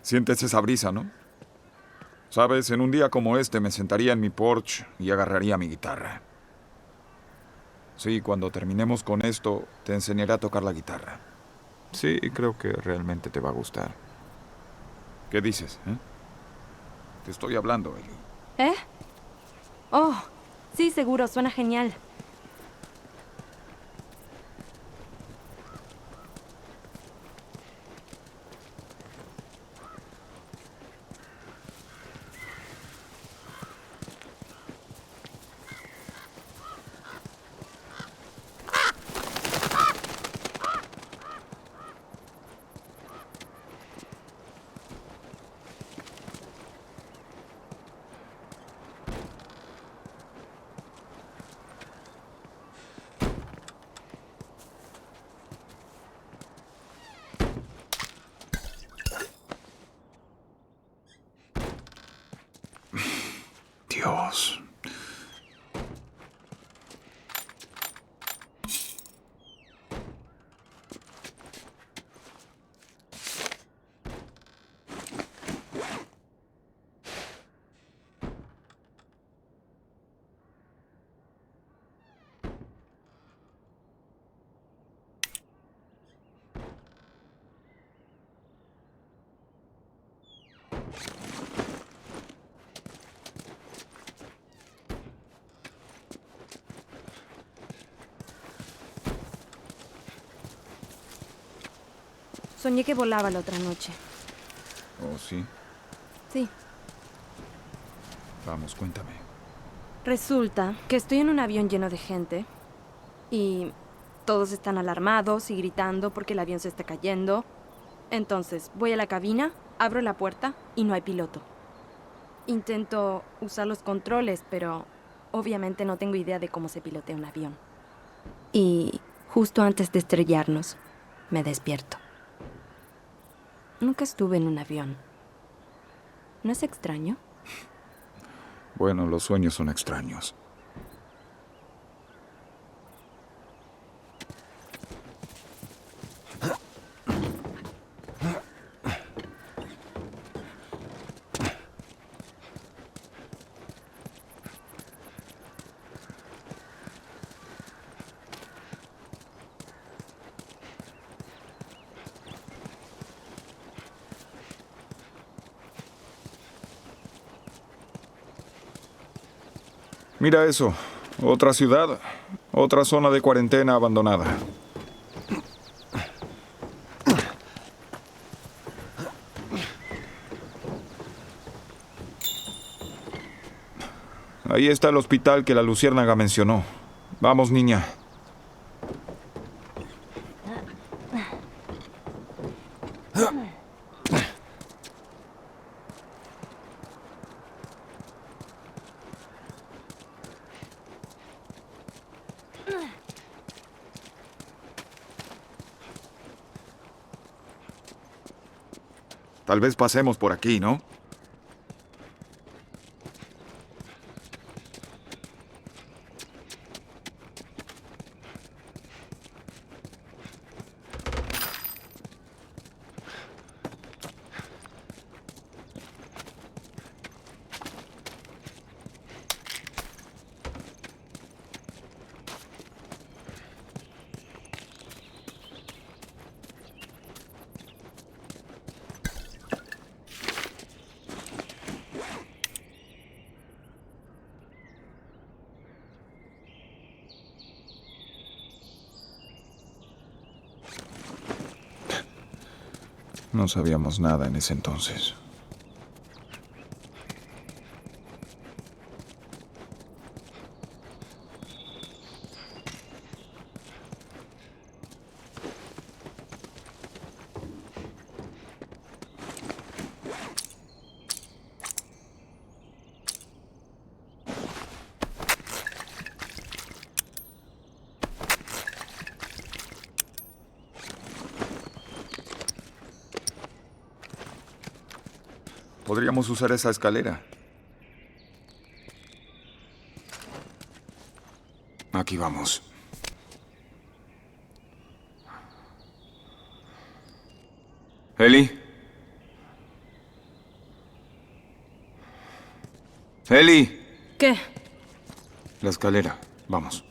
Sientes esa brisa, ¿no? Sabes, en un día como este me sentaría en mi porche y agarraría mi guitarra. Sí, cuando terminemos con esto, te enseñaré a tocar la guitarra. Sí, creo que realmente te va a gustar. ¿Qué dices, eh? Te estoy hablando, Ellie. ¿Eh? Oh, sí, seguro, suena genial. Dios. Soñé que volaba la otra noche. Oh, sí. Sí. Vamos, cuéntame. Resulta que estoy en un avión lleno de gente y todos están alarmados y gritando porque el avión se está cayendo. Entonces voy a la cabina, abro la puerta y no hay piloto. Intento usar los controles, pero obviamente no tengo idea de cómo se pilotea un avión. Y justo antes de estrellarnos, me despierto. Nunca estuve en un avión. ¿No es extraño? Bueno, los sueños son extraños. Mira eso. Otra ciudad. Otra zona de cuarentena abandonada. Ahí está el hospital que la luciérnaga mencionó. Vamos, niña. Tal vez pasemos por aquí, ¿no? No sabíamos nada en ese entonces. Podríamos usar esa escalera. Aquí vamos. Ellie. Ellie, ¿Qué? la escalera. Vamos.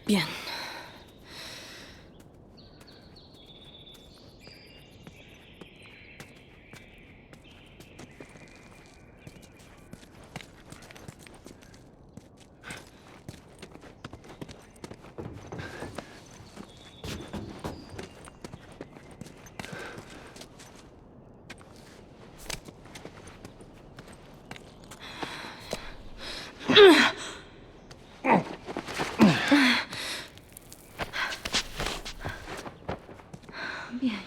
Bien. Bien.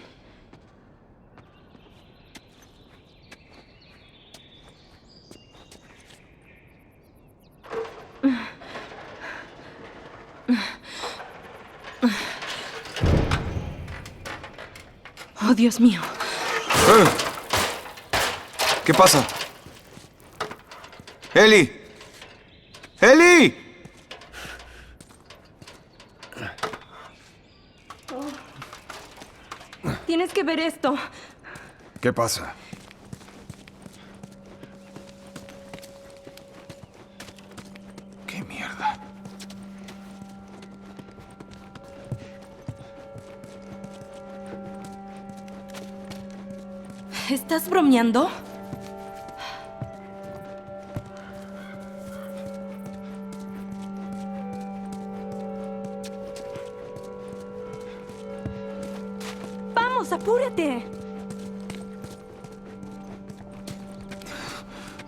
Oh, Dios mío. ¿Qué pasa? ¡Ellie! ¡Ellie! Tienes que ver esto. ¿Qué pasa? ¿Qué mierda? ¿Estás bromeando? ¡Vamos, apúrate!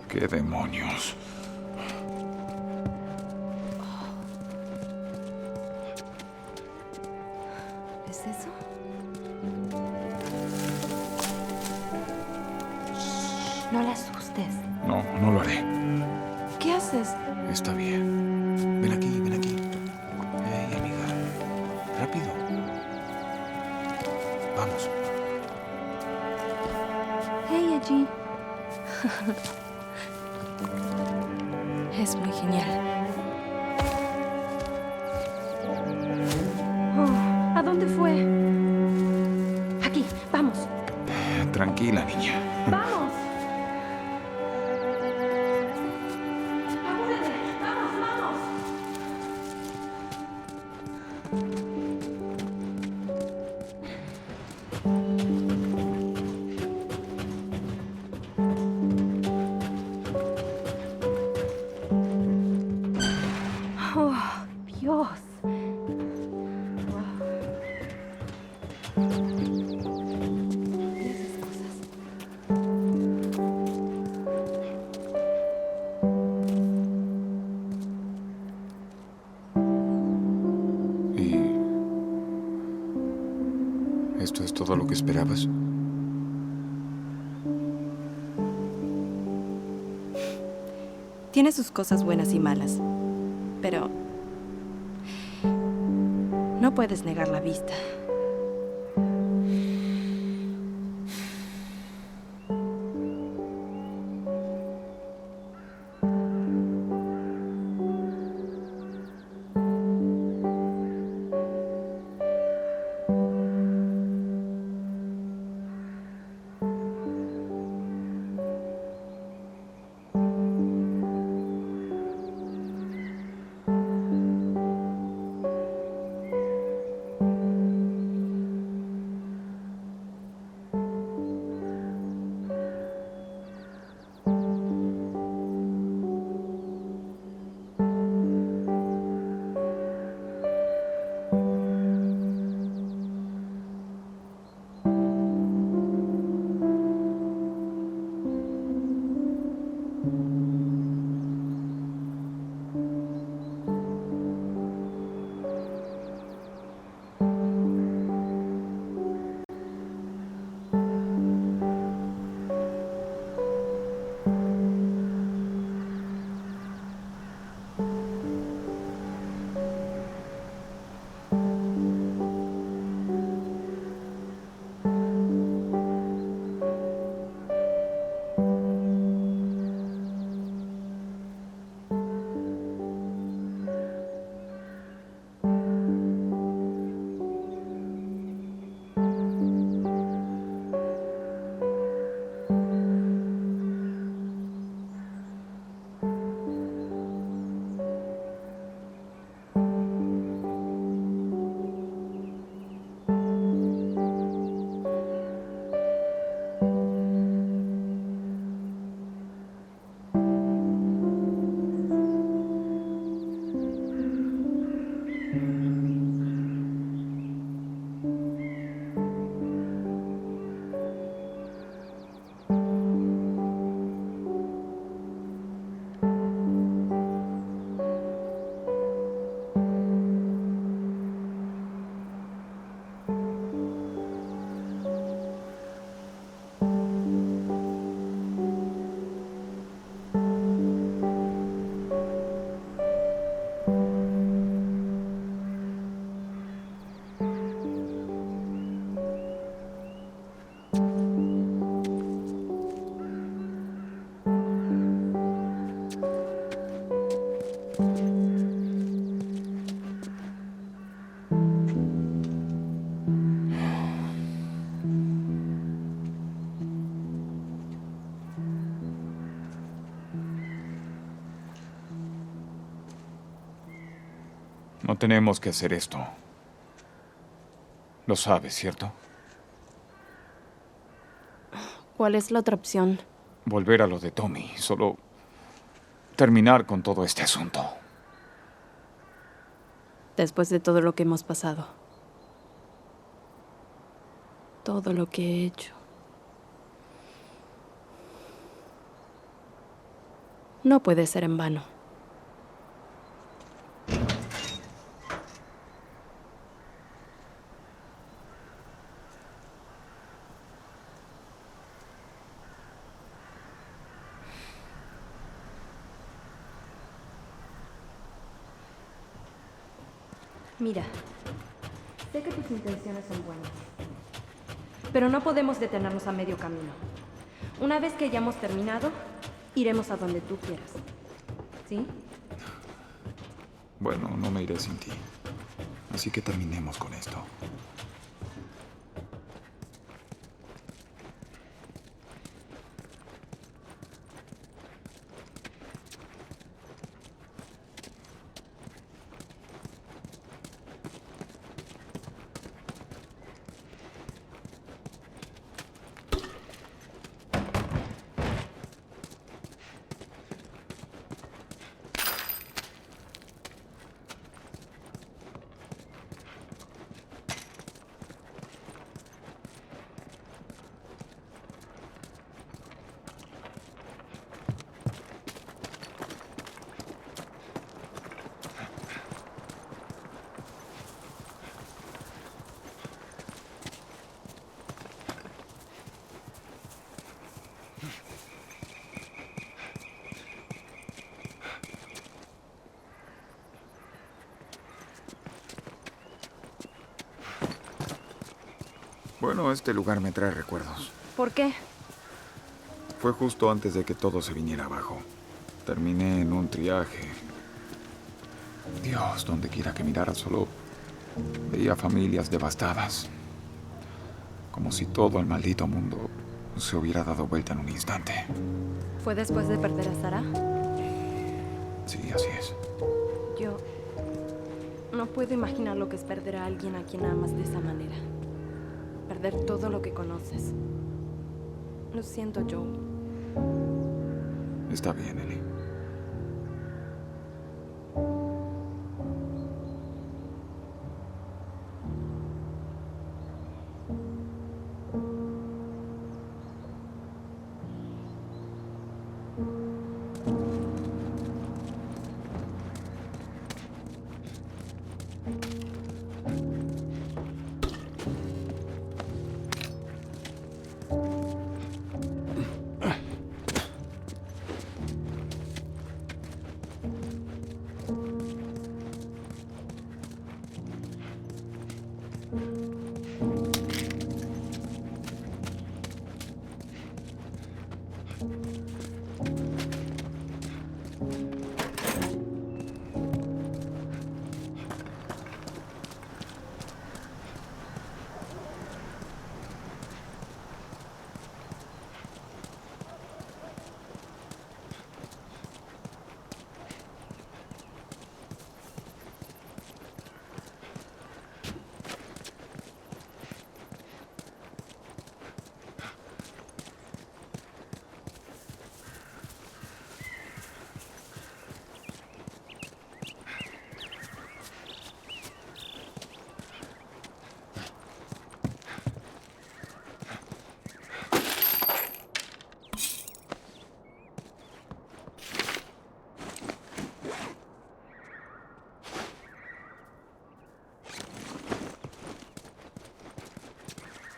¿Qué demonios? ¿Es eso? No la asustes. No, no lo haré. ¿Qué haces? Está bien. Ven aquí, ven aquí. Hey, amiga. Rápido. Vamos. Hey, allí. Es muy genial. Oh, ¿a dónde fue? Aquí, vamos. Tranquila, niña. ¡Vamos! ¡Apúrate! ¡Vamos, vamos! Oh, Dios. Wow. Mira esas cosas. ¿Y esto es todo lo que esperabas? Tiene sus cosas buenas y malas, pero no puedes negar la vista. No tenemos que hacer esto. Lo sabes, ¿cierto? ¿Cuál es la otra opción? Volver a lo de Tommy. Solo terminar con todo este asunto. Después de todo lo que hemos pasado. Todo lo que he hecho. No puede ser en vano. Mira, sé que tus intenciones son buenas, pero no podemos detenernos a medio camino. Una vez que hayamos terminado, iremos a donde tú quieras. ¿Sí? Bueno, no me iré sin ti. Así que terminemos con esto. Bueno, este lugar me trae recuerdos. ¿Por qué? Fue justo antes de que todo se viniera abajo. Terminé en un triaje. Dios, donde quiera que mirara, solo veía familias devastadas. Como si todo el maldito mundo se hubiera dado vuelta en un instante. ¿Fue después de perder a Sara? Sí, así es. Yo no puedo imaginar lo que es perder a alguien a quien amas de esa manera. Perder todo lo que conoces. Lo siento, Joe. Está bien, Ellie.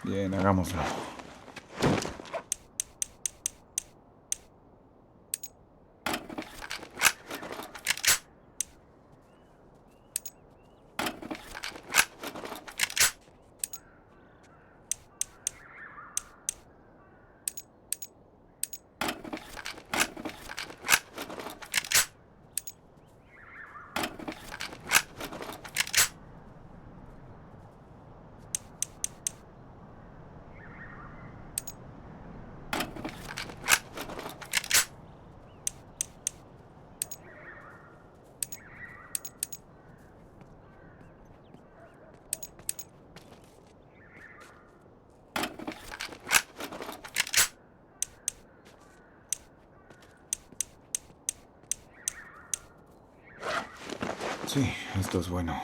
Bien, hagámoslo. Sí, esto es bueno.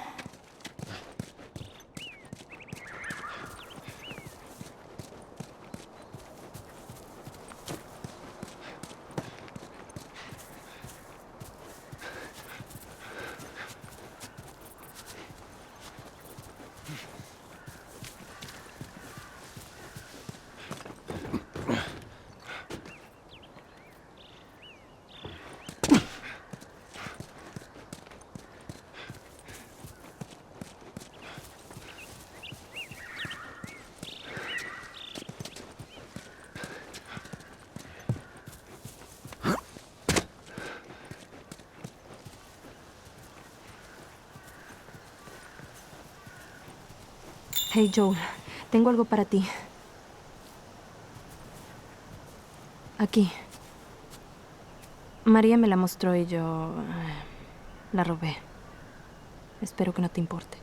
Hey Joel, tengo algo para ti. Aquí. María me la mostró y yo la robé. Espero que no te importe.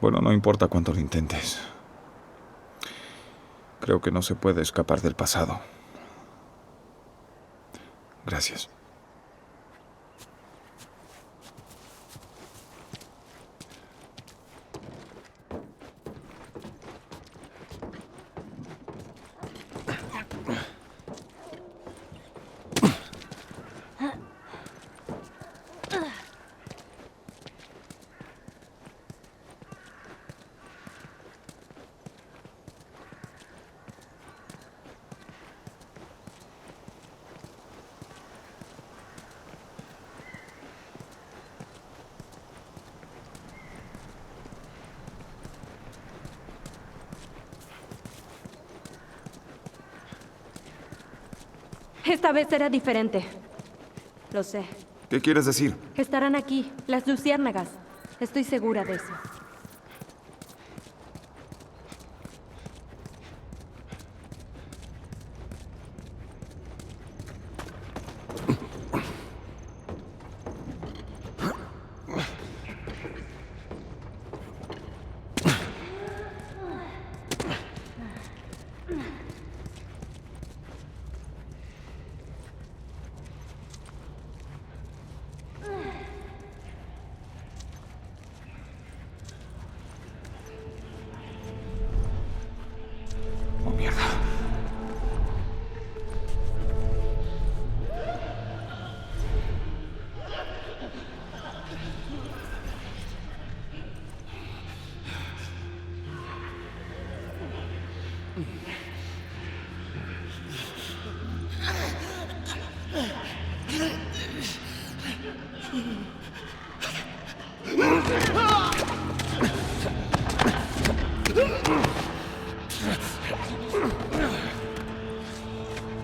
Bueno, no importa cuánto lo intentes. Creo que no se puede escapar del pasado. Gracias. Esta vez será diferente. Lo sé. ¿Qué quieres decir? Estarán aquí, las luciérnagas. Estoy segura de eso. Oh, mierda.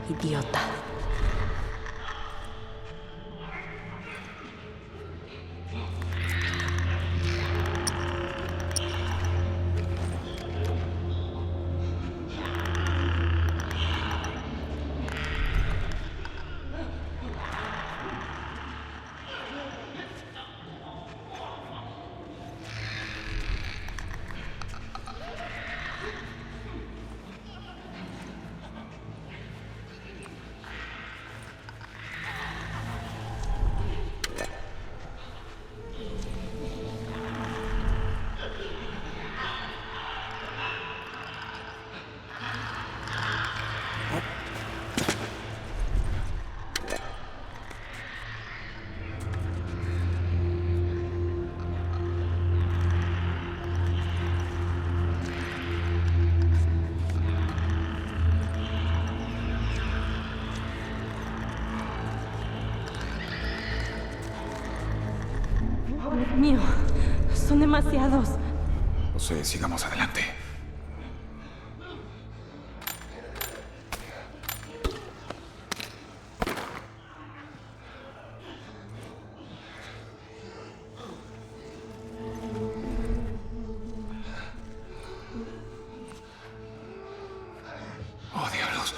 Idiota. Dios mío, son demasiados. No sé, sigamos adelante. Oh, diablos.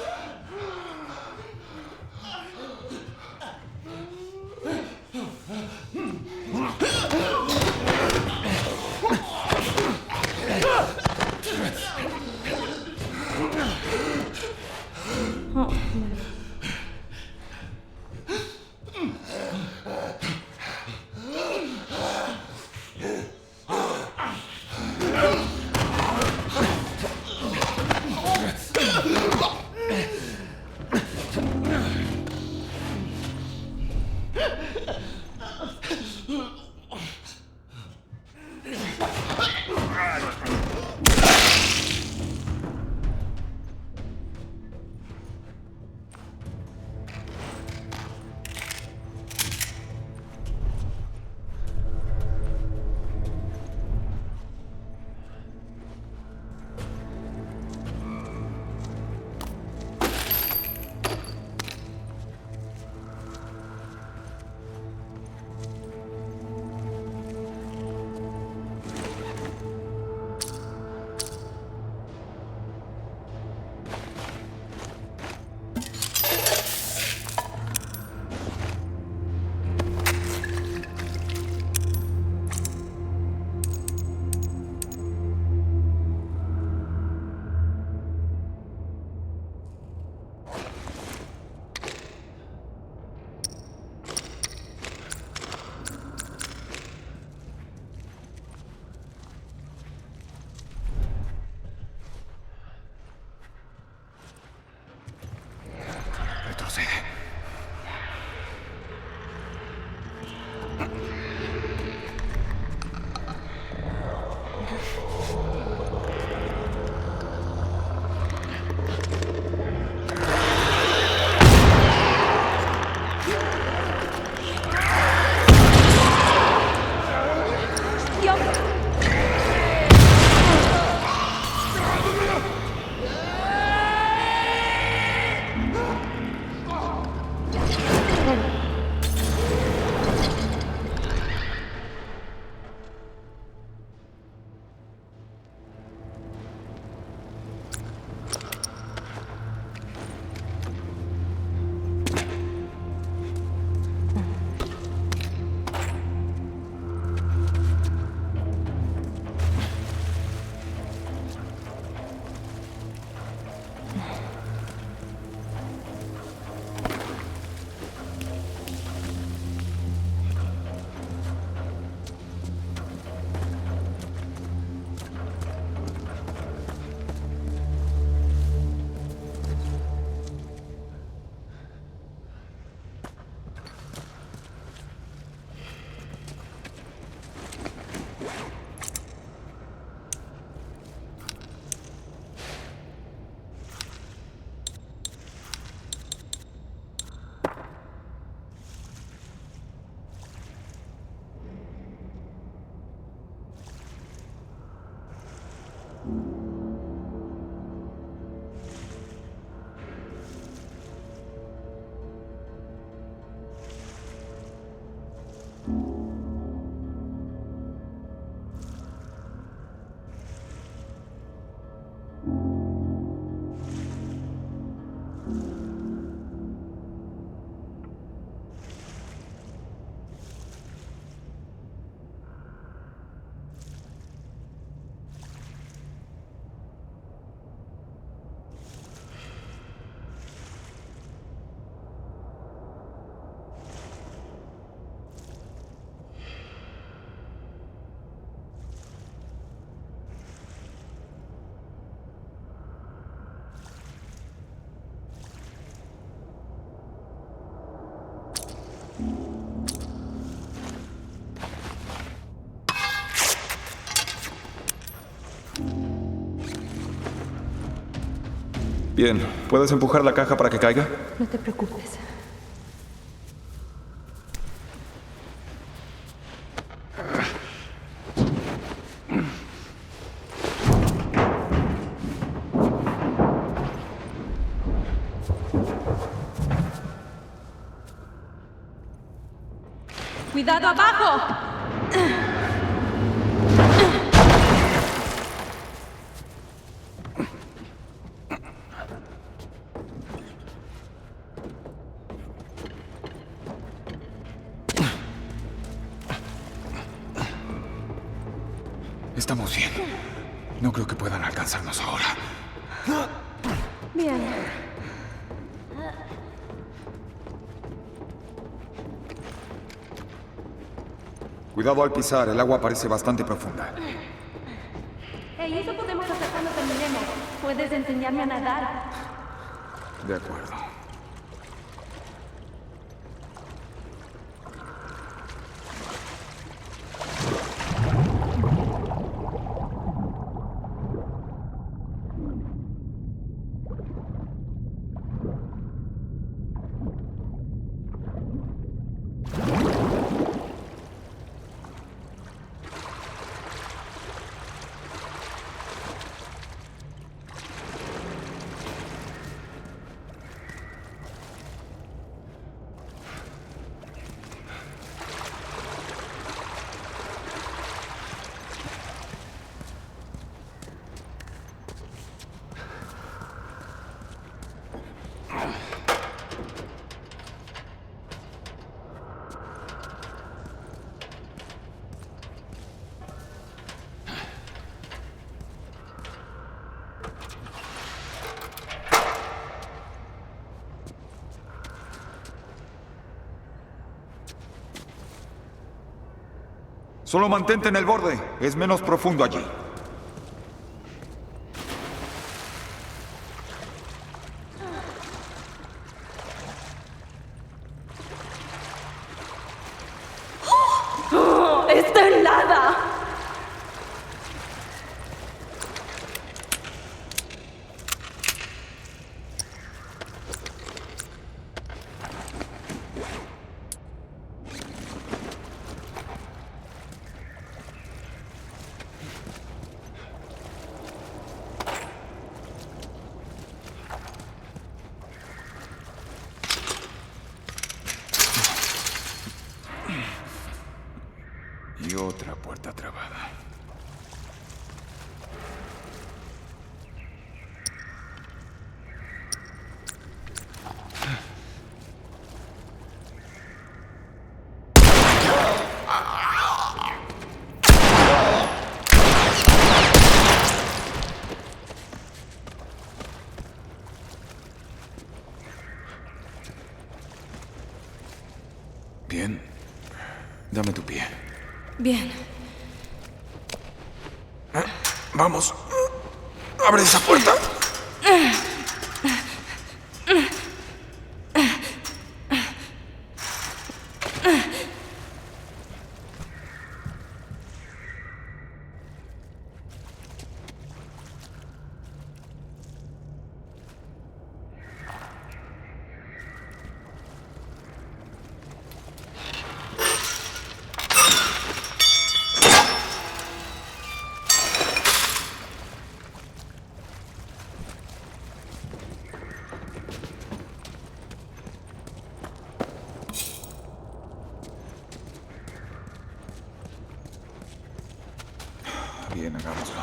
Bien, ¿puedes empujar la caja para que caiga? No te preocupes. ¡Cuidado abajo! Estamos bien. No creo que puedan alcanzarnos ahora. Bien. Cuidado al pisar, el agua parece bastante profunda. Hey, eso podemos hacer cuando terminemos. ¿Puedes enseñarme a nadar? De acuerdo. Solo mantente en el borde. Es menos profundo allí. ¡Está helada! Y otra puerta trabada. Bien. Dame tu pie. Bien. Vamos. ¡Abre esa puerta! Bien, hagámoslo.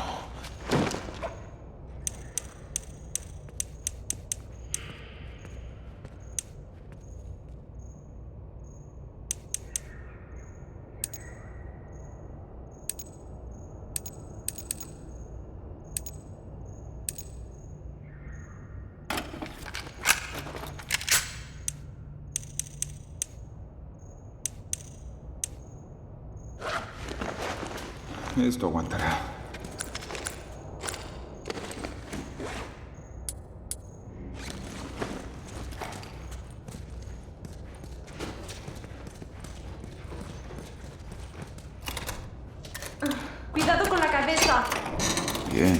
Esto aguantará. Cuidado con la cabeza. Bien.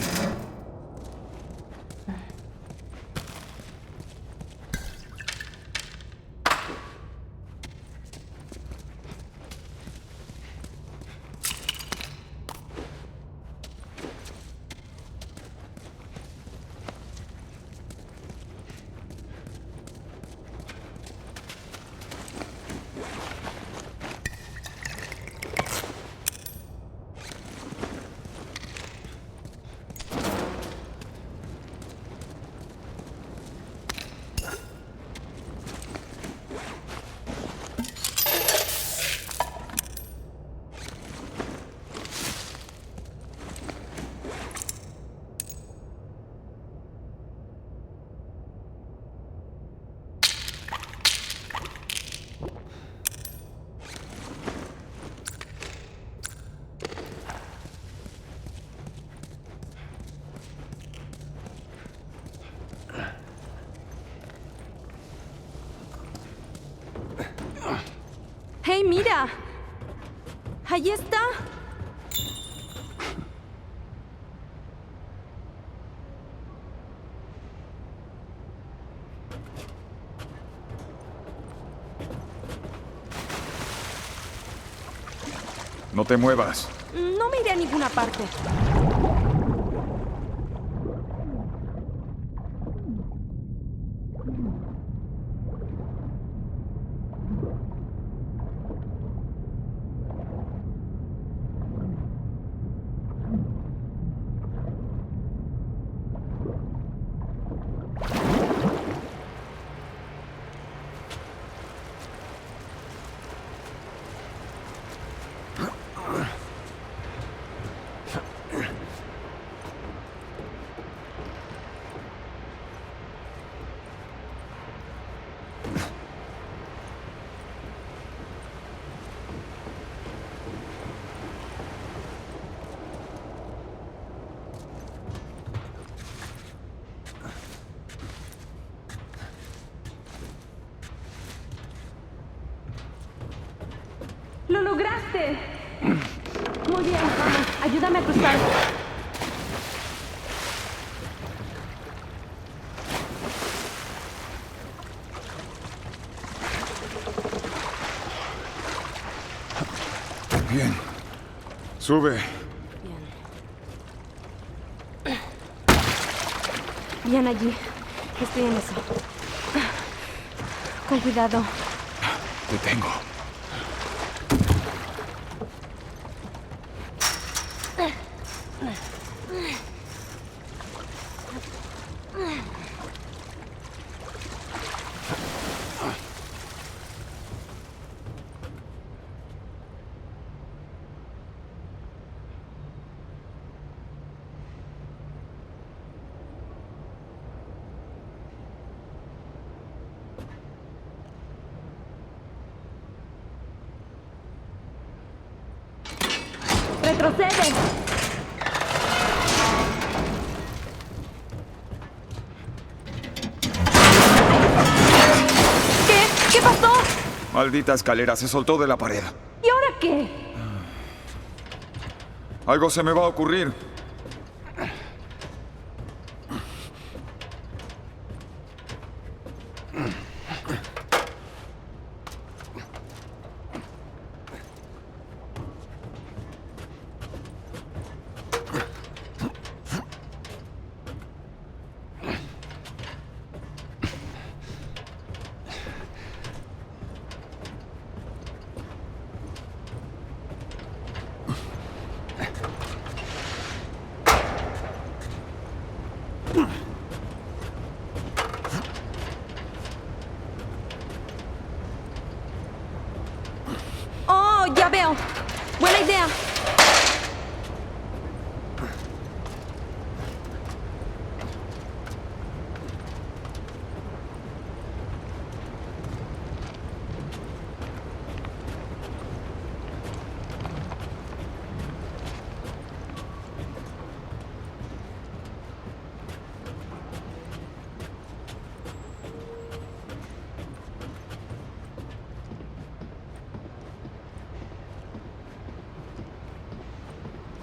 Ahí está. No te muevas. No me iré a ninguna parte. ¡Lo lograste! Muy bien, vamos, ayúdame a cruzar. Bien. Sube. Bien. Bien allí. Estoy en eso. Con cuidado. Te tengo. ¡Retrocede! ¿Qué pasó? Maldita escalera, se soltó de la pared. ¿Y ahora qué? Algo se me va a ocurrir. ¡Oh, ya veo! ¡Buena idea!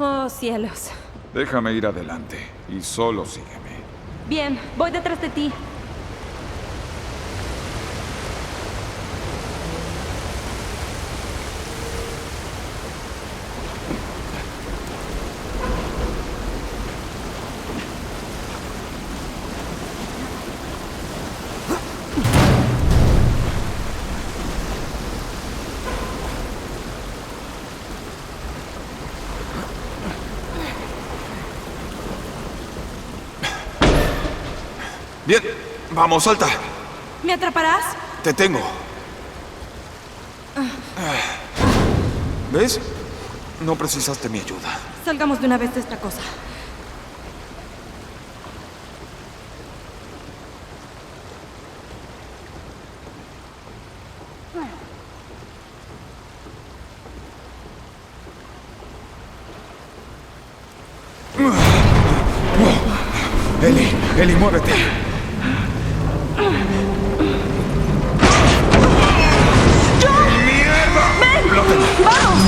Oh, cielos. Déjame ir adelante y solo sígueme. Bien, voy detrás de ti. Bien, vamos, salta. ¿Me atraparás? Te tengo. ¿Ves? No precisaste mi ayuda. Salgamos de una vez de esta cosa. Ellie, muévete. ¡Mierda! ¡Ven! ¡Lo tengo! ¡Vamos!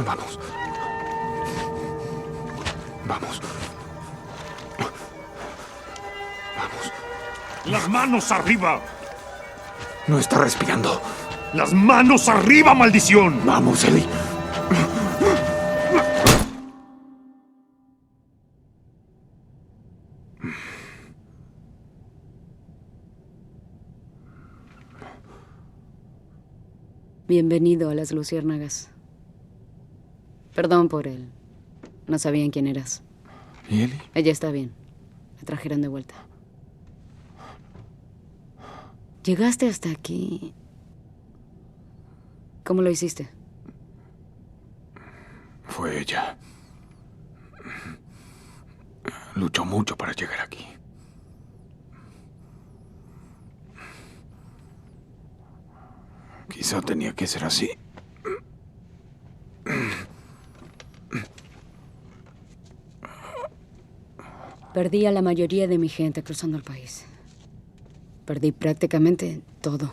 Vamos. Vamos. Vamos. ¡Las manos arriba! No está respirando. ¡Las manos arriba, maldición! Vamos, Ellie. Bienvenido a las luciérnagas. Perdón por él. No sabían quién eras. ¿Y Ellie? Ella está bien. La trajeron de vuelta. Llegaste hasta aquí. ¿Cómo lo hiciste? Fue ella. Luchó mucho para llegar aquí. Quizá tenía que ser así. Perdí a la mayoría de mi gente cruzando el país. Perdí prácticamente todo.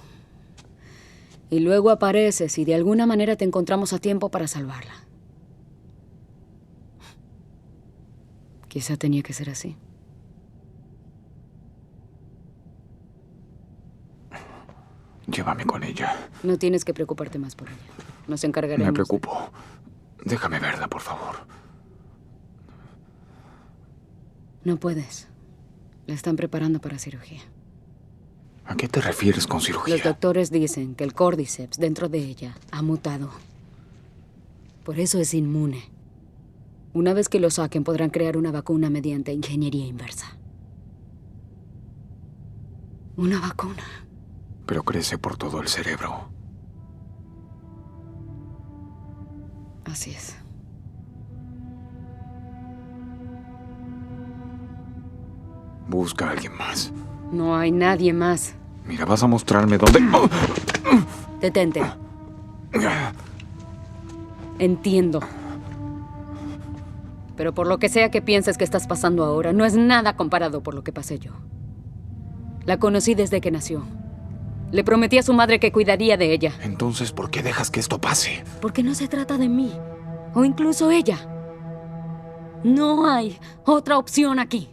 Y luego apareces y de alguna manera te encontramos a tiempo para salvarla. Quizá tenía que ser así. Llévame con ella. No tienes que preocuparte más por ella. Nos encargaremos. Me preocupo. Déjame verla, por favor. No puedes. La están preparando para cirugía. ¿A qué te refieres con cirugía? Los doctores dicen que el córdiceps dentro de ella ha mutado. Por eso es inmune. Una vez que lo saquen, podrán crear una vacuna mediante ingeniería inversa. Una vacuna. Pero crece por todo el cerebro. Así es. Busca a alguien más. No hay nadie más. Mira, vas a mostrarme dónde... ¡Oh! Detente. Entiendo. Pero por lo que sea que pienses que estás pasando ahora, no es nada comparado por lo que pasé yo. La conocí desde que nació. Le prometí a su madre que cuidaría de ella. Entonces, ¿por qué dejas que esto pase? Porque no se trata de mí. O incluso ella. No hay otra opción aquí.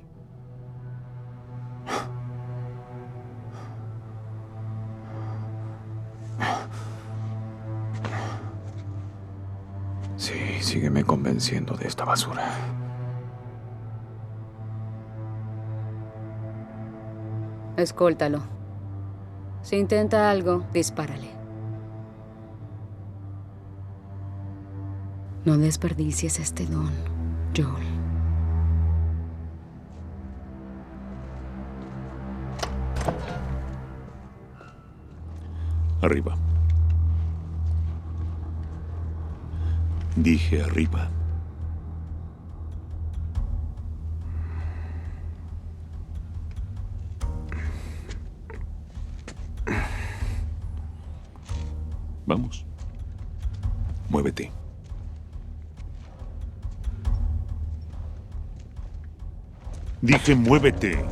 Sí, sígueme convenciendo de esta basura. Escóltalo. Si intenta algo, dispárale. No desperdicies este don, Joel. Arriba. Dije arriba. Vamos. Muévete. Dije, muévete.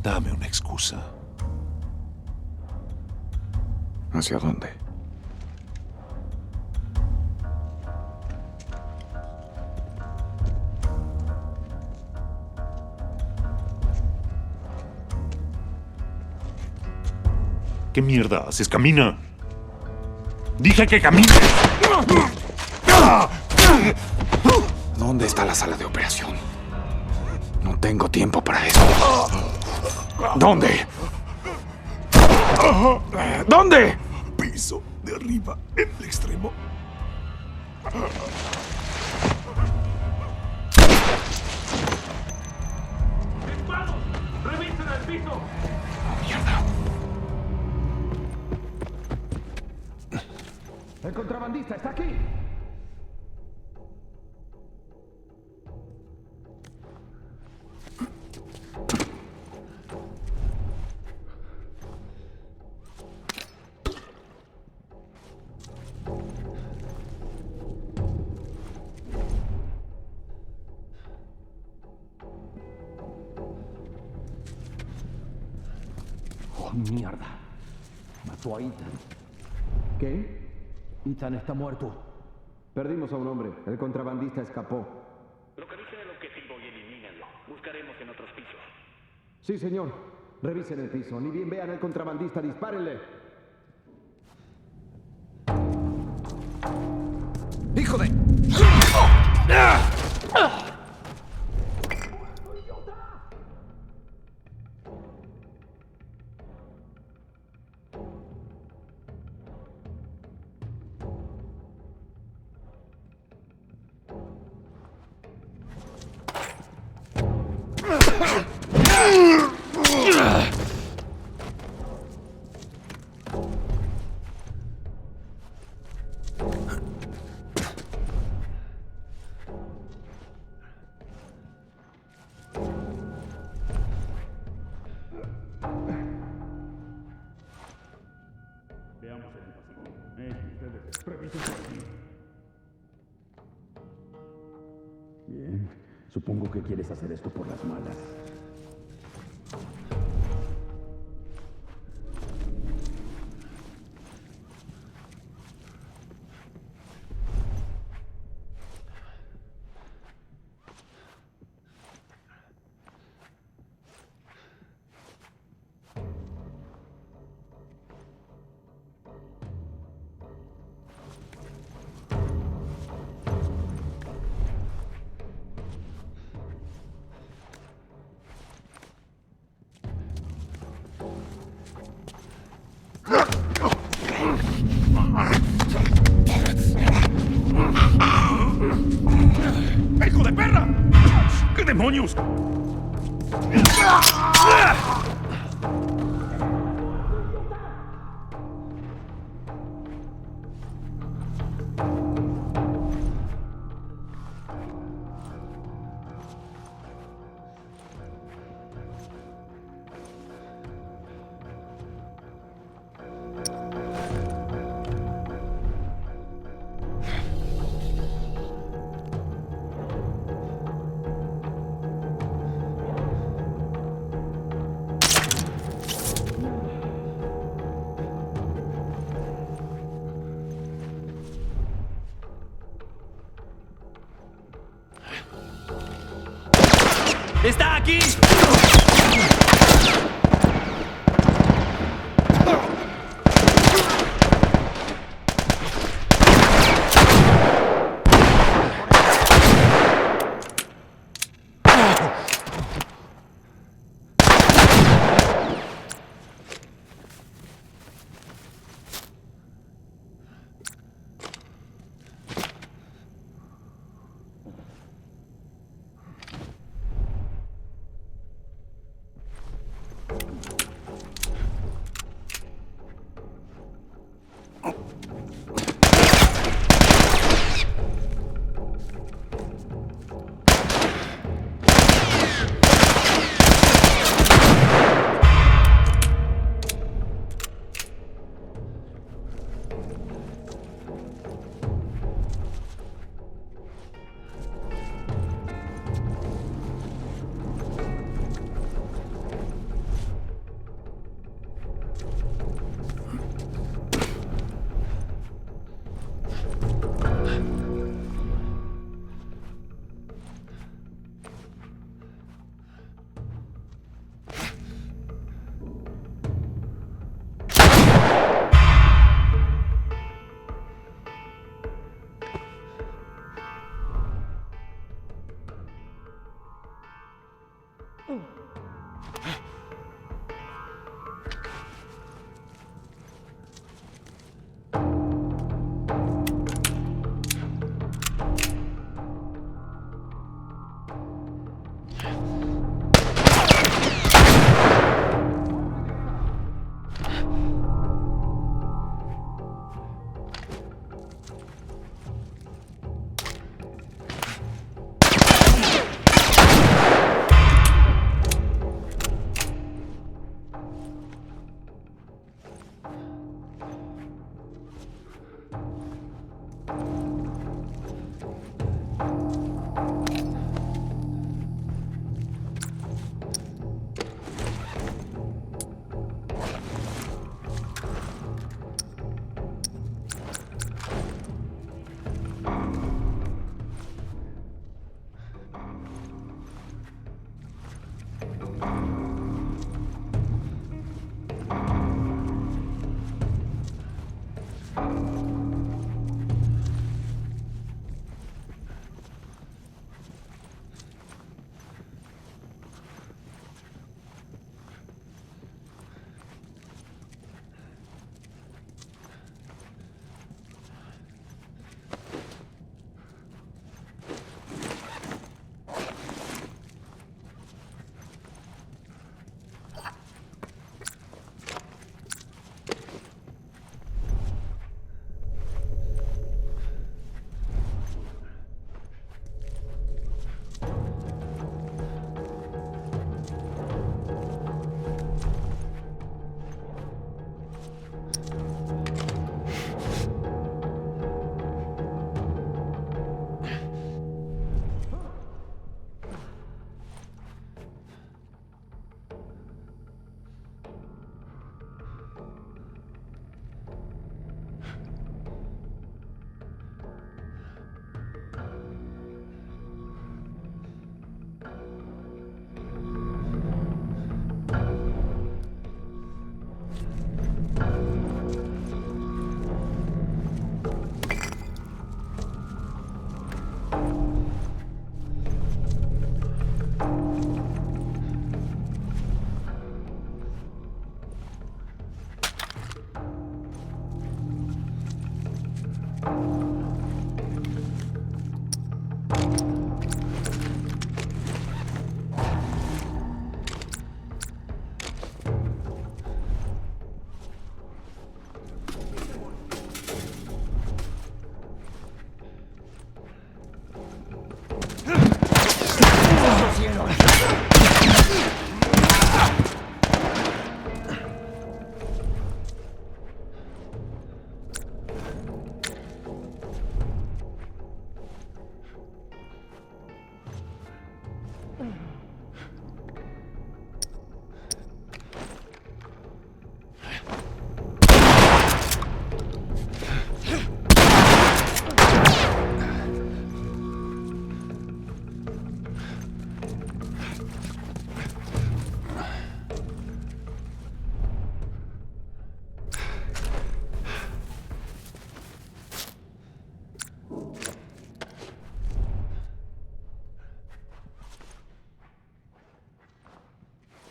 Dame una excusa. ¿Hacia dónde? ¿Qué mierda haces? ¡Camina! ¡Dije que camines! ¿Dónde está la sala de operación? No tengo tiempo para eso. ¿Dónde? ¿Dónde? Piso de arriba, en el extremo. ¡Disparos! ¡Revisen el piso! Oh, mierda. ¡El contrabandista está aquí! Mierda. Mató a Ethan. ¿Qué? Ethan está muerto. Perdimos a un hombre. El contrabandista escapó. Localicen el objetivo y elimínenlo. Buscaremos en otros pisos. Sí, señor. Revisen el piso. Ni bien vean al contrabandista, dispárenle. ¡Hijo de! Veamos el pasillo. Ustedes, revisen por aquí. Bien. Supongo que quieres hacer esto por las malas. ¡Hijo de perra! ¿Qué demonios? ¡Está aquí!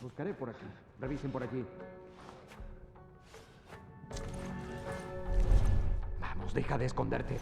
Buscaré por aquí. Revisen por aquí. Vamos, deja de esconderte.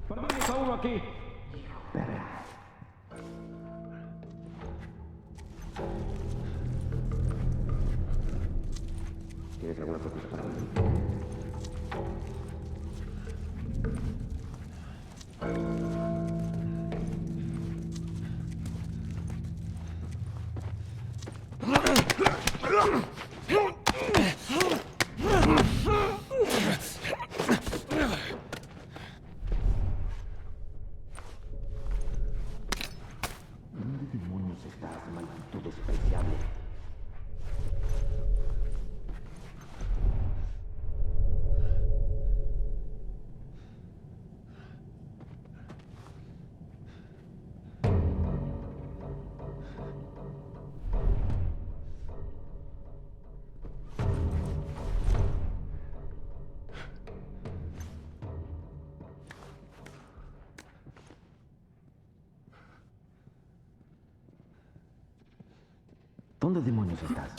Perdimos a uno aquí. ¿Tienes alguna propuesta para mí? ¿Dónde demonios estás, maldito despreciable? ¿Dónde demonios estás?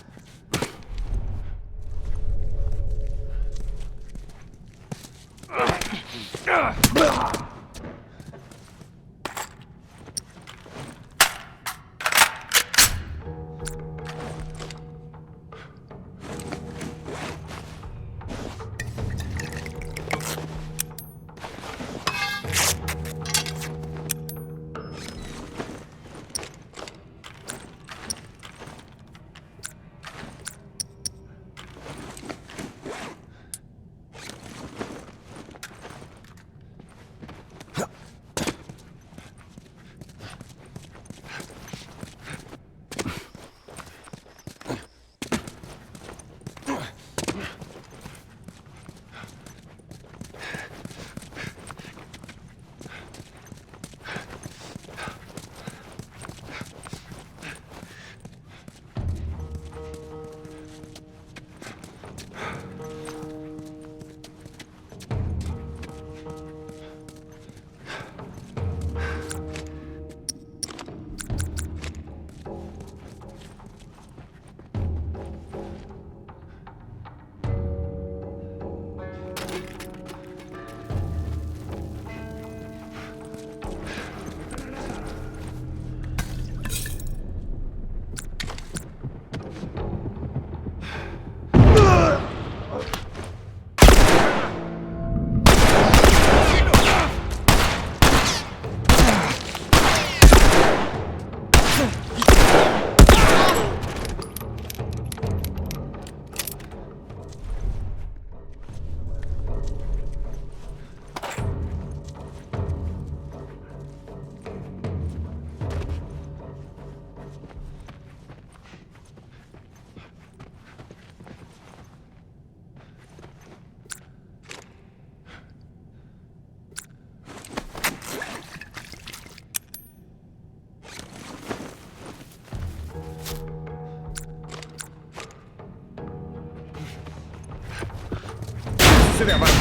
de abajo.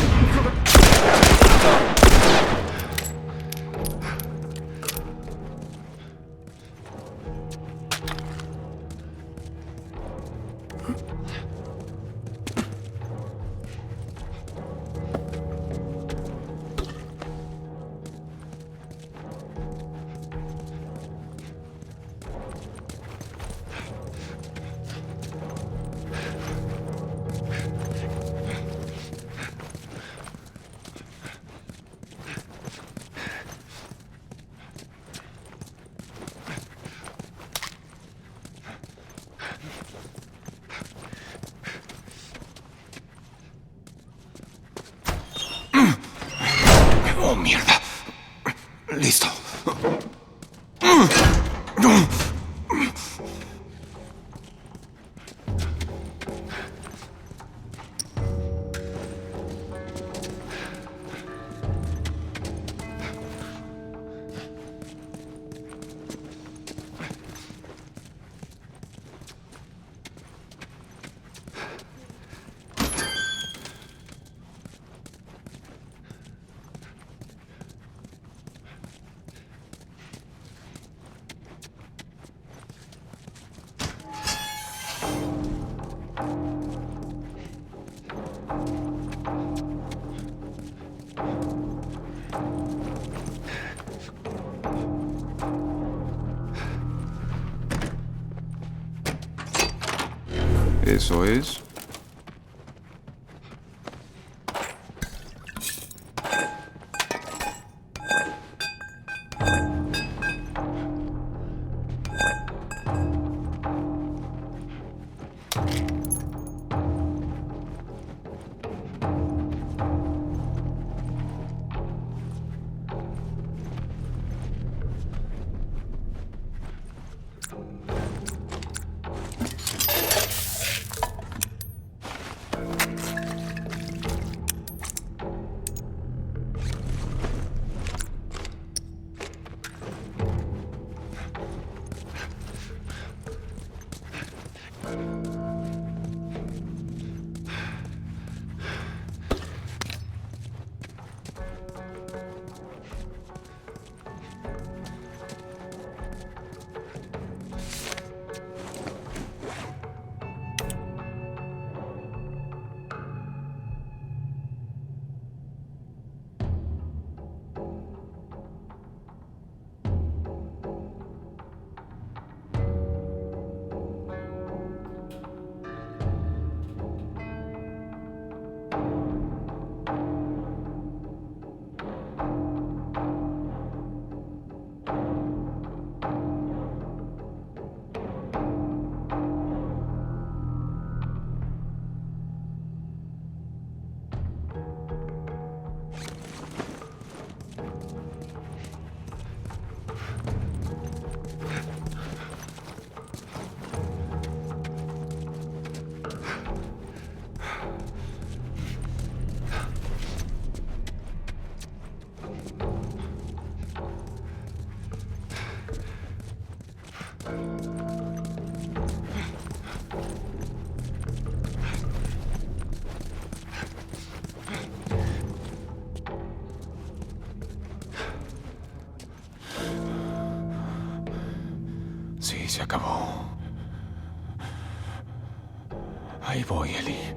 ¡Oh, mierda! Listo. Eso es. Sí, se acabó. Ahí voy, Ellie.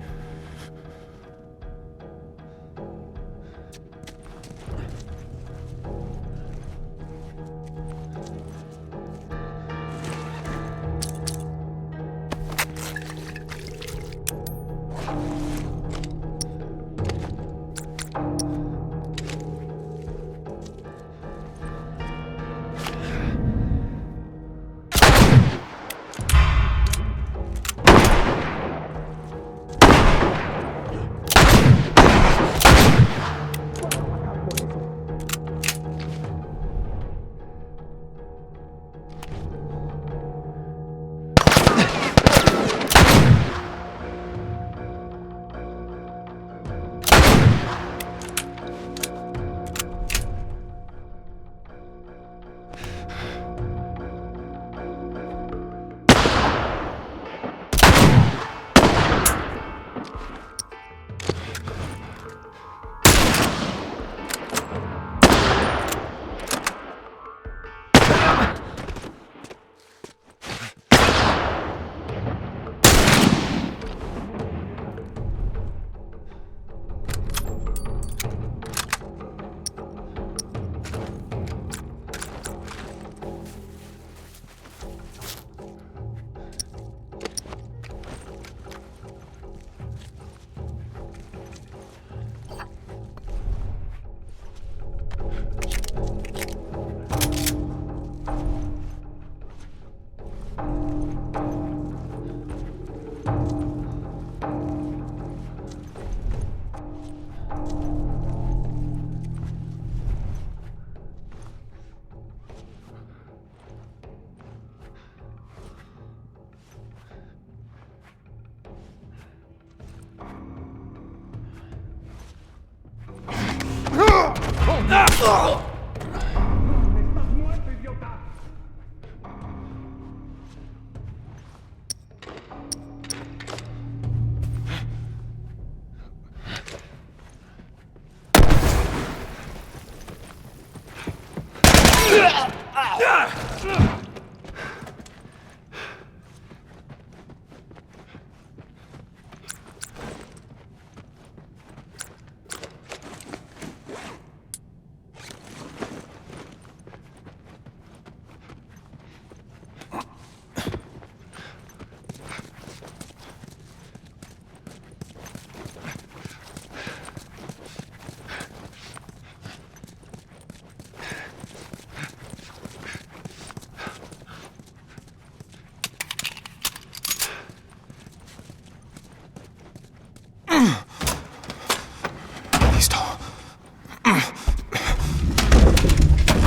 Listo.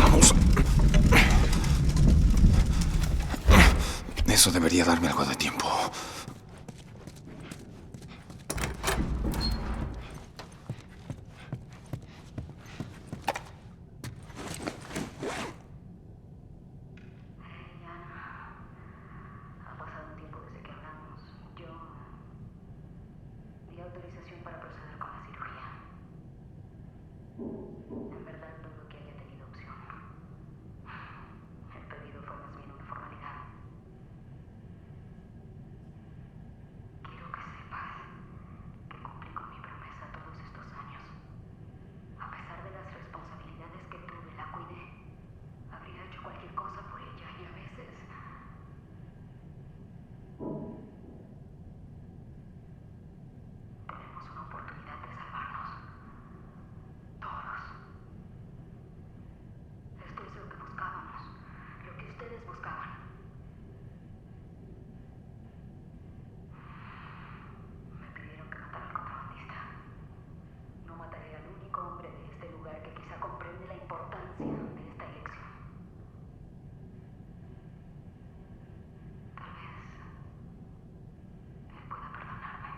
Vamos. Eso debería darme algo de tiempo. Ha pasado un tiempo desde que hablamos. Yo di autorización para proceder con la cirugía. En verdad dudo que haya tenido opción. El pedido fue más bien una formalidad. Quiero que sepas que cumplí con mi promesa todos estos años. A pesar de las responsabilidades que tuve, la cuidé. Habría hecho cualquier cosa por ella y a veces... tenemos una oportunidad de salvarnos. Todos. Esto es lo que buscábamos. Lo que ustedes buscaban. Me pidieron que matara al contrabandista. No mataré al único hombre de este lugar que quizá comprende la importancia de esta elección. Tal vez él pueda perdonarme.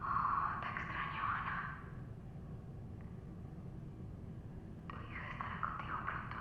Oh, te extraño, Ana. Tu hija estará contigo pronto.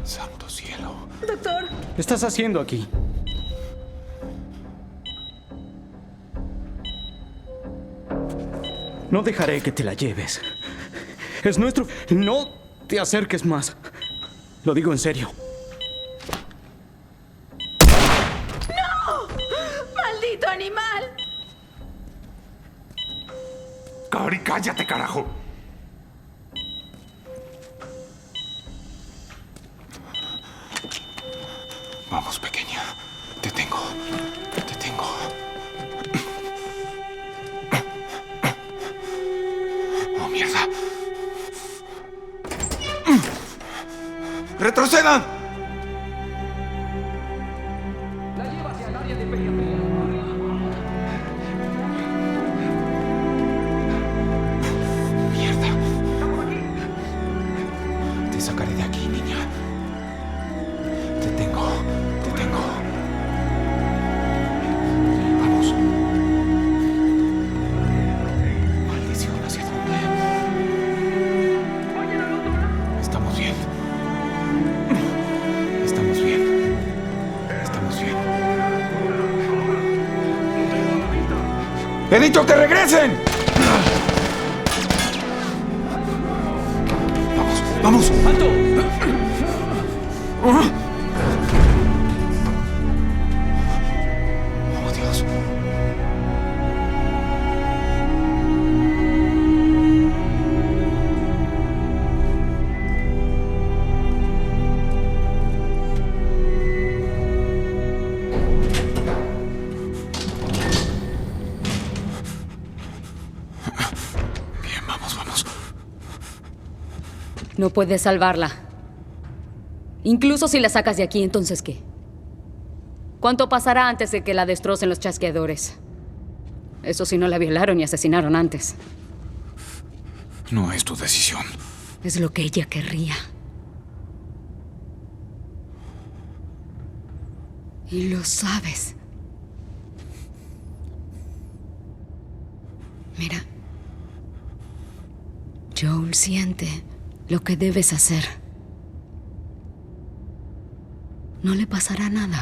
Santo cielo. ¿Qué estás haciendo aquí? No dejaré que te la lleves. Es nuestro... No te acerques más. Lo digo en serio. ¡Maldito animal! Cari, cállate, carajo. Vamos, pequeña. Te tengo. Te tengo. Oh, mierda. ¡Retrocedan! La lleva hacia el área de pediatría. Mierda. Te sacaré de aquí, niña. Te tengo. Te tengo. Vamos. Maldición, ¿hacia dónde? Estamos bien. Estamos bien. Estamos bien. ¡He dicho que regresen! Vamos, vamos. ¡Alto! Oh, Dios. Bien, vamos, vamos. No puedes salvarla. Incluso si la sacas de aquí, ¿entonces qué? ¿Cuánto pasará antes de que la destrocen los chasqueadores? Eso si no la violaron y asesinaron antes. No es tu decisión. Es lo que ella querría. Y lo sabes. Mira. Joel siente lo que debes hacer. No le pasará nada.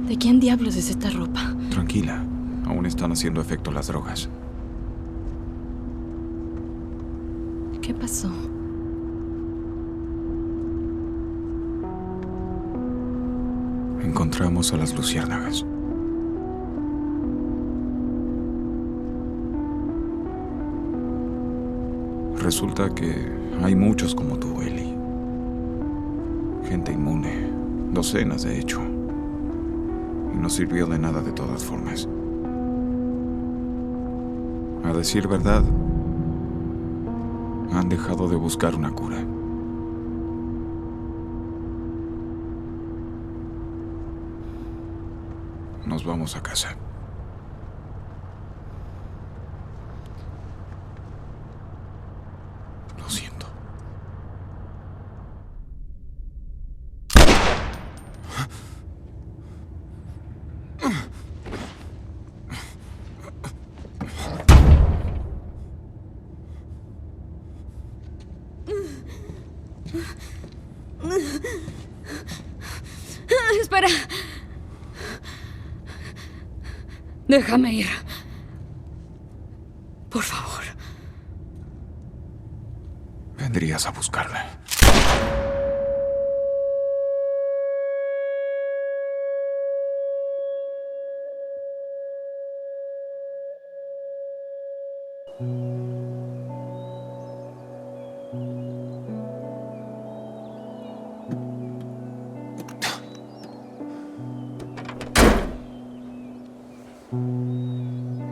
¿De quién diablos es esta ropa? Tranquila, aún están haciendo efecto las drogas. ¿Qué pasó? Encontramos a las luciérnagas. Resulta que hay muchos como tú, Ellie. Gente inmune, docenas de hecho. Y no sirvió de nada de todas formas. A decir verdad, han dejado de buscar una cura. Nos vamos a casa. Lo siento. Espera. Déjame ir. Por favor. Vendrías a buscarla.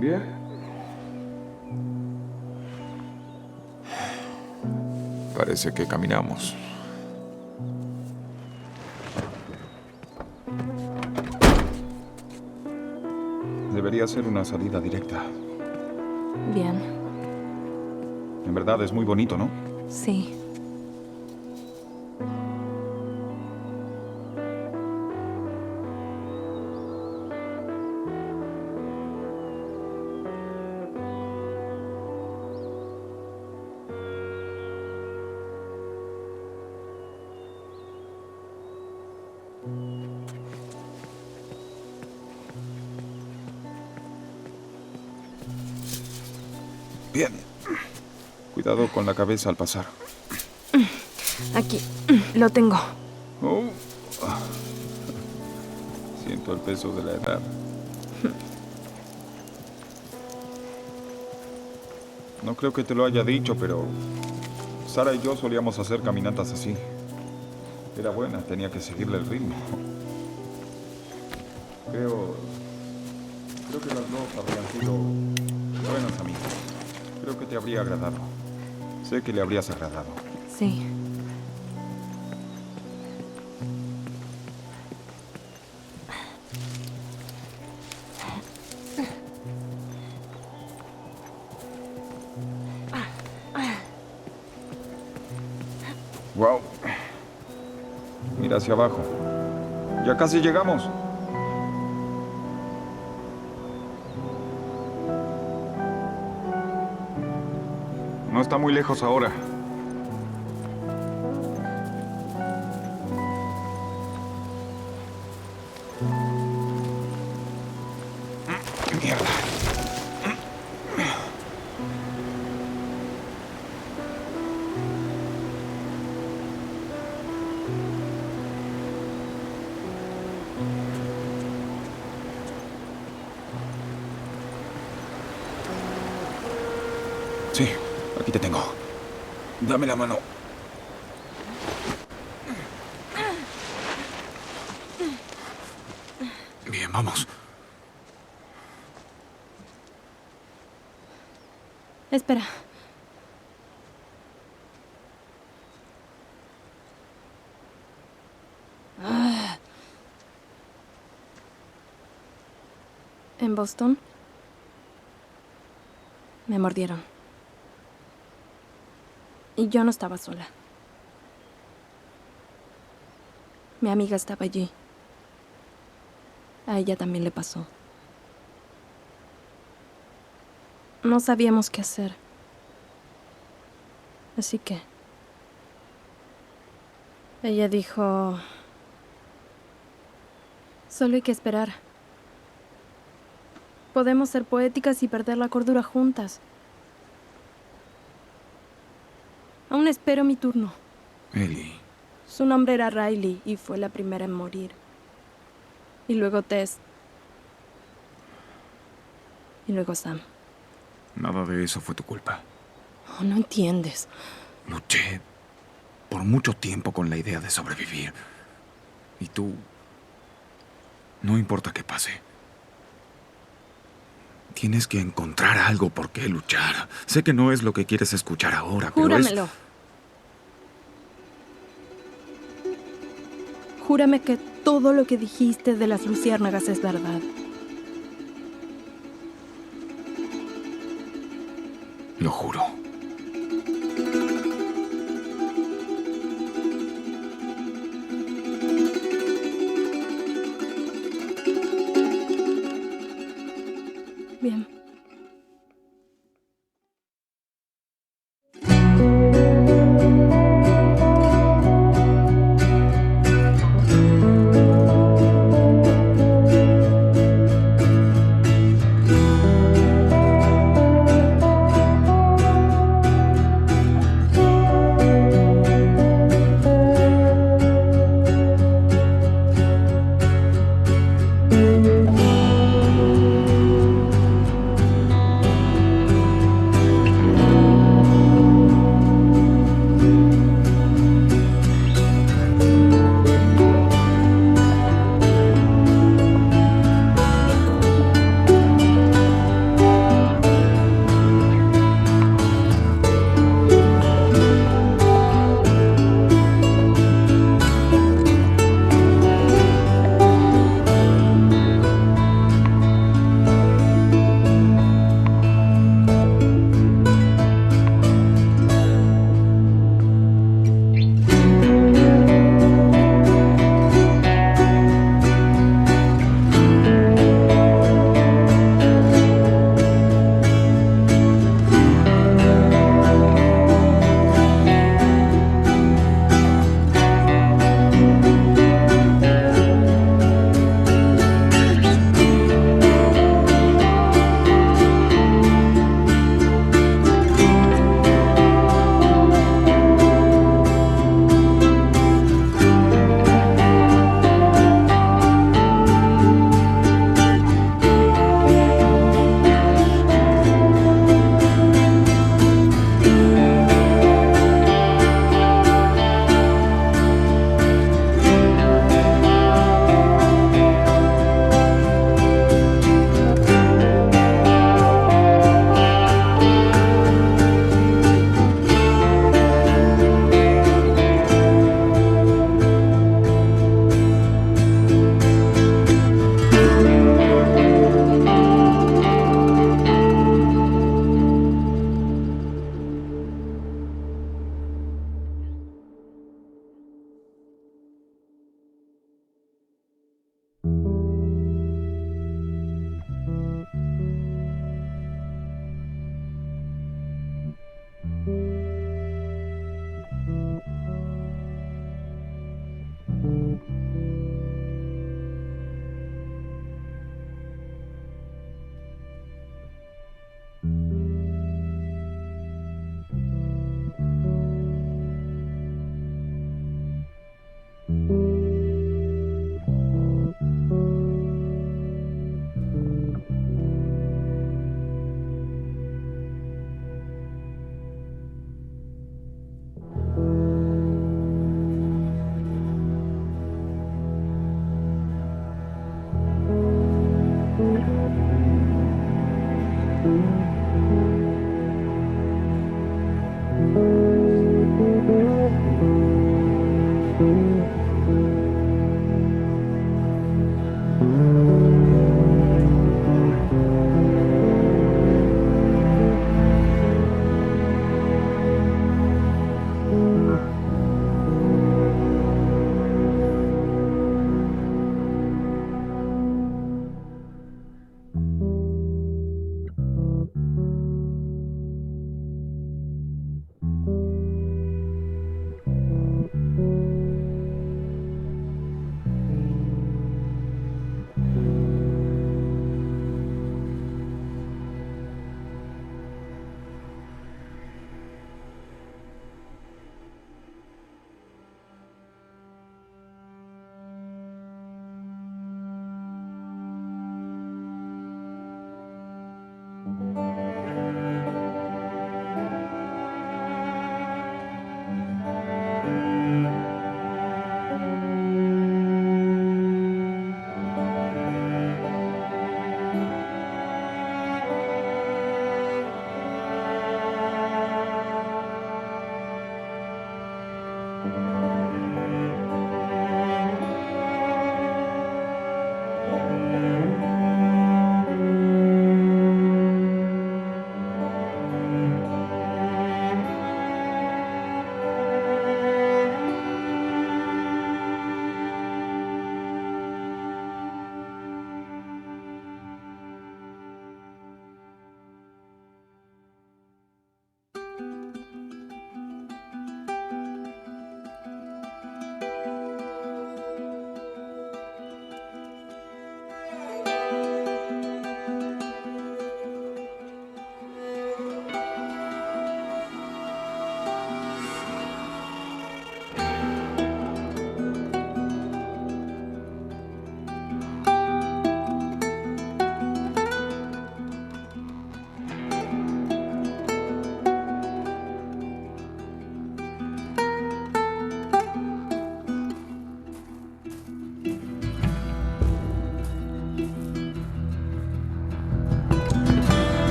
Bien. Parece que caminamos. Debería ser una salida directa. Bien, En verdad es muy bonito, ¿no? sí. Bien. Cuidado con la cabeza al pasar. Aquí, lo tengo. Oh. Siento el peso de la edad. No creo que te lo haya dicho, pero Sara y yo solíamos hacer caminatas así. Era buena, tenía que seguirle el ritmo. Creo que las dos habrían sido buenas amigas. Creo que te habría agradado. Sé que le habrías agradado. Sí. Wow. Mira hacia abajo. Ya casi llegamos. No está muy lejos ahora. Mierda. Sí, aquí te tengo. Dame la mano. Bien, vamos. Espera. En Boston me mordieron. Y yo no estaba sola. Mi amiga estaba allí. A ella también le pasó. No sabíamos qué hacer. Así que ella dijo, solo hay que esperar. Podemos ser poéticas y perder la cordura juntas. Aún espero mi turno. Ellie. Su nombre era Riley y fue la primera en morir. Y luego Tess. Y luego Sam. Nada de eso fue tu culpa. Oh, no entiendes. Luché por mucho tiempo con la idea de sobrevivir. Y tú... No importa qué pase. Tienes que encontrar algo por qué luchar. Sé que no es lo que quieres escuchar ahora, pero Júramelo. Júrame que todo lo que dijiste de las luciérnagas es verdad. Lo juro. Bien.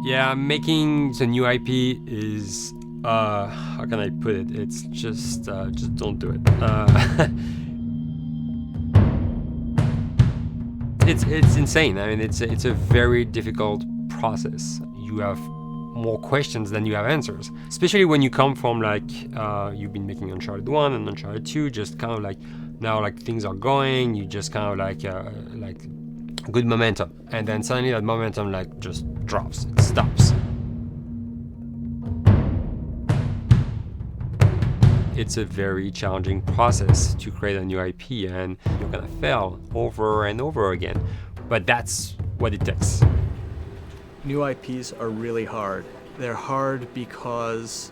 Yeah, making the new IP is, how can I put it? It's just don't do it. It's insane. I mean, it's a very difficult process. You have more questions than you have answers, especially when you come from like you've been making Uncharted 1 and Uncharted 2, just kind of like now like things are going, you just kind of like good momentum, and then suddenly that momentum like just drops, it stops. It's a very challenging process to create a new IP, and you're gonna fail over and over again, but that's what it takes. New IPs are really hard. They're hard because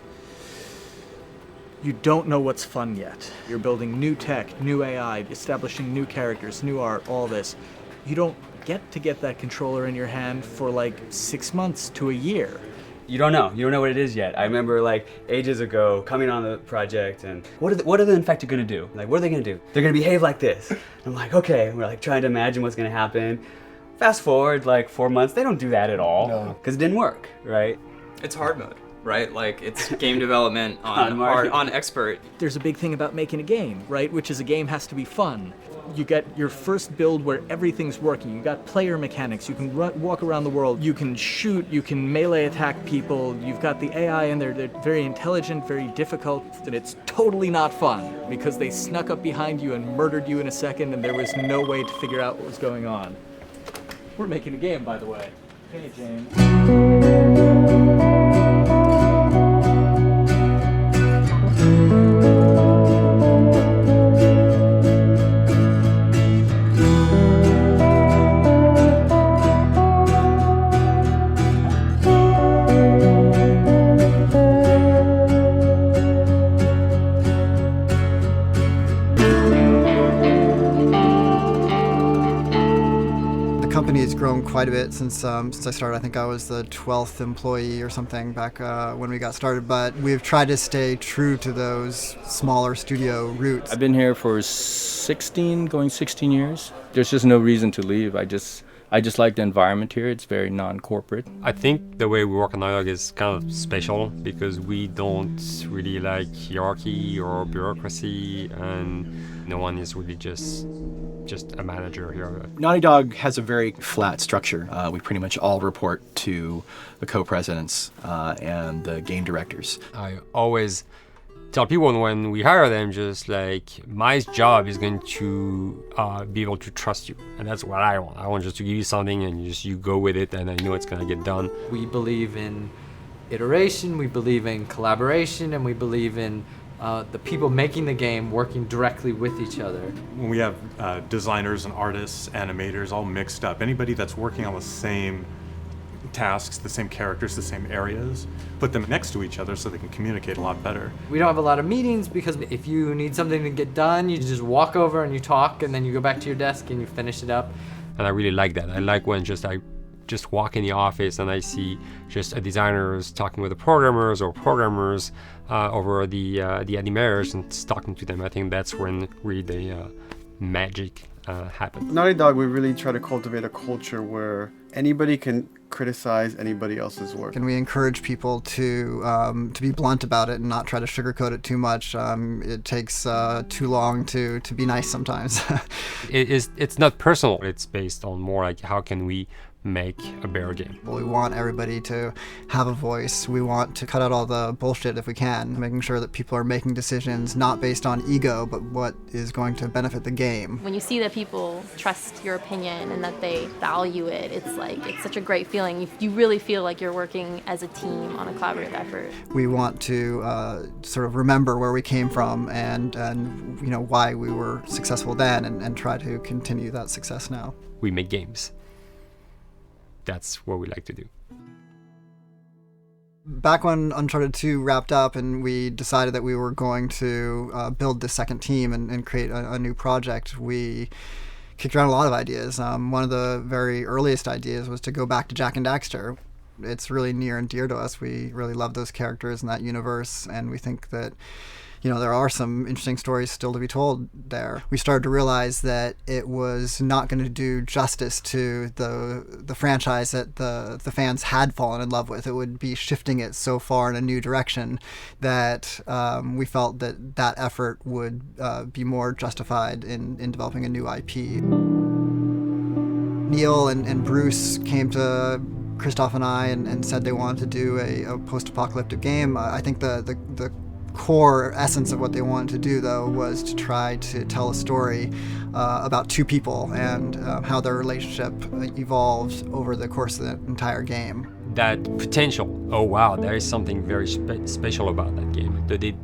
you don't know what's fun yet. You're building new tech, new AI, establishing new characters, new art, all this. You don't get that controller in your hand for like 6 months to a year. You don't know what it is yet. I remember like ages ago coming on the project and what are the infected gonna do? Like, what are they gonna do? They're gonna behave like this. I'm like, okay, we're like trying to imagine what's gonna happen. Fast forward like 4 months, they don't do that at all because it didn't work, right? It's hard mode, right? Like it's game development on expert. There's a big thing about making a game, right? Which is a game has to be fun. You get your first build where everything's working. You got player mechanics. You can walk around the world. You can shoot. You can melee attack people. You've got the AI in there. They're very intelligent, very difficult, and it's totally not fun because they snuck up behind you and murdered you in a second, and there was no way to figure out what was going on. We're making a game, by the way. Hey, James. It's grown quite a bit since I started. I think I was the 12th employee or something back when we got started, but we've tried to stay true to those smaller studio roots. I've been here for 16 years. There's just no reason to leave. I just like the environment here. It's very non-corporate. I think the way we work on Dialogue is kind of special because we don't really like hierarchy or bureaucracy, and no one is really just a manager here. Naughty Dog has a very flat structure. We pretty much all report to the co-presidents and the game directors. I always tell people when we hire them, just like, my job is going to be able to trust you, and that's what I want. I want just to give you something and you go with it, and I know it's gonna get done. We believe in iteration, we believe in collaboration, and we believe in the people making the game working directly with each other. When we have designers and artists, animators all mixed up, anybody that's working on the same tasks, the same characters, the same areas, put them next to each other so they can communicate a lot better. We don't have a lot of meetings because if you need something to get done, you just walk over and you talk, and then you go back to your desk and you finish it up. And I really like that. I like when I just walk in the office and I see just designers talking with the programmers or programmers over the animators and talking to them. I think that's when really the magic happens. Naughty Dog, we really try to cultivate a culture where anybody can criticize anybody else's work. And we encourage people to be blunt about it and not try to sugarcoat it too much. It takes too long to be nice sometimes. It's not personal. It's based on more like how can we make a better game. We want everybody to have a voice. We want to cut out all the bullshit if we can, making sure that people are making decisions not based on ego, but what is going to benefit the game. When you see that people trust your opinion and that they value it, it's such a great feeling. You really feel like you're working as a team on a collaborative effort. We want to sort of remember where we came from and you know why we were successful then, and try to continue that success now. We make games. That's what we like to do. Back when Uncharted 2 wrapped up and we decided that we were going to build this second team and create a new project, we kicked around a lot of ideas. One of the very earliest ideas was to go back to Jak and Daxter. It's really near and dear to us. We really love those characters in that universe, and we think that there are some interesting stories still to be told there. We started to realize that it was not going to do justice to the franchise that the fans had fallen in love with. It would be shifting it so far in a new direction that we felt that effort would be more justified in developing a new IP. Neil and Bruce came to Christoph and I and said they wanted to do a post-apocalyptic game. I think the core essence of what they wanted to do, though, was to try to tell a story about two people and how their relationship evolved over the course of the entire game. That potential, oh wow, there is something very special about that game.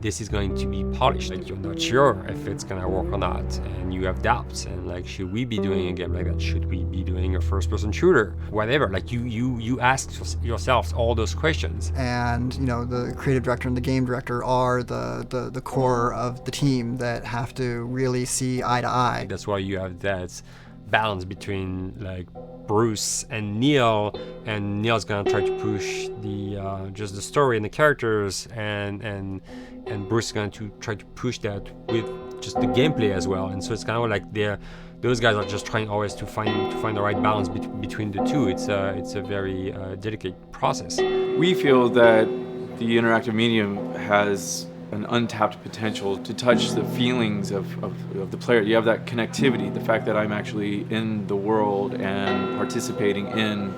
This is going to be polished. Like, you're not sure if it's gonna work or not, and you have doubts. And like, should we be doing a game like that? Should we be doing a first-person shooter? Whatever. Like, you ask yourselves all those questions. And the creative director and the game director are the core of the team that have to really see eye to eye. That's why you have that balance between like Bruce and Neil, and Neil's gonna try to push the just the story and the characters, and Bruce is going to try to push that with just the gameplay as well. And so it's kind of like those guys are just trying always to find the right balance between the two. It's a very delicate process. We feel that the interactive medium has an untapped potential to touch the feelings of the player. You have that connectivity, the fact that I'm actually in the world and participating in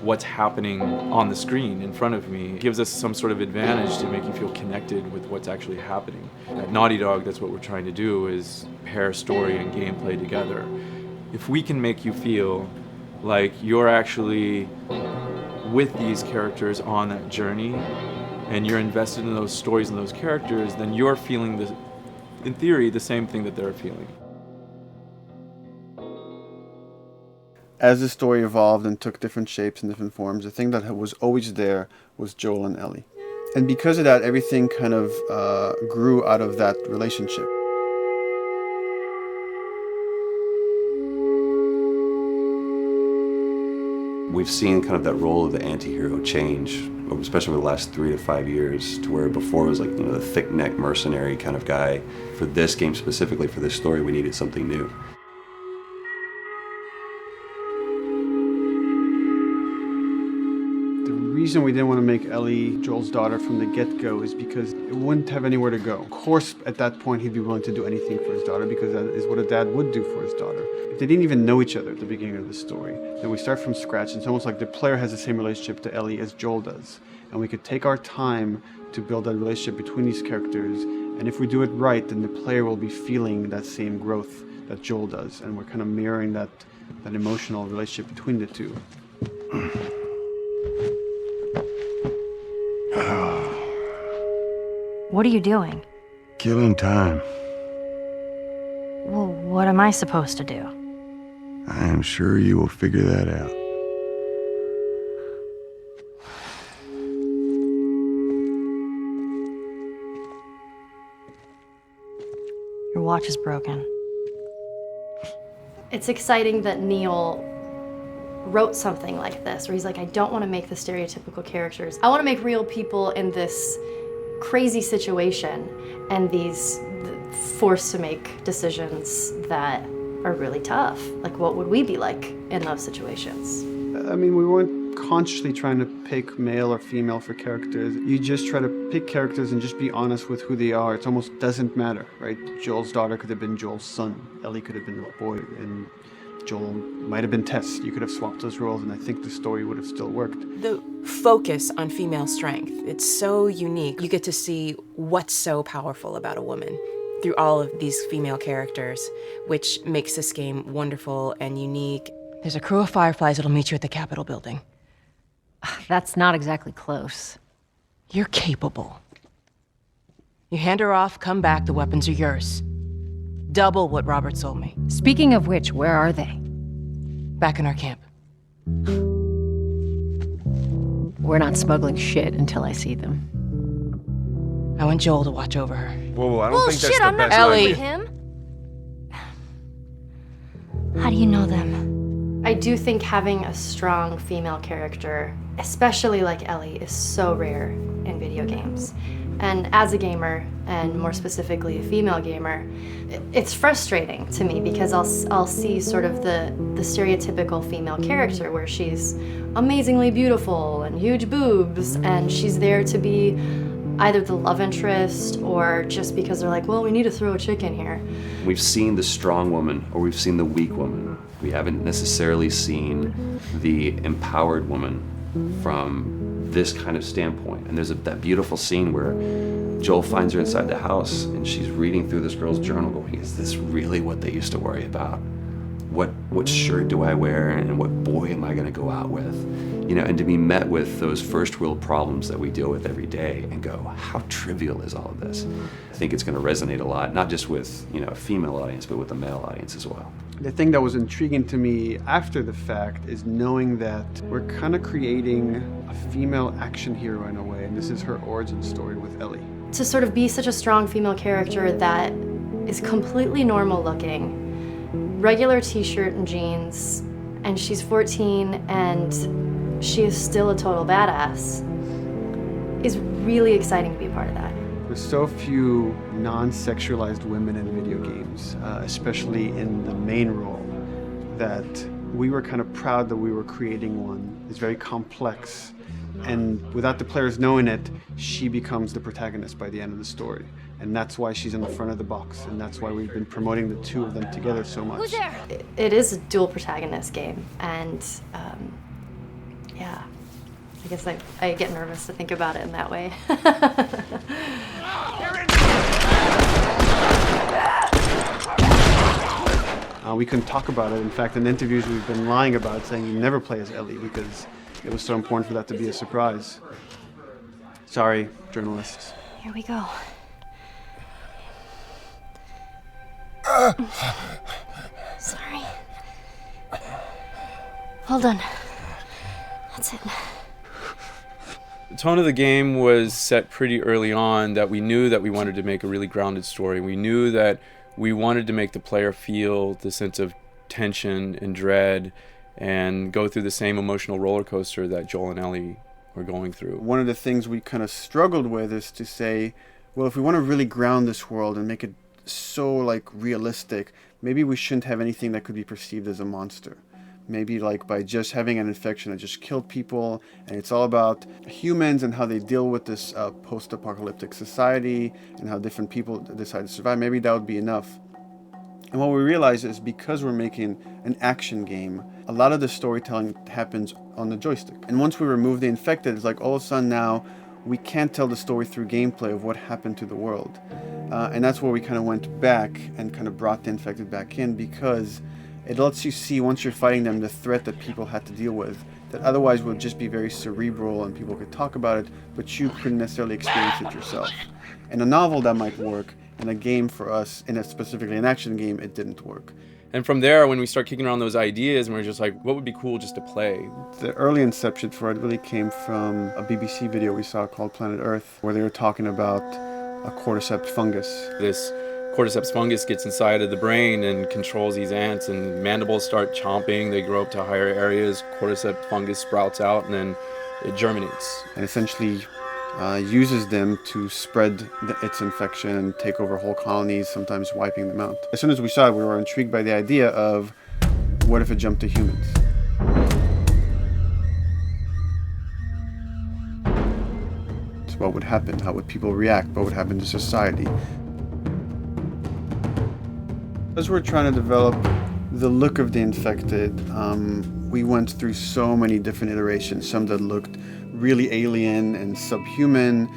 what's happening on the screen in front of me gives us some sort of advantage to make you feel connected with what's actually happening. At Naughty Dog, that's what we're trying to do, is pair story and gameplay together. If we can make you feel like you're actually with these characters on that journey, and you're invested in those stories and those characters, then you're feeling, in theory, the same thing that they're feeling. As the story evolved and took different shapes and different forms, the thing that was always there was Joel and Ellie. And because of that, everything kind of grew out of that relationship. We've seen kind of that role of the anti-hero change, especially over the last 3 to 5 years, to where before it was like the thick-neck mercenary kind of guy. For this game specifically, for this story, we needed something new. The reason we didn't want to make Ellie Joel's daughter from the get-go is because it wouldn't have anywhere to go. Of course, at that point, he'd be willing to do anything for his daughter because that is what a dad would do for his daughter. They didn't even know each other at the beginning of the story. Then we start from scratch, and it's almost like the player has the same relationship to Ellie as Joel does. And we could take our time to build that relationship between these characters, and if we do it right, then the player will be feeling that same growth that Joel does, and we're kind of mirroring that emotional relationship between the two. What are you doing? Killing time. Well, what am I supposed to do? I am sure you will figure that out. Your watch is broken. It's exciting that Neil wrote something like this, where he's like, I don't want to make the stereotypical characters. I want to make real people in this crazy situation and these forced to make decisions that are really tough. Like, what would we be like in those situations? I mean, we weren't consciously trying to pick male or female for characters. You just try to pick characters and just be honest with who they are. It almost doesn't matter, right? Joel's daughter could have been Joel's son. Ellie could have been a boy, and Joel might have been Tess. You could have swapped those roles, and I think the story would have still worked. The focus on female strength, it's so unique. You get to see what's so powerful about a woman through all of these female characters, which makes this game wonderful and unique. There's a crew of Fireflies that'll meet you at the Capitol building. That's not exactly close. You're capable. You hand her off, come back, the weapons are yours. Double what Robert sold me. Speaking of which, where are they? Back in our camp. We're not smuggling shit until I see them. I want Joel to watch over her. Whoa, I don't think that's the I'm best not Ellie. with him. How do you know them? I do think having a strong female character, especially like Ellie, is so rare in video games. And as a gamer, and more specifically a female gamer, it's frustrating to me because I'll see sort of the stereotypical female character where she's amazingly beautiful and huge boobs, and she's there to be either the love interest or just because they're like, well, we need to throw a chick in here. We've seen the strong woman or we've seen the weak woman. We haven't necessarily seen the empowered woman from this kind of standpoint. And there's that beautiful scene where Joel finds her inside the house and she's reading through this girl's journal going, is this really what they used to worry about? What shirt do I wear and what boy am I gonna go out with? You know, and to be met with those first world problems that we deal with every day and go, how trivial is all of this? I think it's gonna resonate a lot, not just with, you know, a female audience, but with a male audience as well. The thing that was intriguing to me after the fact is knowing that we're kind of creating a female action hero in a way, and this is her origin story with Ellie. To sort of be such a strong female character that is completely normal looking, regular t-shirt and jeans, and she's 14 and she is still a total badass, is really exciting to be a part of that. There's so few non-sexualized women in video games, especially in the main role, that we were kind of proud that we were creating one. It's very complex, and without the players knowing it, she becomes the protagonist by the end of the story. And that's why she's in the front of the box, and that's why we've been promoting the two of them together so much. Who's there? It is a dual protagonist game, and yeah, I guess I get nervous to think about it in that way. We couldn't talk about it. In fact, in interviews we've been lying about it, saying you never play as Ellie because it was so important for that to be a surprise. Sorry, journalists. Here we go. Sorry. Hold on. That's it. The tone of the game was set pretty early on that we knew that we wanted to make a really grounded story. We knew that we wanted to make the player feel the sense of tension and dread and go through the same emotional roller coaster that Joel and Ellie were going through. One of the things we kind of struggled with is to say, well, if we want to really ground this world and make it so like realistic, maybe we shouldn't have anything that could be perceived as a monster. Maybe like by just having an infection that just killed people, and it's all about humans and how they deal with this post-apocalyptic society and how different people decide to survive. Maybe that would be enough. And what we realize is because we're making an action game, a lot of the storytelling happens on the joystick. And once we remove the infected, it's like all of a sudden now we can't tell the story through gameplay of what happened to the world. And that's where we kind of went back and kind of brought the infected back in, because it lets you see, once you're fighting them, the threat that people had to deal with that otherwise would just be very cerebral and people could talk about it, but you couldn't necessarily experience it yourself. In a novel that might work, in a game for us, specifically an action game, it didn't work. And from there, when we start kicking around those ideas, and we're just like, what would be cool just to play? The early inception for it really came from a BBC video we saw called Planet Earth, where they were talking about a cordyceps fungus. This cordyceps fungus gets inside of the brain and controls these ants, and mandibles start chomping, they grow up to higher areas, cordyceps fungus sprouts out, and then it germinates. And essentially uses them to spread its infection and take over whole colonies, sometimes wiping them out. As soon as we saw it, we were intrigued by the idea of, what if it jumped to humans? So what would happen? How would people react? What would happen to society? As we're trying to develop the look of the infected, we went through so many different iterations, some that looked really alien and subhuman,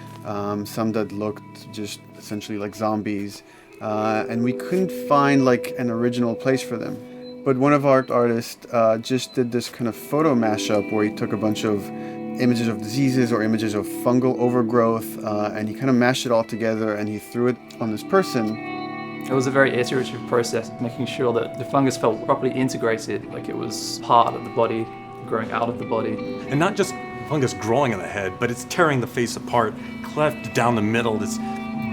some that looked just essentially like zombies, and we couldn't find like an original place for them. But one of our artists just did this kind of photo mashup where he took a bunch of images of diseases or images of fungal overgrowth, and he kind of mashed it all together and he threw it on this person. It was a very iterative process, making sure that the fungus felt properly integrated, like it was part of the body, growing out of the body. And not just fungus growing in the head, but it's tearing the face apart, cleft down the middle, this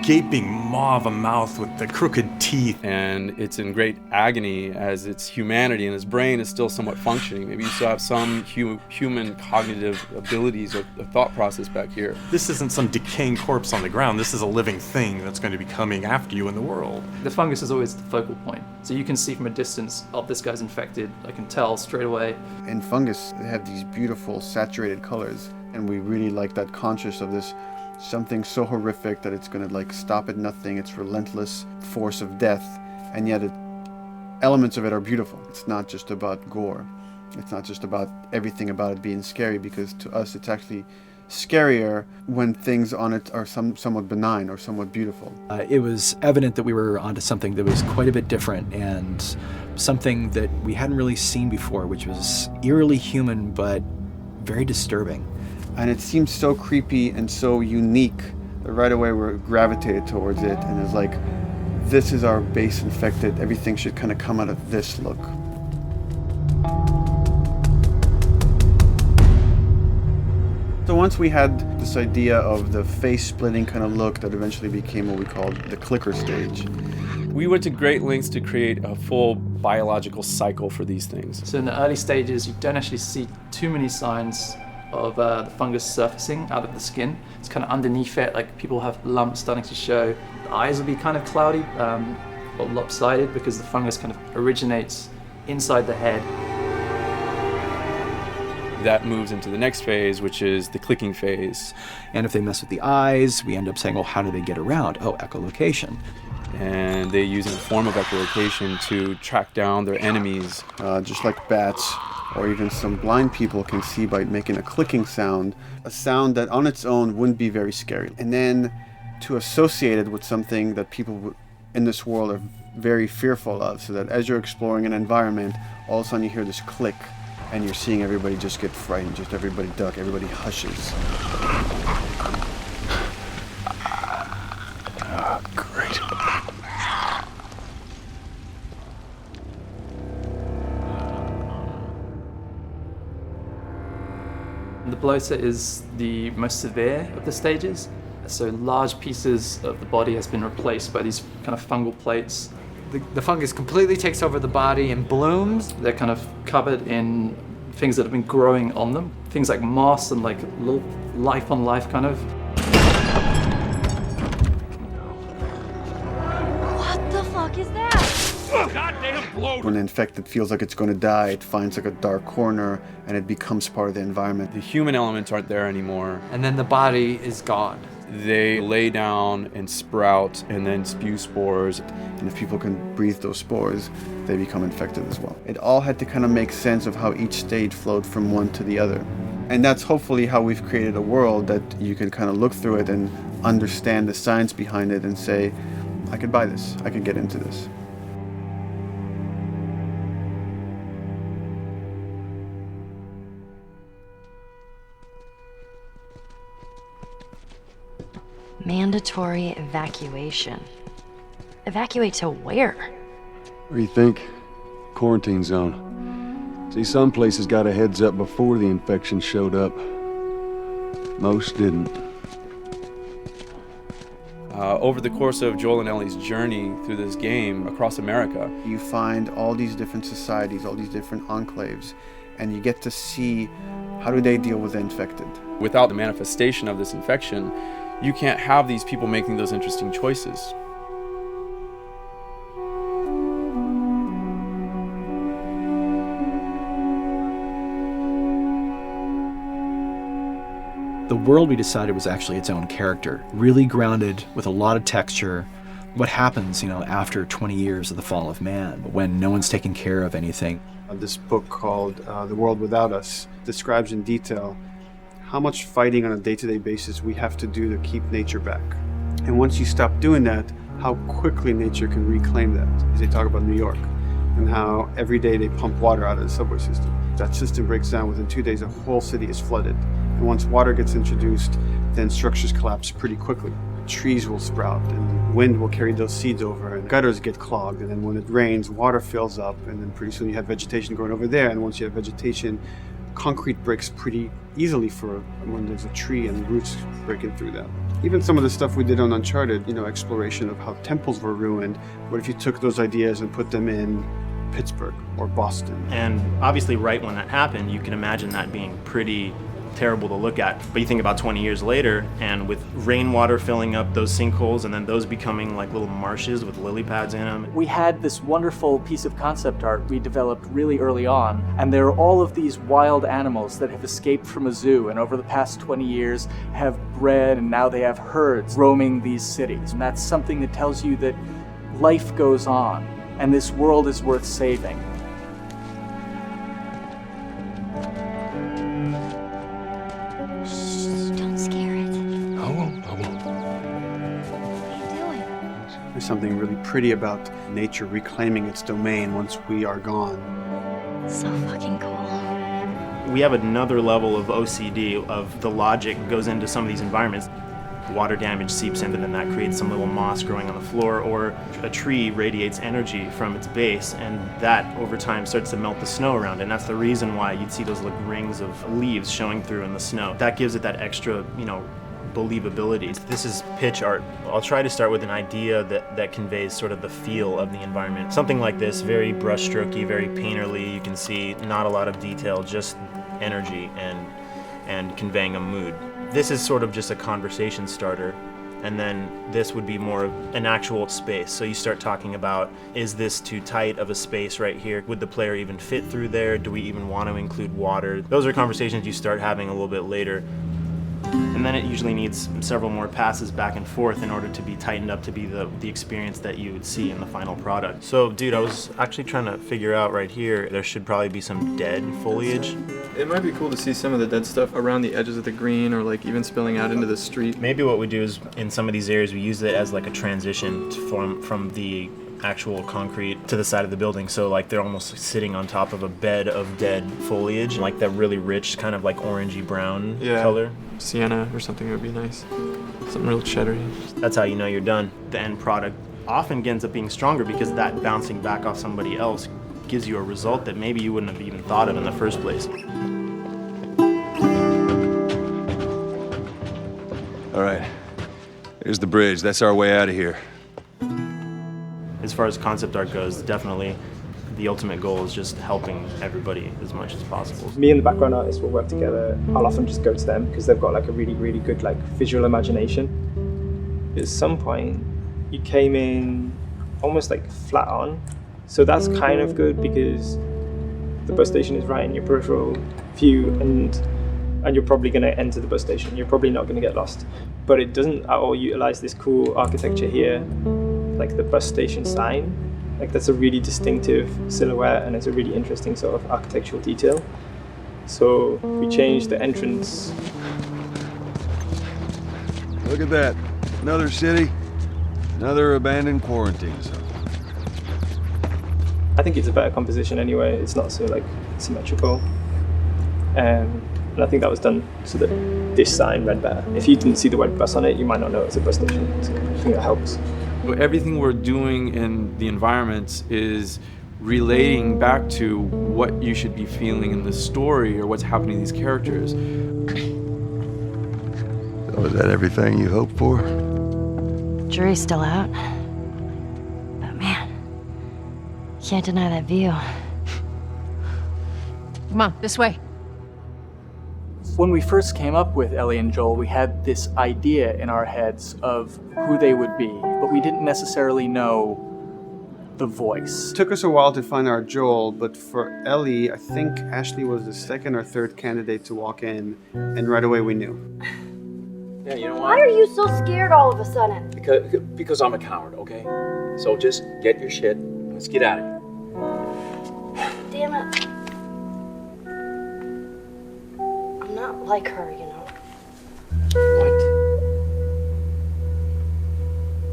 gaping maw of a mouth with the crooked teeth. And it's in great agony as its humanity and its brain is still somewhat functioning. Maybe you still have some human cognitive abilities or thought process back here. This isn't some decaying corpse on the ground. This is a living thing that's going to be coming after you in the world. The fungus is always the focal point. So you can see from a distance, oh, this guy's infected. I can tell straight away. In fungus, they have these beautiful saturated colors, and we really like that conscious of this something so horrific that it's going to like stop at nothing. It's relentless force of death, and yet elements of it are beautiful. It's not just about gore. It's not just about everything about it being scary, because to us it's actually scarier when things on it are somewhat benign or somewhat beautiful. It was evident that we were onto something that was quite a bit different and something that we hadn't really seen before, which was eerily human but very disturbing. And it seemed so creepy and so unique that right away we're gravitated towards it, and it's like, this is our base infected, everything should kind of come out of this look. So once we had this idea of the face-splitting kind of look that eventually became what we called the clicker stage. We went to great lengths to create a full biological cycle for these things. So in the early stages, you don't actually see too many signs of the fungus surfacing out of the skin. It's kind of underneath it, like people have lumps starting to show. The eyes will be kind of cloudy or lopsided because the fungus kind of originates inside the head. That moves into the next phase, which is the clicking phase. And if they mess with the eyes, we end up saying, well, how do they get around? Oh, echolocation. And they use a form of echolocation to track down their enemies. Just like bats, or even some blind people can see by making a clicking sound, a sound that on its own wouldn't be very scary. And then to associate it with something that people in this world are very fearful of, so that as you're exploring an environment, all of a sudden you hear this click, and you're seeing everybody just get frightened, just everybody duck, everybody hushes. Great. The bloater is the most severe of the stages. So large pieces of the body has been replaced by these kind of fungal plates. The fungus completely takes over the body and blooms. They're kind of covered in things that have been growing on them. Things like moss and like little life on life kind of. What the fuck is that? Goddamn bloater! When the infected feels like it's going to die, it finds like a dark corner and it becomes part of the environment. The human elements aren't there anymore. And then the body is gone. They lay down and sprout and then spew spores. And if people can breathe those spores, they become infected as well. It all had to kind of make sense of how each stage flowed from one to the other. And that's hopefully how we've created a world that you can kind of look through it and understand the science behind it and say, I could buy this, I could get into this. Mandatory evacuation. Evacuate to where? What do you think? Quarantine zone. See, some places got a heads up before the infection showed up. Most didn't. Over the course of Joel and Ellie's journey through this game across America, you find all these different societies, all these different enclaves, and you get to see how do they deal with the infected. Without the manifestation of this infection, you can't have these people making those interesting choices. The world we decided was actually its own character, really grounded with a lot of texture. What happens, after 20 years of the fall of man, when no one's taking care of anything. This book called The World Without Us describes in detail how much fighting on a day-to-day basis we have to do to keep nature back. And once you stop doing that, how quickly nature can reclaim that. As they talk about New York and how every day they pump water out of the subway system. That system breaks down within 2 days, a whole city is flooded. And once water gets introduced, then structures collapse pretty quickly. Trees will sprout and wind will carry those seeds over and gutters get clogged. And then when it rains, water fills up and then pretty soon you have vegetation growing over there. And once you have vegetation, concrete breaks pretty easily for when there's a tree and roots breaking through that. Even some of the stuff we did on Uncharted, you know, exploration of how temples were ruined. What if you took those ideas and put them in Pittsburgh or Boston? And obviously right when that happened, you can imagine that being pretty terrible to look at. But you think about 20 years later, and with rainwater filling up those sinkholes and then those becoming like little marshes with lily pads in them. We had this wonderful piece of concept art we developed really early on, and there are all of these wild animals that have escaped from a zoo and over the past 20 years have bred, and now they have herds roaming these cities. And that's something that tells you that life goes on and this world is worth saving. Don't scare it. I won't. There's something really pretty about nature reclaiming its domain once we are gone. So fucking cool. We have another level of OCD of the logic goes into some of these environments. Water damage seeps in, and then that creates some little moss growing on the floor, or a tree radiates energy from its base, and that over time starts to melt the snow around it. And that's the reason why you'd see those like rings of leaves showing through in the snow. That gives it that extra, you know, believability. This is pitch art. I'll try to start with an idea that conveys sort of the feel of the environment. Something like this, very brushstrokey, very painterly. You can see not a lot of detail, just energy and conveying a mood. This is sort of just a conversation starter, and then this would be more of an actual space. So you start talking about, is this too tight of a space right here? Would the player even fit through there? Do we even want to include water? Those are conversations you start having a little bit later. And then it usually needs several more passes back and forth in order to be tightened up to be the experience that you would see in the final product. So, dude, I was actually trying to figure out right here, there should probably be some dead foliage. It might be cool to see some of the dead stuff around the edges of the green, or like even spilling out into the street. Maybe what we do is, in some of these areas, we use it as like a transition from the actual concrete to the side of the building. So like they're almost sitting on top of a bed of dead foliage, like that really rich kind of like orangey brown color. Sienna or something would be nice. Something real cheddary. That's how you know you're done. The end product often ends up being stronger because that bouncing back off somebody else gives you a result that maybe you wouldn't have even thought of in the first place. All right, here's the bridge. That's our way out of here. As far as concept art goes, definitely the ultimate goal is just helping everybody as much as possible. Me and the background artist will work together. I'll often just go to them because they've got like a really, really good like visual imagination. At some point, you came in almost like flat on. So that's kind of good because the bus station is right in your peripheral view, and you're probably going to enter the bus station. You're probably not going to get lost. But it doesn't at all utilize this cool architecture here, like the bus station sign. Like that's a really distinctive silhouette, and it's a really interesting sort of architectural detail. So we changed the entrance. Look at that. Another city, another abandoned quarantine zone. I think it's a better composition anyway. It's not so like symmetrical. And I think that was done so that this sign read better. If you didn't see the word bus on it, you might not know it's a bus station. So I think that helps. Everything we're doing in the environments is relating back to what you should be feeling in the story or what's happening to these characters. So is that everything you hoped for? Jury's still out. But man, can't deny that view. Come on, this way. When we first came up with Ellie and Joel, we had this idea in our heads of who they would be, but we didn't necessarily know the voice. It took us a while to find our Joel, but for Ellie, I think Ashley was the second or third candidate to walk in, and right away we knew. Yeah, you know Why what? are you so scared all of a sudden? Because I'm a coward, okay? So just get your shit and let's get out of here. Damn it. I'm not like her, you know.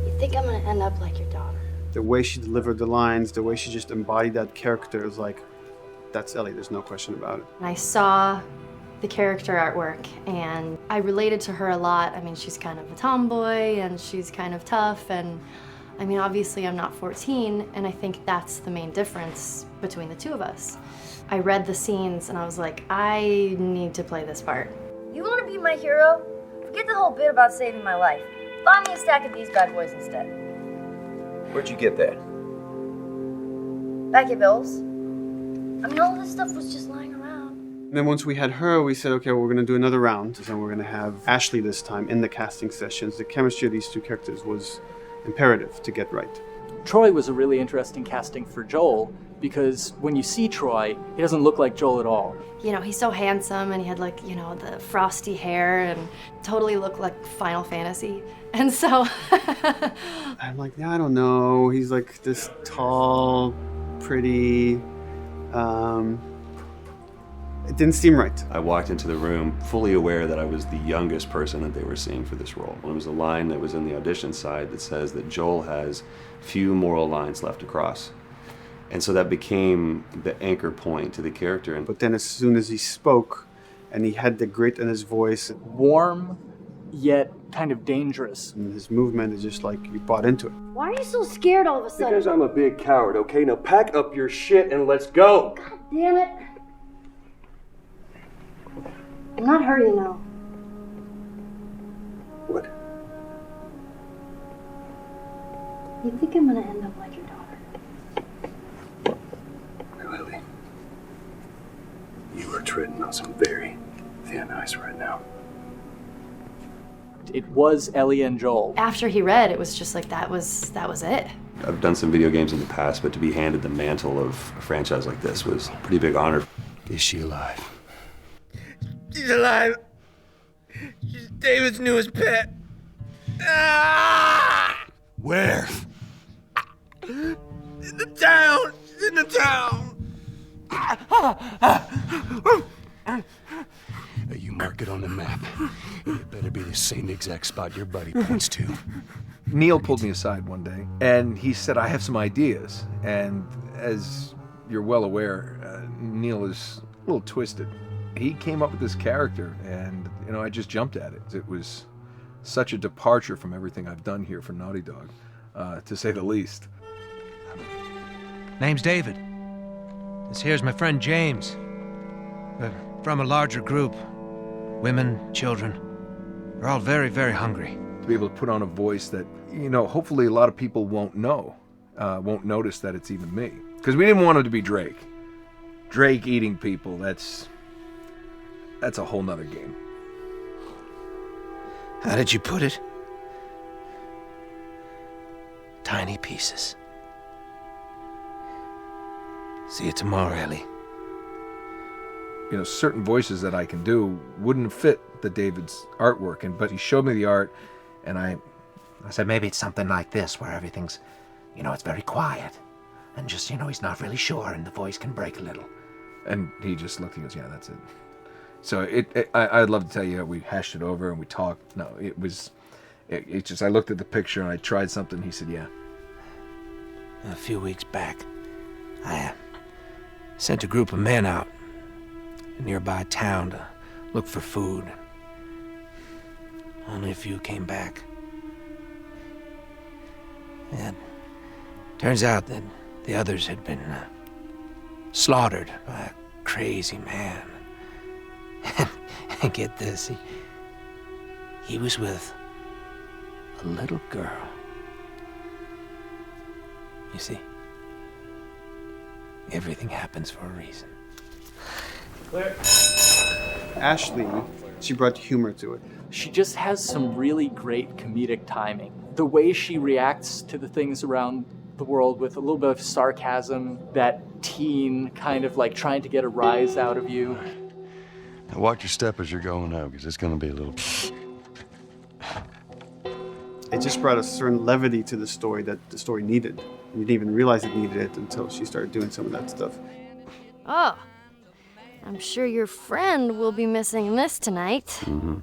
You think I'm gonna end up like your daughter? The way she delivered the lines, the way she just embodied that character is like, that's Ellie, there's no question about it. And I saw the character artwork and I related to her a lot. I mean, she's kind of a tomboy and she's kind of tough, and I mean, obviously I'm not 14, and I think that's the main difference between the two of us. I read the scenes and I was like, I need to play this part. You want to be my hero? Forget the whole bit about saving my life. Buy me a stack of these bad boys instead. Where'd you get that? Back your bills. I mean, all this stuff was just lying around. And then once we had her, we said, okay, well, we're going to do another round. And we're going to have Ashley this time in the casting sessions. The chemistry of these two characters was imperative to get right. Troy was a really interesting casting for Joel because when you see Troy, he doesn't look like Joel at all. You know, he's so handsome and he had like, you know, the frosty hair and totally looked like Final Fantasy. And so I'm like, yeah, I don't know. He's like this tall, pretty. It didn't seem right. I walked into the room fully aware that I was the youngest person that they were seeing for this role. There was a line that was in the audition side that says that Joel has few moral lines left to cross. And so that became the anchor point to the character. But then as soon as he spoke and he had the grit in his voice, warm yet kind of dangerous. And his movement is just like you bought into it. Why are you so scared all of a sudden? Because I'm a big coward, okay? Now pack up your shit and let's go. God damn it. I'm not her, you know. What? You think I'm gonna end up like your daughter? Ellie, you are treading on some very thin ice right now. It was Ellie and Joel. After he read, it was just like that was it. I've done some video games in the past, but to be handed the mantle of a franchise like this was a pretty big honor. Is she alive? She's alive. She's David's newest pet. Ah! Where? In the town. She's in the town. You mark it on the map. It better be the same exact spot your buddy points to. Neil pulled me aside one day, and he said, I have some ideas. And as you're well aware, Neil is a little twisted. He came up with this character, and, you know, I just jumped at it. It was such a departure from everything I've done here for Naughty Dog, to say the least. Name's David. This here's my friend James. We're from a larger group. Women, children. We're all very, very hungry. To be able to put on a voice that, you know, hopefully a lot of people won't know, won't notice that it's even me. Because we didn't want it to be Drake. Drake eating people, that's a whole nother game. How did you put it? Tiny pieces. See you tomorrow, Ellie. You know, certain voices that I can do wouldn't fit the David's artwork, but he showed me the art, and I said maybe it's something like this, where everything's, you know, it's very quiet, and just, you know, he's not really sure, and the voice can break a little. And he just looked and goes, yeah, that's it. So I'd love to tell you we hashed it over and we talked. No, it just, I looked at the picture and I tried something. He said, yeah. A few weeks back, I sent a group of men out a nearby town to look for food. Only a few came back. And turns out that the others had been slaughtered by a crazy man. And get this, he was with a little girl. You see, everything happens for a reason. Claire. Ashley, she brought humor to it. She just has some really great comedic timing. The way she reacts to the things around the world with a little bit of sarcasm, that teen kind of like trying to get a rise out of you. Now watch your step as you're going out, because it's going to be a little... It just brought a certain levity to the story that the story needed. You didn't even realize it needed it until she started doing some of that stuff. Oh, I'm sure your friend will be missing this tonight. Mm-hmm.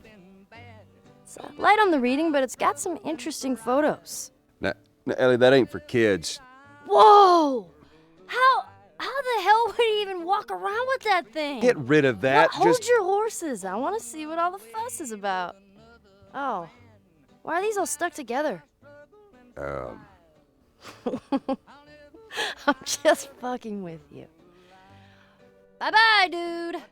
It's light on the reading, but it's got some interesting photos. Now, Ellie, that ain't for kids. Whoa! How the hell would he even walk around with that thing? Get rid of that. Well, hold your horses. I want to see what all the fuss is about. Oh, why are these all stuck together? I'm just fucking with you. Bye-bye, dude.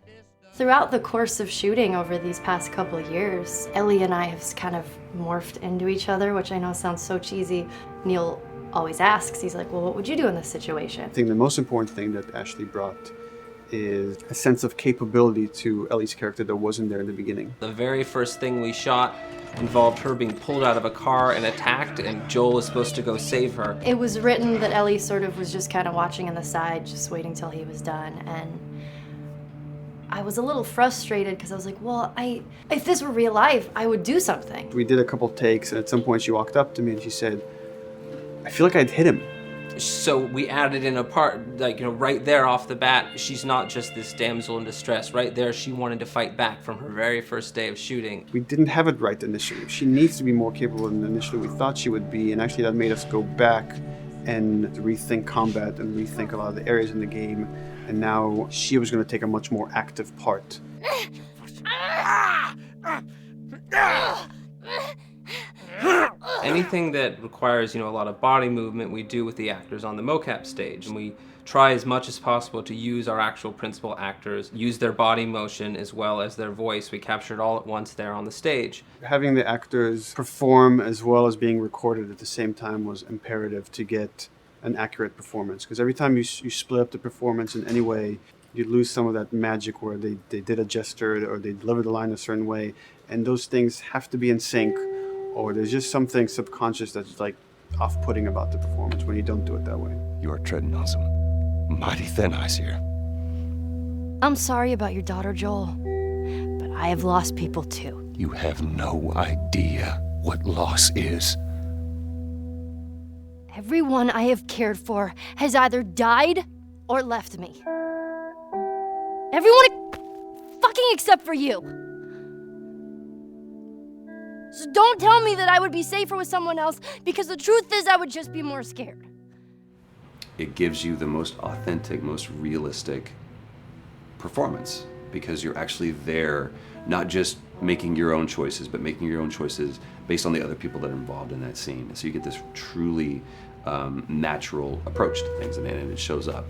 Throughout the course of shooting over these past couple of years, Ellie and I have kind of morphed into each other, which I know sounds so cheesy. Neil always asks, he's like, well, what would you do in this situation? I think the most important thing that Ashley brought is a sense of capability to Ellie's character that wasn't there in the beginning. The very first thing we shot involved her being pulled out of a car and attacked, and Joel was supposed to go save her. It was written that Ellie sort of was just kind of watching on the side, just waiting till he was done, and I was a little frustrated because I was like, well, if this were real life, I would do something. We did a couple takes, and at some point she walked up to me and she said, I feel like I'd hit him. So we added in a part, like, right there off the bat, she's not just this damsel in distress. Right there, she wanted to fight back from her very first day of shooting. We didn't have it right initially. She needs to be more capable than initially we thought she would be, and actually that made us go back and rethink combat and rethink a lot of the areas in the game, and now she was going to take a much more active part. Anything that requires, a lot of body movement, we do with the actors on the mocap stage. And we try as much as possible to use our actual principal actors, use their body motion as well as their voice. We capture it all at once there on the stage. Having the actors perform as well as being recorded at the same time was imperative to get an accurate performance. Because every time you split up the performance in any way, you lose some of that magic where they did a gesture or they delivered the line a certain way. And those things have to be in sync, or there's just something subconscious that's like off-putting about the performance when you don't do it that way. You are treading on some mighty thin ice here. I'm sorry about your daughter, Joel, but I have lost people too. You have no idea what loss is. Everyone I have cared for has either died or left me. Everyone fucking except for you. So don't tell me that I would be safer with someone else, because the truth is I would just be more scared. It gives you the most authentic, most realistic performance, because you're actually there, not just making your own choices, but making your own choices based on the other people that are involved in that scene. So you get this truly natural approach to things, and it shows up.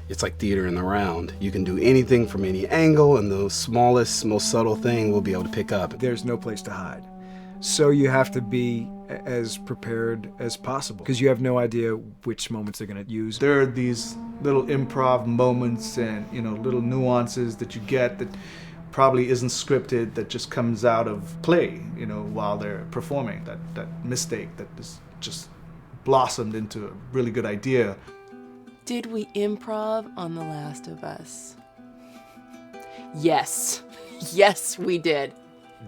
It's like theater in the round. You can do anything from any angle, and the smallest, most subtle thing we'll be able to pick up. There's no place to hide. So you have to be as prepared as possible, because you have no idea which moments they're going to use. There are these little improv moments and little nuances that you get that probably isn't scripted, that just comes out of play, while they're performing. That mistake that is just blossomed into a really good idea. Did we improv on The Last of Us? Yes. Yes, we did.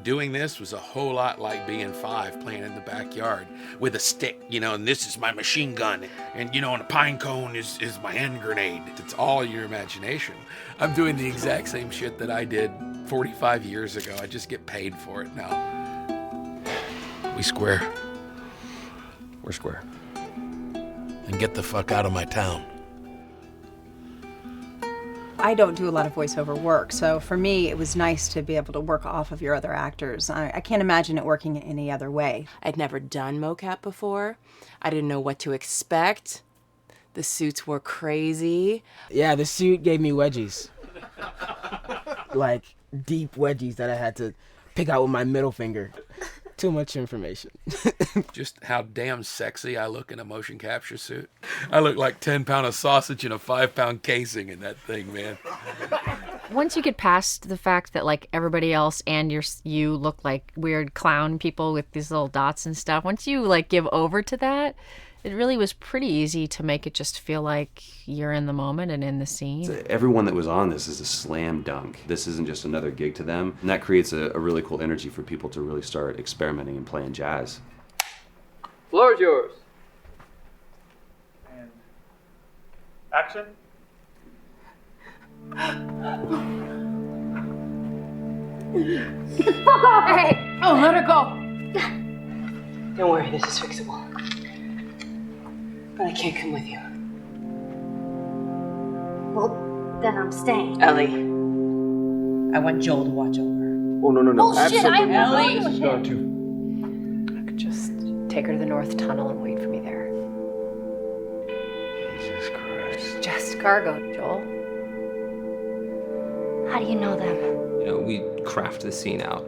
Doing this was a whole lot like being 5 playing in the backyard with a stick, and this is my machine gun, and and a pine cone is my hand grenade. It's all your imagination. I'm doing the exact same shit that I did 45 years ago. I just get paid for it now. We square. We're square. And get the fuck out of my town. I don't do a lot of voiceover work, so for me it was nice to be able to work off of your other actors. I can't imagine it working any other way. I'd never done mocap before. I didn't know what to expect. The suits were crazy. Yeah, the suit gave me wedgies. Like deep wedgies that I had to pick out with my middle finger. Too much information. Just how damn sexy I look in a motion capture suit. I look like 10-pound of sausage in a 5-pound casing in that thing, man. Once you get past the fact that everybody else and you look like weird clown people with these little dots and stuff, once you give over to that, it really was pretty easy to make it just feel like you're in the moment and in the scene. Everyone that was on this is a slam dunk. This isn't just another gig to them. And that creates a really cool energy for people to really start experimenting and playing jazz. Floor is yours. And action. Get the fuck off of me! Oh, let her go. Don't worry, this is fixable. But I can't come with you. Well, then I'm staying. Ellie, I want Joel to watch over. Oh, no. Bullshit, I won't Ellie. go with him. Too. I could just take her to the North Tunnel and wait for me there. Jesus Christ. Just cargo, Joel. How do you know them? You know, we craft the scene out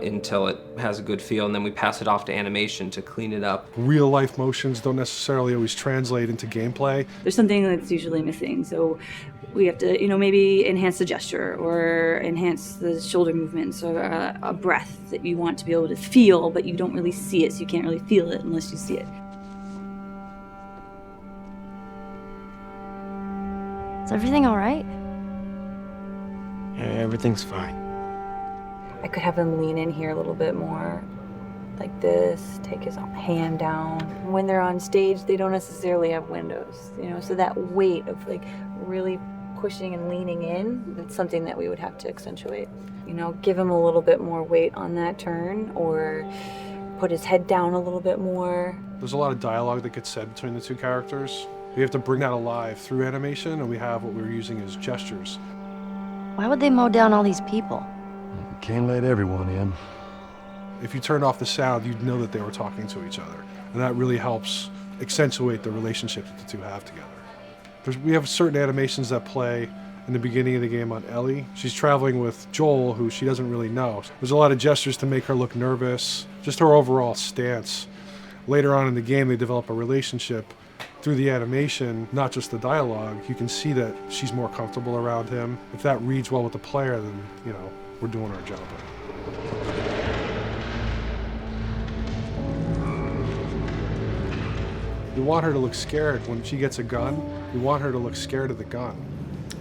until it has a good feel, and then we pass it off to animation to clean it up. Real life motions don't necessarily always translate into gameplay. There's something that's usually missing, so we have to, maybe enhance the gesture or enhance the shoulder movements or a breath that you want to be able to feel, but you don't really see it, so you can't really feel it unless you see it. Is everything all right? Yeah, everything's fine. I could have him lean in here a little bit more, like this, take his hand down. When they're on stage, they don't necessarily have windows, so that weight of like really pushing and leaning in, it's something that we would have to accentuate. Give him a little bit more weight on that turn, or put his head down a little bit more. There's a lot of dialogue that gets said between the two characters. We have to bring that alive through animation, and we have what we're using as gestures. Why would they mow down all these people? Can't let everyone in. If you turned off the sound, you'd know that they were talking to each other. And that really helps accentuate the relationship that the two have together. We have certain animations that play in the beginning of the game on Ellie. She's traveling with Joel, who she doesn't really know. There's a lot of gestures to make her look nervous, just her overall stance. Later on in the game, they develop a relationship through the animation, not just the dialogue. You can see that she's more comfortable around him. If that reads well with the player, then, we're doing our job. We want her to look scared when she gets a gun. We want her to look scared of the gun.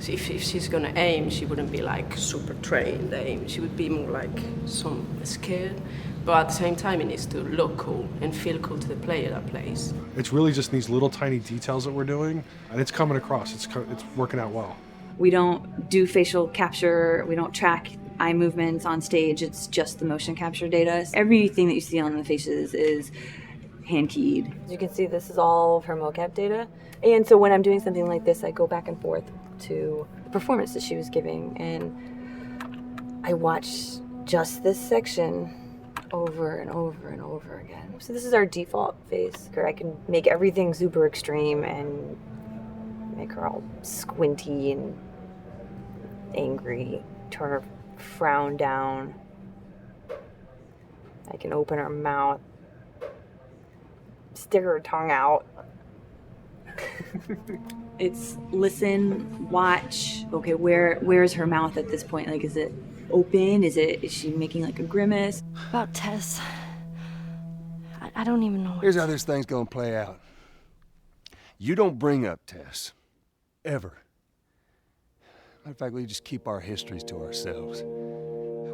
So if she's gonna aim, she wouldn't be like super trained aim. She would be more like some scared. But at the same time, it needs to look cool and feel cool to the player that plays. It's really just these little tiny details that we're doing, and it's coming across. It's working out well. We don't do facial capture. We don't track eye movements on stage. It's just the motion capture data. Everything that you see on the faces is hand keyed. As you can see, this is all of her mocap data. And so when I'm doing something like this, I go back and forth to the performance that she was giving, and I watch just this section over and over and over again. So this is our default face. I can make everything super extreme and make her all squinty and angry, turn her frown down. I can open her mouth, stick her tongue out. It's listen, watch. Okay, where's her mouth at this point? Like, is it open? Is she making like a grimace? About Tess, I don't even know. Here's how this thing's gonna play out. You don't bring up Tess. Ever. Matter of fact, we just keep our histories to ourselves.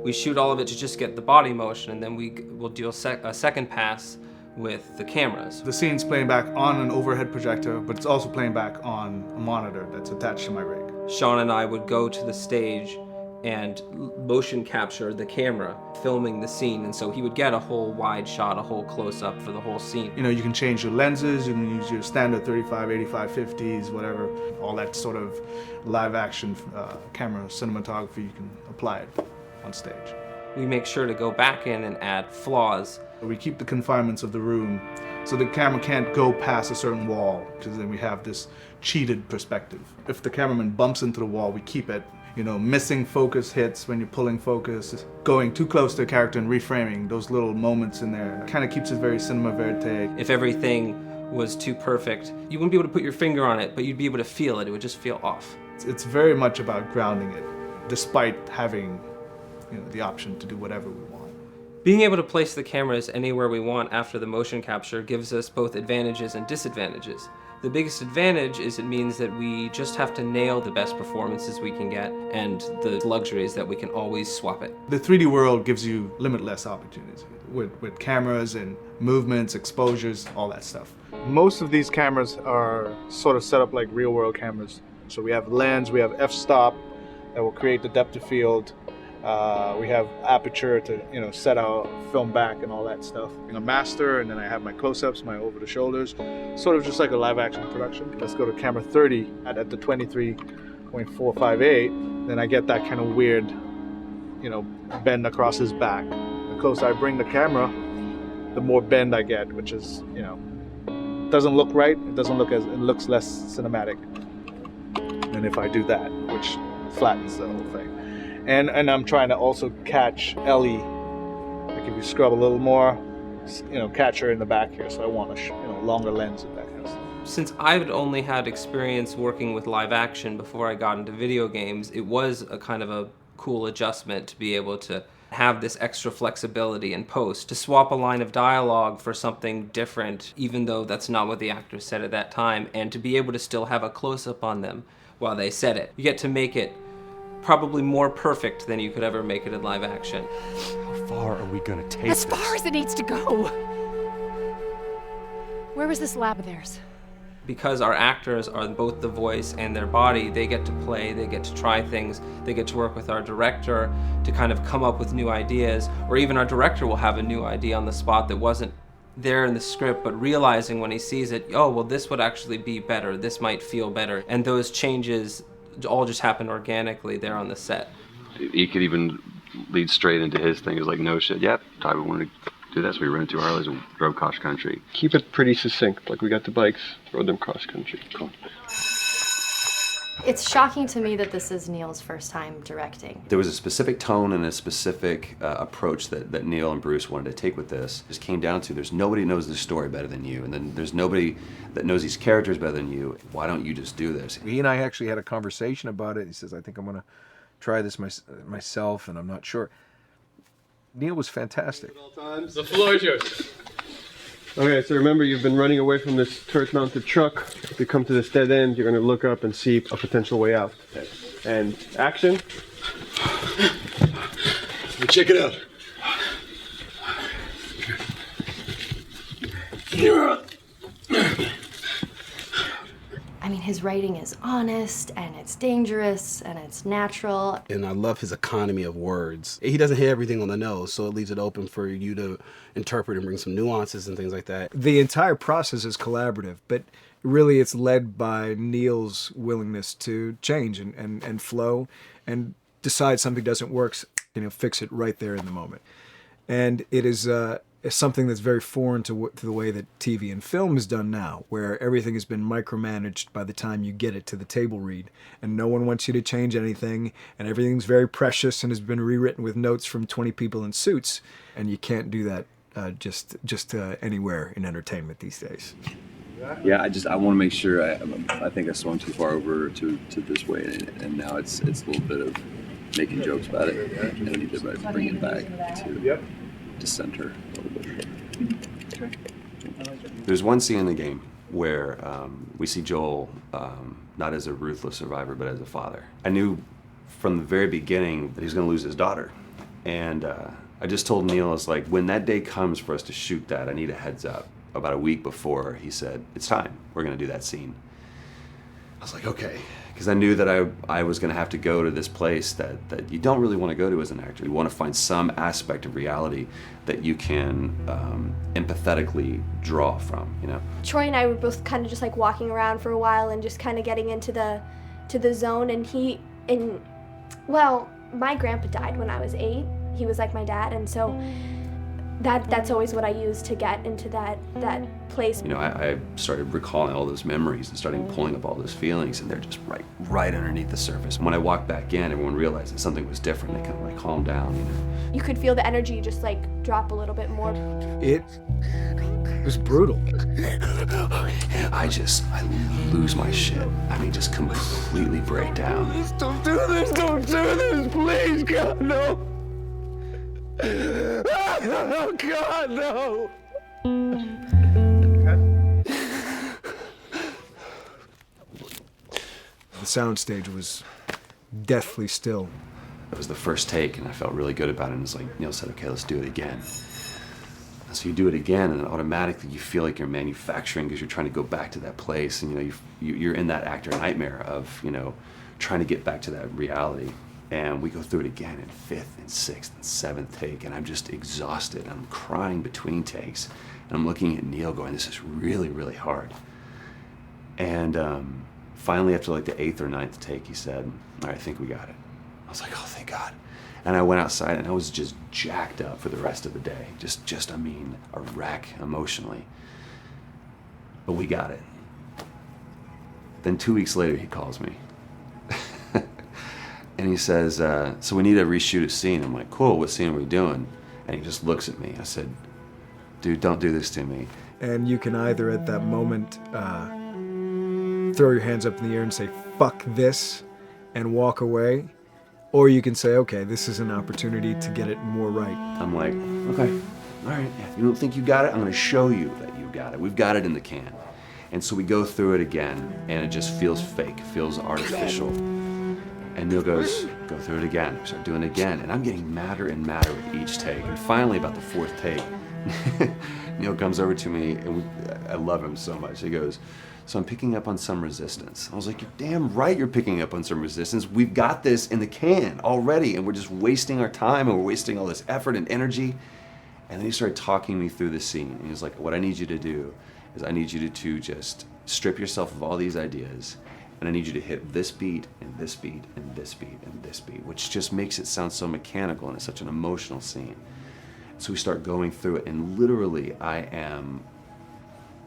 We shoot all of it to just get the body motion, and then we'll do a second pass with the cameras. The scene's playing back on an overhead projector, but it's also playing back on a monitor that's attached to my rig. Sean and I would go to the stage and motion capture the camera filming the scene, and so he would get a whole wide shot, a whole close-up for the whole scene. You can change your lenses, you can use your standard 35, 85, 50s, whatever, all that sort of live action camera cinematography, you can apply it on stage. We make sure to go back in and add flaws. We keep the confinements of the room so the camera can't go past a certain wall, because then we have this cheated perspective. If the cameraman bumps into the wall, we keep it. Missing focus hits when you're pulling focus, going too close to a character and reframing, those little moments in there kind of keeps it very cinema verite. If everything was too perfect, you wouldn't be able to put your finger on it, but you'd be able to feel it. It would just feel off. It's very much about grounding it, despite having the option to do whatever we want. Being able to place the cameras anywhere we want after the motion capture gives us both advantages and disadvantages. The biggest advantage is it means that we just have to nail the best performances we can get, and the luxury is that we can always swap it. The 3D world gives you limitless opportunities with cameras and movements, exposures, all that stuff. Most of these cameras are sort of set up like real world cameras. So we have lens, we have f-stop that will create the depth of field. We have aperture to set our film back and all that stuff. Master, and then I have my close-ups, my over the shoulders, sort of just like a live action production. Let's go to camera 30 at the 23.458. Then I get that kind of weird, bend across his back. The closer I bring the camera, the more bend I get, which is, doesn't look right. It looks less cinematic than if I do that, which flattens the whole thing. And I'm trying to also catch Ellie. Like if you scrub a little more, catch her in the back here. So I want a longer lens of that kind of stuff. Since I've only had experience working with live action before I got into video games, it was a kind of a cool adjustment to be able to have this extra flexibility in post, to swap a line of dialogue for something different, even though that's not what the actors said at that time, and to be able to still have a close-up on them while they said it. You get to make it probably more perfect than you could ever make it in live action. How far are we gonna take As far as it needs to go. Where was this lab of theirs? Because our actors are both the voice and their body, they get to play, they get to try things, they get to work with our director to kind of come up with new ideas, or even our director will have a new idea on the spot that wasn't there in the script, but realizing when he sees it, oh, well, this would actually be better, this might feel better. And those changes all just happen organically there on the set. He could even lead straight into his thing. It's like, no shit, yep, Ty, we wanted to do that, so we rented 2 Harleys and drove cross country. Keep it pretty succinct. Like, we got the bikes, rode them cross country. Cool. It's shocking to me that this is Neil's first time directing. There was a specific tone and a specific approach that Neil and Bruce wanted to take with this. It just came down to, there's nobody knows this story better than you, and then there's nobody that knows these characters better than you. Why don't you just do this? He and I actually had a conversation about it. He says, I think I'm going to try this myself, and I'm not sure. Neil was fantastic. The floor is yours. Okay, so remember, you've been running away from this turret-mounted truck. If you come to this dead end, you're going to look up and see a potential way out. And action. Check it out. I mean, his writing is honest, and it's dangerous, and it's natural. And I love his economy of words. He doesn't hit everything on the nose, so it leaves it open for you to interpret and bring some nuances and things like that. The entire process is collaborative, but really it's led by Neil's willingness to change and flow and decide something doesn't work, fix it right there in the moment. And it is something that's very foreign to the way that TV and film is done now, where everything has been micromanaged by the time you get it to the table read, and no one wants you to change anything, and everything's very precious and has been rewritten with notes from 20 people in suits, and you can't do that just anywhere in entertainment these days. Yeah, I want to make sure. I think I swung too far over to this way, and now it's a little bit of making jokes about it, and I need to bring it back to center a little bit. There's one scene in the game where we see Joel not as a ruthless survivor, but as a father. I knew from the very beginning that he was going to lose his daughter. And I just told Neil, I was like, when that day comes for us to shoot that, I need a heads up. About a week before, he said, it's time. We're going to do that scene. I was like, okay. Because I knew that I was going to have to go to this place that you don't really want to go to as an actor. You want to find some aspect of reality that you can empathetically draw from, Troy and I were both kind of just like walking around for a while and just kind of getting into the zone. And my grandpa died when I was 8. He was like my dad, and so that's always what I use to get into that place. I started recalling all those memories and starting pulling up all those feelings, and they're just right underneath the surface. When I walked back in, everyone realized that something was different. They kind of calmed down, You could feel the energy just drop a little bit more. It was brutal. I lose my shit. I mean, just completely break down. Don't do this, please, God, no. Oh, God, no! The soundstage was deathly still. It was the first take, and I felt really good about it. And it's like Neil said, okay, let's do it again. And so you do it again, and automatically you feel like you're manufacturing because you're trying to go back to that place, and you're in that actor nightmare of trying to get back to that reality. And we go through it again in 5th and 6th and 7th take, and I'm just exhausted. I'm crying between takes, and I'm looking at Neil going, this is really, really hard. And finally, after the 8th or 9th take, he said, all right, I think we got it. I was like, oh, thank God. And I went outside, and I was just jacked up for the rest of the day. Just a wreck emotionally. But we got it. Then 2 weeks later, he calls me. And he says, so we need to reshoot a scene. I'm like, cool, what scene are we doing? And he just looks at me. I said, dude, don't do this to me. And you can either at that moment throw your hands up in the air and say, fuck this, and walk away. Or you can say, okay, this is an opportunity to get it more right. I'm like, okay, all right. If you don't think you got it, I'm going to show you that you got it. We've got it in the can. And so we go through it again, and it just feels fake, feels artificial. And Neil goes, go through it again. We start doing it again. And I'm getting madder and madder with each take. And finally, about the fourth take, Neil comes over to me, and I love him so much. He goes, so I'm picking up on some resistance. I was like, you're damn right you're picking up on some resistance. We've got this in the can already, and we're just wasting our time, and we're wasting all this effort and energy. And then he started talking me through the scene. And he was like, what I need you to do is I need you to just strip yourself of all these ideas, and I need you to hit this beat, and this beat, and this beat, and this beat, which just makes it sound so mechanical, and it's such an emotional scene. So we start going through it, and literally I am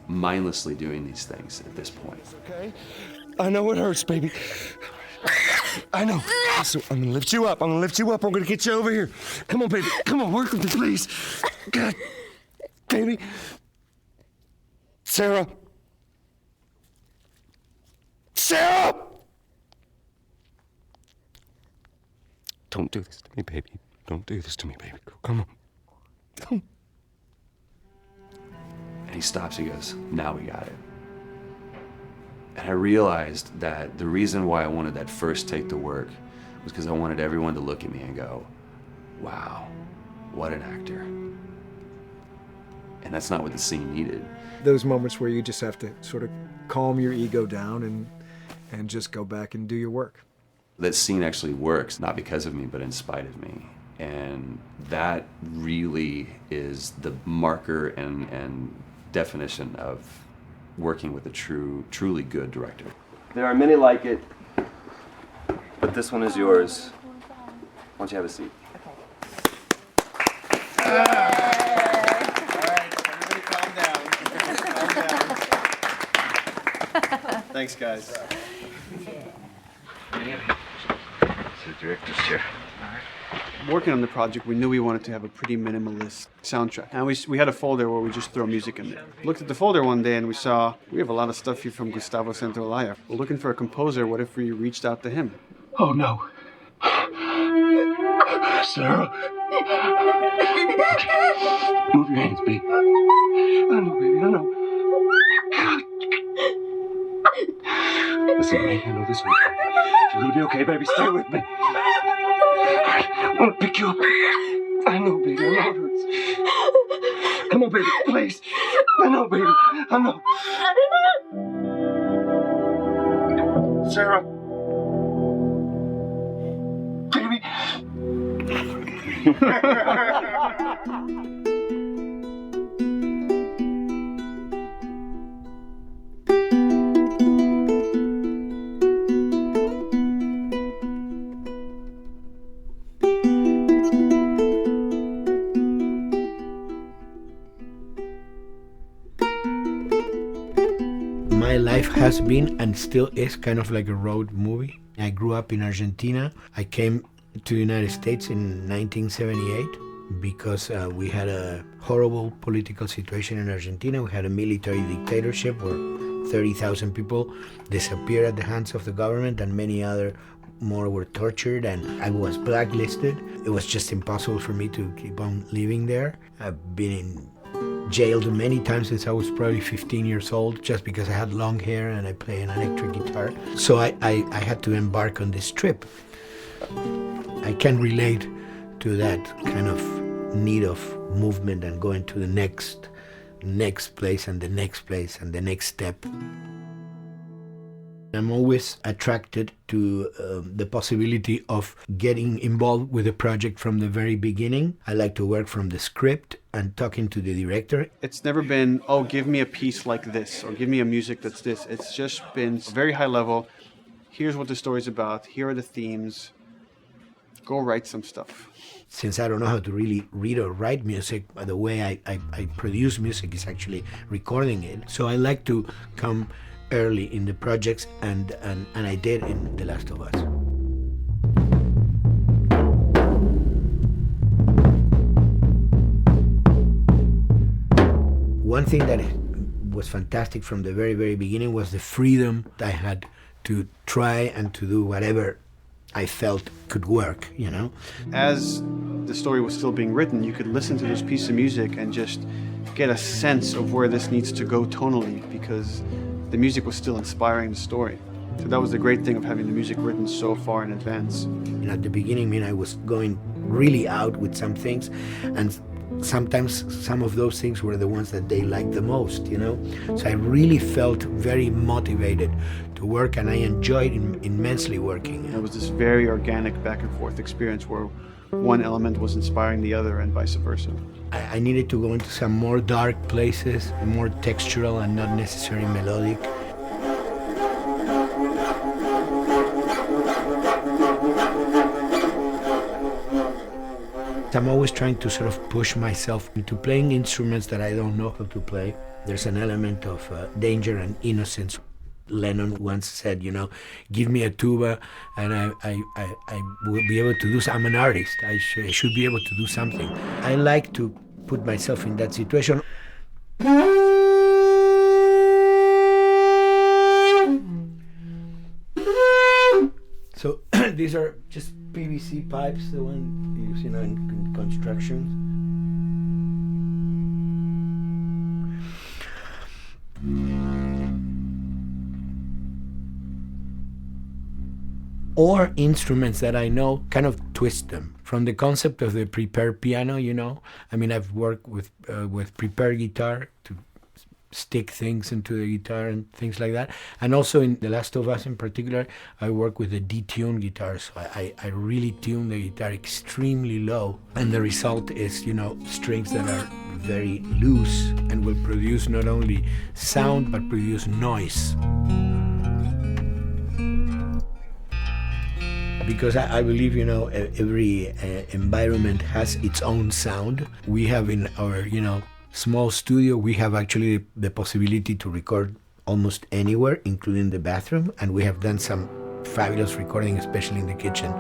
mindlessly doing these things at this point. Okay? I know it hurts, baby. I know. So I'm gonna lift you up. I'm gonna lift you up. I'm gonna get you over here. Come on, baby. Come on, work with me, please. God, baby. Sarah. Sarah! Don't do this to me, baby. Don't do this to me, baby. Come on. Come on. And he stops, he goes, now we got it. And I realized that the reason why I wanted that first take to work was because I wanted everyone to look at me and go, wow, what an actor. And that's not what the scene needed. Those moments where you just have to sort of calm your ego down and just go back and do your work. That scene actually works, not because of me, but in spite of me. And that really is the marker and definition of working with a truly good director. There are many like it, but this one is yours. Why don't you have a seat? Thanks, guys. It's the director's chair. Working on the project, we knew we wanted to have a pretty minimalist soundtrack. And we had a folder where we just throw music in there. Looked at the folder one day and we saw, we have a lot of stuff here from Gustavo Santaolalla. We're looking for a composer. What if we reached out to him? Oh, no. Sarah. Move your hands, baby. I know, baby, I know. Listen to me, I know this one. You're gonna be okay, baby. Stay with me. I want to pick you up. I know, baby. I know it hurts. Come on, baby. Please. I know, baby. I know. Sarah. Baby. My life has been and still is kind of like a road movie. I grew up in Argentina. I came to the United States in 1978 because we had a horrible political situation in Argentina. We had a military dictatorship where 30,000 people disappeared at the hands of the government and many other more were tortured, and I was blacklisted. It was just impossible for me to keep on living there. I've been jailed many times since I was probably 15 years old just because I had long hair and I play an electric guitar. So I had to embark on this trip. I can relate to that kind of need of movement and going to the next place and the next place and the next step. I'm always attracted to the possibility of getting involved with a project from the very beginning. I like to work from the script and talking to the director. It's never been, oh, give me a piece like this or give me a music that's this. It's just been very high level. Here's what the story's about. Here are the themes. Go write some stuff. Since I don't know how to really read or write music, the way I produce music is actually recording it. So I like to come early in the projects, and I did in The Last of Us. One thing that was fantastic from the very, very beginning was the freedom I had to try and to do whatever I felt could work, you know? As the story was still being written, you could listen to this piece of music and just get a sense of where this needs to go tonally, because the music was still inspiring the story. So that was the great thing of having the music written so far in advance. You know, at the beginning, I was going really out with some things, and sometimes some of those things were the ones that they liked the most, you know? So I really felt very motivated to work, and I enjoyed immensely working. It was this very organic back and forth experience where one element was inspiring the other and vice versa. I needed to go into some more dark places, more textural and not necessarily melodic. I'm always trying to sort of push myself into playing instruments that I don't know how to play. There's an element of danger and innocence. Lennon once said, you know, give me a tuba and I will be able to do something. I'm an artist. I should be able to do something. I like to put myself in that situation. So these are just PVC pipes, the one you use, you know, in construction. Or instruments that I know, kind of twist them. From the concept of the prepared piano, you know, I mean, I've worked with prepared guitar to stick things into the guitar and things like that. And also in The Last of Us in particular, I work with a detuned guitar. So I really tune the guitar extremely low. And the result is, you know, strings that are very loose and will produce not only sound, but produce noise. Because I believe, you know, every environment has its own sound. We have in our, you know, small studio, we have actually the possibility to record almost anywhere, including the bathroom, and we have done some fabulous recording, especially in the kitchen.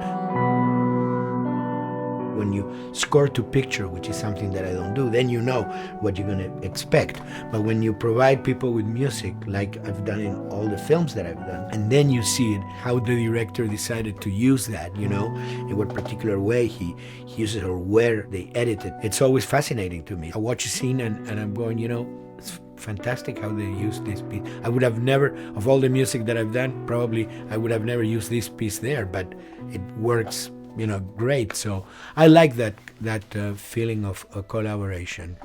When you score to picture, which is something that I don't do, then you know what you're going to expect. But when you provide people with music, like I've done in all the films that I've done, and then you see it, how the director decided to use that, you know, in what particular way he uses it or where they edit it. It's always fascinating to me. I watch a scene and I'm going, you know, it's fantastic how they use this piece. I would have never, of all the music that I've done, probably I would have never used this piece there, but it works, you know, great. So I like that feeling of collaboration.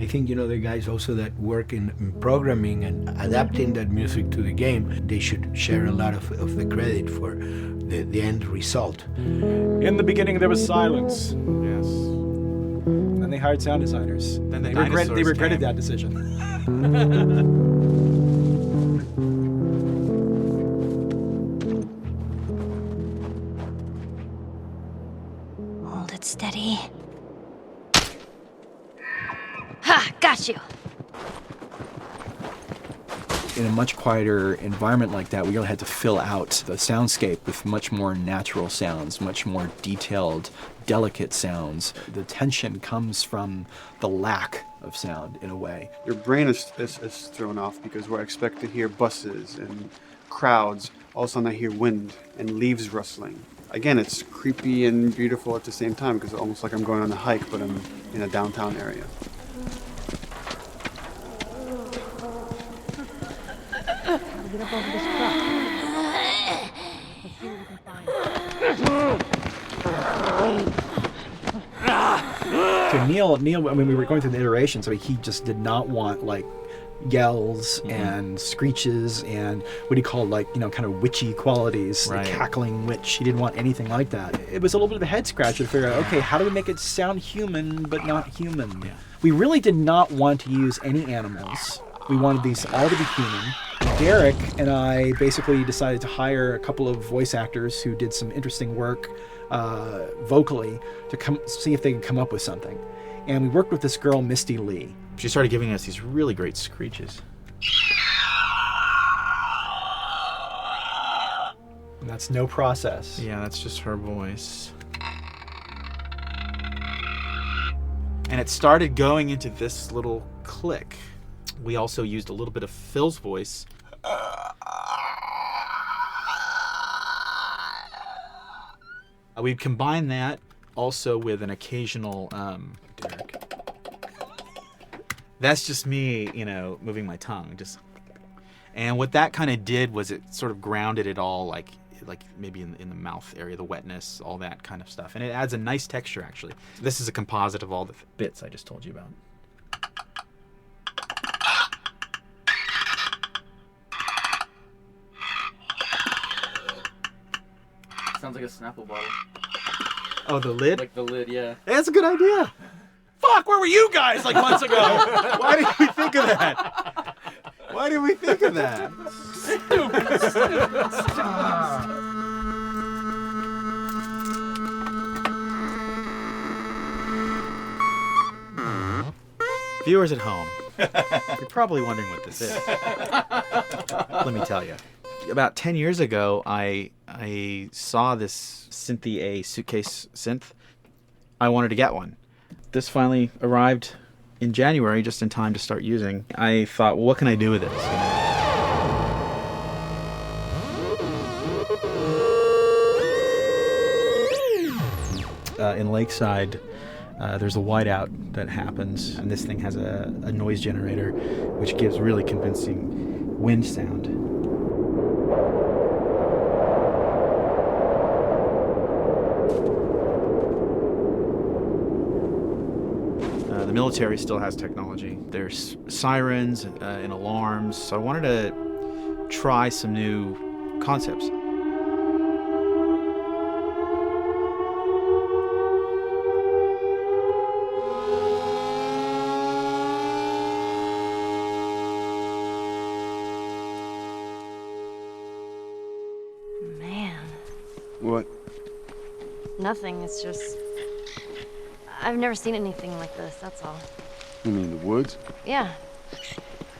I think, you know, the guys also that work in programming and adapting that music to the game, they should share a lot of the credit for the end result. In the beginning, there was silence. Yes. Then they hired sound designers. Then they regretted that decision. Hold it steady. Ha! Got you! In a much quieter environment like that, we really had to fill out the soundscape with much more natural sounds, much more detailed, delicate sounds. The tension comes from the lack of sound, in a way. Your brain is thrown off because where I expect to hear buses and crowds, all of a sudden I hear wind and leaves rustling. Again, it's creepy and beautiful at the same time because it's almost like I'm going on a hike, but I'm in a downtown area. Get up over this truck. Let's see what we can find. So Neil, I mean, we were going through the iterations, so he just did not want, like, yells and screeches and what he called kind of witchy qualities, the cackling witch. He didn't want anything like that. It was a little bit of a head scratcher to figure out, okay, how do we make it sound human but not human? Yeah. We really did not want to use any animals. We wanted these all to be human. Derek and I basically decided to hire a couple of voice actors who did some interesting work vocally to see if they could come up with something. And we worked with this girl, Misty Lee. She started giving us these really great screeches. And that's no process. Yeah, that's just her voice. And it started going into this little click. We also used a little bit of Phil's voice. We'd combine that also with an occasional Derek. That's just me, moving my tongue. And what that kind of did was it sort of grounded it all, like maybe in the mouth area, the wetness, all that kind of stuff. And it adds a nice texture, actually. This is a composite of all the bits I just told you about. Sounds like a Snapple bottle. Oh, the lid? Like the lid, yeah. That's a good idea. Fuck, where were you guys months ago? Why didn't we think of that? Why did we think of that? Viewers at home, you're probably wondering what this is. Let me tell you. About 10 years ago, I saw this Synthy A suitcase synth. I wanted to get one. This finally arrived in January, just in time to start using. I thought, well, what can I do with this? In Lakeside, there's a whiteout that happens, and this thing has a noise generator, which gives really convincing wind sound. The military still has technology. There's sirens and alarms, so I wanted to try some new concepts. Man. What? Nothing, it's just... I've never seen anything like this, that's all. You mean the woods? Yeah.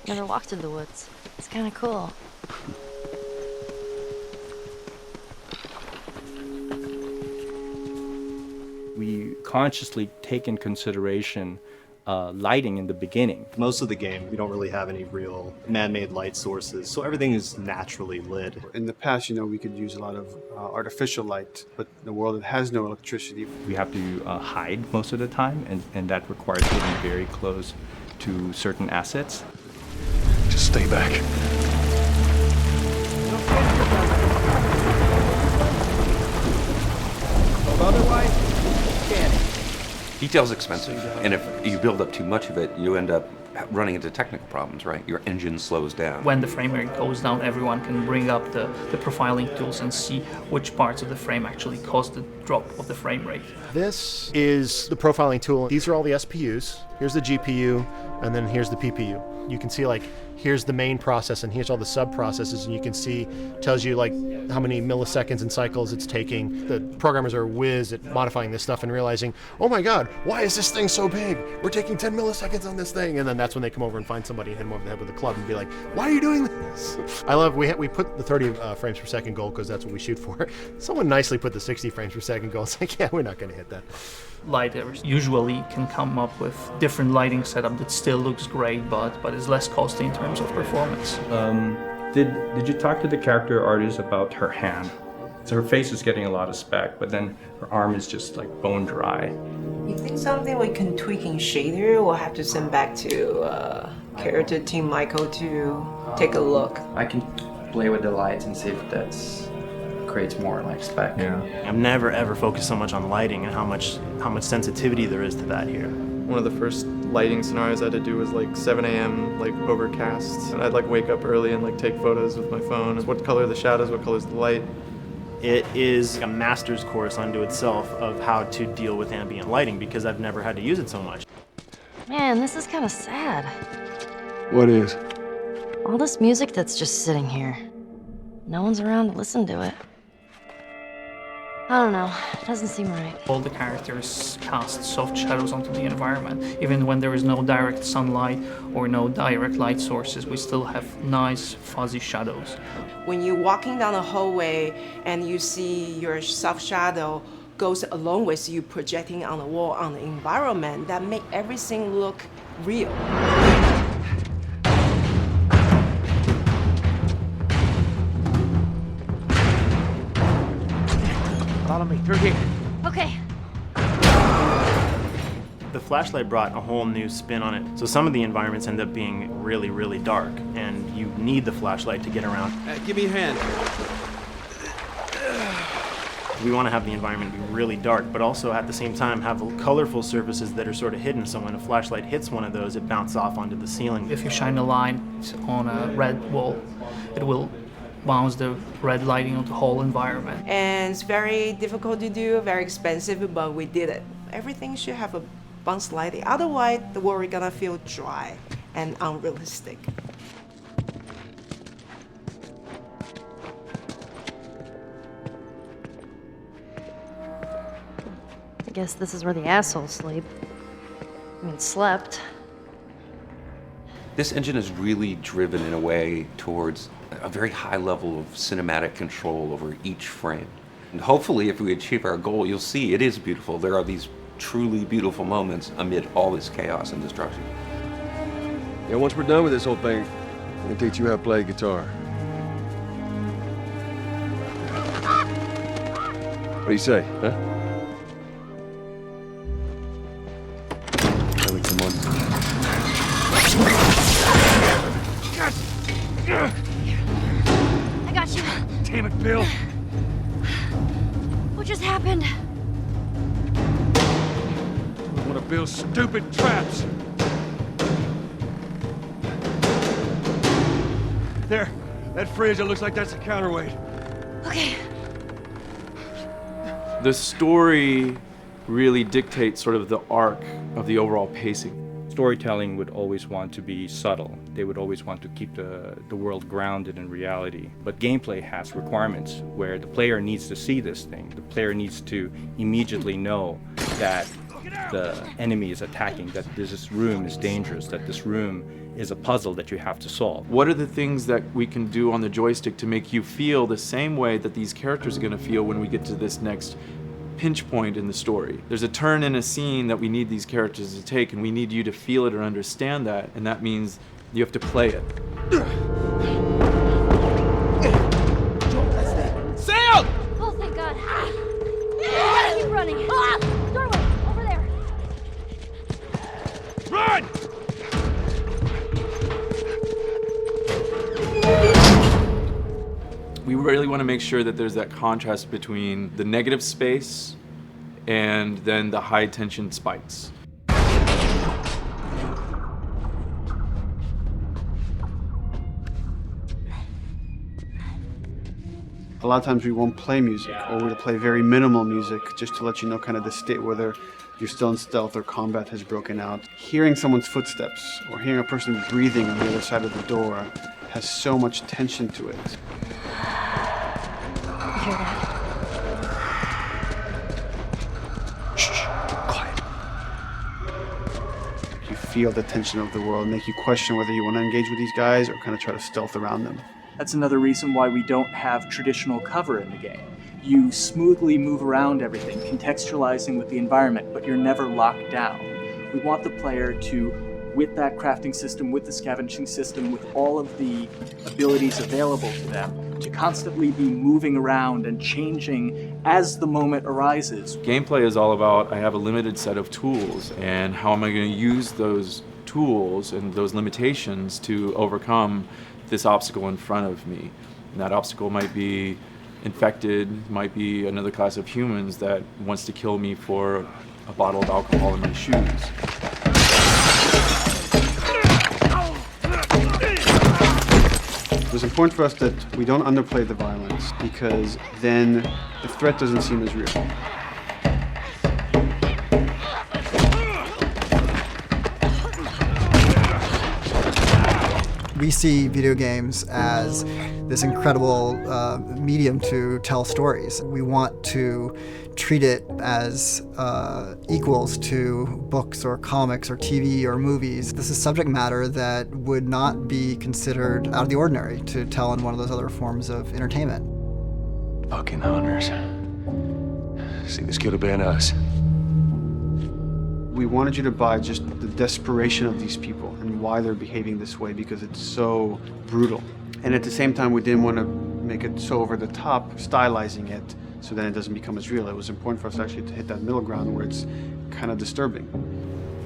Never walked through the woods. It's kind of cool. We consciously take in consideration lighting in the beginning. Most of the game, we don't really have any real man-made light sources, so everything is naturally lit. In the past, we could use a lot of artificial light, but in a world that has no electricity. We have to hide most of the time, and that requires getting very close to certain assets. Just stay back. Otherwise, can't. Detail's expensive, and if you build up too much of it, you end up running into technical problems, right? Your engine slows down. When the frame rate goes down, everyone can bring up the profiling tools and see which parts of the frame actually cause the drop of the frame rate. This is the profiling tool. These are all the SPUs. Here's the GPU, and then here's the PPU. You can see here's the main process and here's all the sub-processes, and you can see, tells you how many milliseconds and cycles it's taking. The programmers are whiz at modifying this stuff and realizing, oh my god, why is this thing so big? We're taking 10 milliseconds on this thing. And then that's when they come over and find somebody and hit them over the head with a club and be like, why are you doing this? I love, we put the 30 frames per second goal because that's what we shoot for. Someone nicely put the 60 frames per second goal. It's like, yeah, we're not going to hit that. Lighters usually can come up with different lighting setup that still looks great, but is less costly in terms of performance. Did you talk to the character artist about her hand? So her face is getting a lot of spec, but then her arm is just bone dry. You think something we can tweak in shader? We'll have to send back to character team Michael to take a look. I can play with the lights and see if that's creates more spec. Yeah. I'm never ever focused so much on lighting and how much sensitivity there is to that here. One of the first lighting scenarios I had to do was like 7 a.m., like overcast. And I'd like wake up early and like take photos with my phone. What color are the shadows, what color is the light? It is a master's course unto itself of how to deal with ambient lighting because I've never had to use it so much. Man, this is kind of sad. What is? All this music that's just sitting here. No one's around to listen to it. I don't know, it doesn't seem right. All the characters cast soft shadows onto the environment. Even when there is no direct sunlight or no direct light sources, we still have nice fuzzy shadows. When you're walking down the hallway and you see your soft shadow goes along with you projecting on the wall on the environment, that make everything look real. Follow me through here. Okay. The flashlight brought a whole new spin on it. So some of the environments end up being really, really dark, and you need the flashlight to get around. Give me a hand. We want to have the environment be really dark, but also at the same time have colorful surfaces that are sort of hidden, so when a flashlight hits one of those, it bounces off onto the ceiling. If you shine a light on a red wall, it will bounce the red lighting on the whole environment. And it's very difficult to do, very expensive, but we did it. Everything should have a bounce lighting, otherwise the world is gonna feel dry and unrealistic. I guess this is where the assholes sleep. I mean, slept. This engine is really driven in a way towards a very high level of cinematic control over each frame. And hopefully, if we achieve our goal, you'll see it is beautiful. There are these truly beautiful moments amid all this chaos and destruction. Yeah, once we're done with this whole thing, I'm gonna teach you how to play guitar. What do you say, huh? Ellie, come on. I got you. Damn it, Bill. What just happened? One of Bill's stupid traps. There, that fridge, it looks like that's a counterweight. Okay. The story really dictates sort of the arc of the overall pacing. Storytelling would always want to be subtle. They would always want to keep the world grounded in reality. But gameplay has requirements where the player needs to see this thing. The player needs to immediately know that the enemy is attacking, that this room is dangerous, that this room is a puzzle that you have to solve. What are the things that we can do on the joystick to make you feel the same way that these characters are going to feel when we get to this next pinch point in the story? There's a turn in a scene that we need these characters to take, and we need you to feel it or understand that, and that means you have to play it. Sail! Oh, thank God. Keep running. Doorway, over there. Run! We really want to make sure that there's that contrast between the negative space and then the high tension spikes. A lot of times we won't play music, or we'll play very minimal music just to let you know kind of the state, whether you're still in stealth or combat has broken out. Hearing someone's footsteps or hearing a person breathing on the other side of the door has so much tension to it. You hear that? Shh, quiet. You feel the tension of the world, make you question whether you want to engage with these guys or kind of try to stealth around them. That's another reason why we don't have traditional cover in the game. You smoothly move around everything, contextualizing with the environment, but you're never locked down. We want the player to, with that crafting system, with the scavenging system, with all of the abilities available to them, to constantly be moving around and changing as the moment arises. Gameplay is all about, I have a limited set of tools, and how am I going to use those tools and those limitations to overcome this obstacle in front of me. And that obstacle might be infected, might be another class of humans that wants to kill me for a bottle of alcohol in my shoes. It was important for us that we don't underplay the violence, because then the threat doesn't seem as real. We see video games as this incredible medium to tell stories. We want to treat it as equals to books or comics or TV or movies. This is subject matter that would not be considered out of the ordinary to tell in one of those other forms of entertainment. Fucking hunters. See, this could have been us. We wanted you to buy just the desperation of these people and why they're behaving this way, because it's so brutal. And at the same time, we didn't want to make it so over the top, stylizing it, so then it doesn't become as real. It was important for us actually to hit that middle ground where it's kind of disturbing.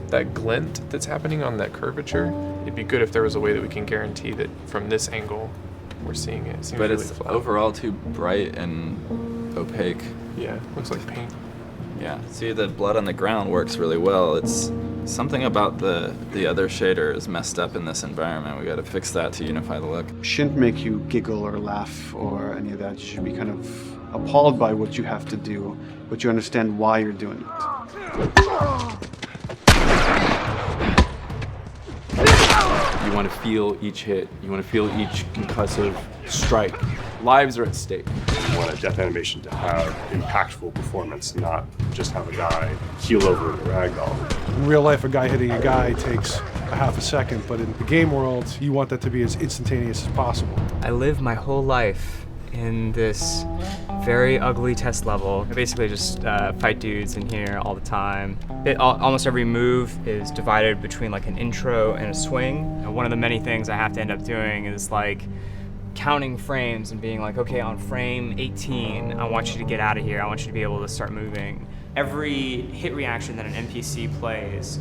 That glint that's happening on that curvature, it'd be good if there was a way that we can guarantee that from this angle, we're seeing it. But really it's flat. Overall too bright and opaque. Yeah, looks like paint. Yeah, see, the blood on the ground works really well. It's something about the other shader is messed up in this environment. We got to fix that to unify the look. Shouldn't make you giggle or laugh or any of that. You should be kind of appalled by what you have to do, but you understand why you're doing it. You want to feel each hit. You want to feel each concussive strike. Lives are at stake. You want a death animation to have impactful performance, not just have a guy keel over in a ragdoll. In real life, a guy hitting a guy takes a half a second, but in the game world, you want that to be as instantaneous as possible. I lived my whole life in this very ugly test level. I basically just fight dudes in here all the time. Almost every move is divided between like an intro and a swing. And one of the many things I have to end up doing is like counting frames and being like, okay, on frame 18, I want you to get out of here. I want you to be able to start moving. Every hit reaction that an NPC plays,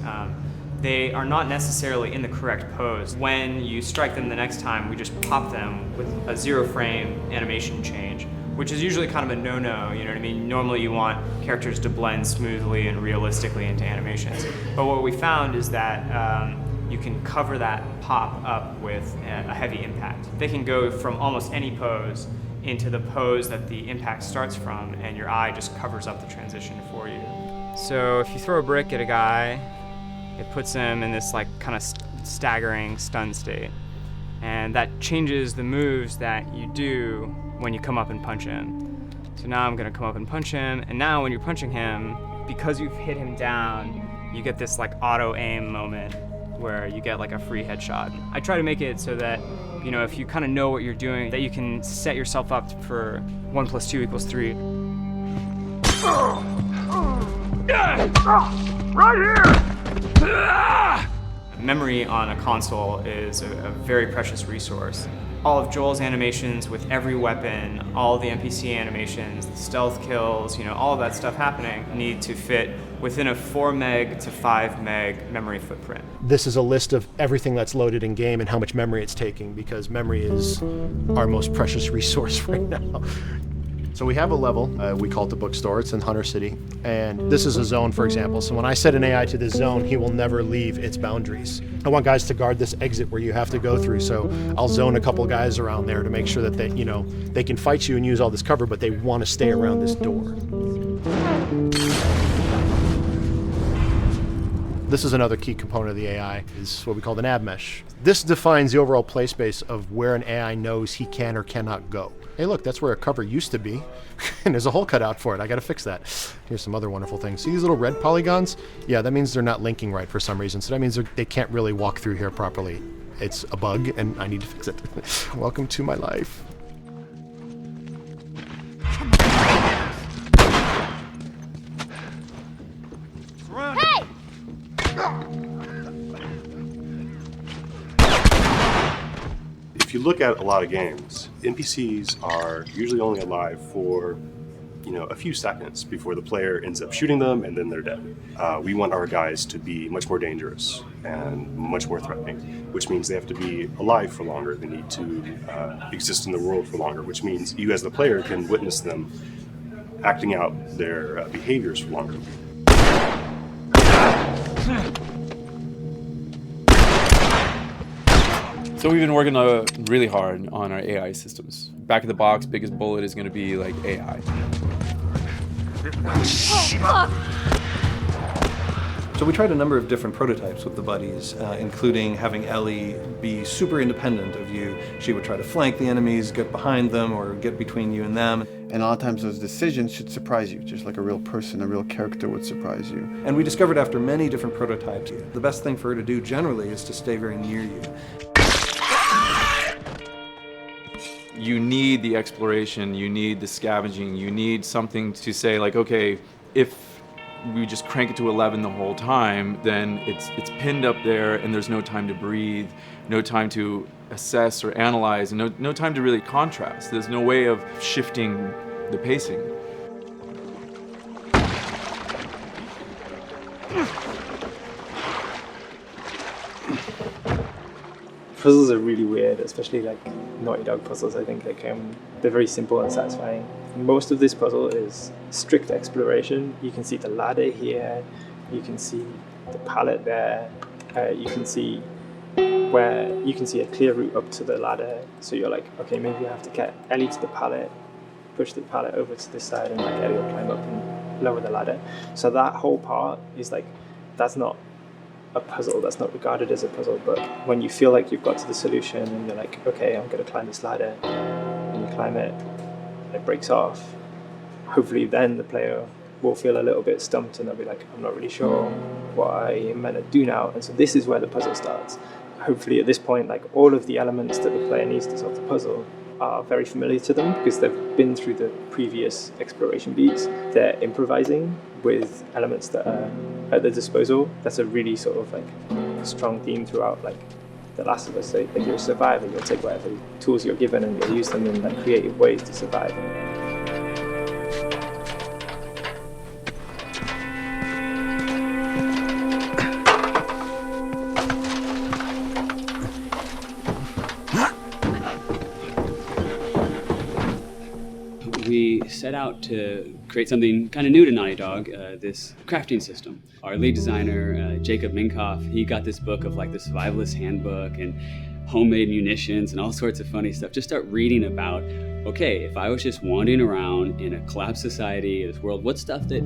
they are not necessarily in the correct pose. When you strike them the next time, we just pop them with a 0 frame animation change, which is usually kind of a no-no, you know what I mean? Normally you want characters to blend smoothly and realistically into animations. But what we found is that you can cover that pop up with a heavy impact. They can go from almost any pose into the pose that the impact starts from, and your eye just covers up the transition for you. So if you throw a brick at a guy, it puts him in this like kind of staggering stun state. And that changes the moves that you do when you come up and punch him. So now I'm gonna come up and punch him, and now when you're punching him, because you've hit him down, you get this like auto aim moment where you get like a free headshot. I try to make it so that, you know, if you kind of know what you're doing, that you can set yourself up for 1 + 2 = 3. Right here! Memory on a console is a very precious resource. All of Joel's animations with every weapon, all the NPC animations, the stealth kills, you know, all of that stuff happening need to fit within a 4 meg to 5 meg memory footprint. This is a list of everything that's loaded in game and how much memory it's taking, because memory is our most precious resource right now. So we have a level, we call it the bookstore, it's in Hunter City, and this is a zone, for example. So when I set an AI to this zone, he will never leave its boundaries. I want guys to guard this exit where you have to go through, so I'll zone a couple guys around there to make sure that they, you know, they can fight you and use all this cover, but they want to stay around this door. This is another key component of the AI, is what we call the nav mesh. This defines the overall play space of where an AI knows he can or cannot go. Hey look, that's where a cover used to be, and there's a hole cut out for it. I gotta fix that. Here's some other wonderful things. See these little red polygons? Yeah, that means they're not linking right for some reason, so that means they can't really walk through here properly. It's a bug, and I need to fix it. Welcome to my life. Hey! If you look at a lot of games, NPCs are usually only alive for, a few seconds before the player ends up shooting them and then they're dead. We want our guys to be much more dangerous and much more threatening, which means they have to be alive for longer. They need to exist in the world for longer, which means you as the player can witness them acting out their behaviors for longer. So we've been working really hard on our AI systems. Back of the box, biggest bullet is going to be like AI. So we tried a number of different prototypes with the buddies, including having Ellie be super independent of you. She would try to flank the enemies, get behind them, or get between you and them. And a lot of times those decisions should surprise you, just like a real person, a real character would surprise you. And we discovered after many different prototypes, the best thing for her to do generally is to stay very near you. You need the exploration, you need the scavenging, you need something to say like, okay, if we just crank it to 11 the whole time, then it's pinned up there and there's no time to breathe, no time to assess or analyze, and no time to really contrast. There's no way of shifting the pacing. Puzzles are really weird, especially like Naughty Dog puzzles. I think they're very simple and satisfying. Most of this puzzle is strict exploration. You can see the ladder here, you can see the pallet there, you can see a clear route up to the ladder. So you're like, okay, maybe you have to get Ellie to the pallet, push the pallet over to this side, and like Ellie will climb up and lower the ladder. So that whole part is like, that's not a puzzle, that's not regarded as a puzzle, but when you feel like you've got to the solution and you're like, okay, I'm going to climb this ladder, and you climb it, and it breaks off, hopefully then the player will feel a little bit stumped and they'll be like, I'm not really sure what I am meant to do now. And so this is where the puzzle starts. Hopefully at this point, like all of the elements that the player needs to solve the puzzle are very familiar to them because they've been through the previous exploration beats. They're improvising with elements that are at their disposal. That's a really sort of like strong theme throughout like The Last of Us. So like you're a survivor, you'll take whatever tools you're given and you'll use them in like creative ways to survive. We set out to create something kind of new to Naughty Dog, this crafting system. Our lead designer, Jacob Minkoff, he got this book of like the survivalist handbook and homemade munitions and all sorts of funny stuff. Just start reading about, okay, if I was just wandering around in a collapsed society, this world, what stuff that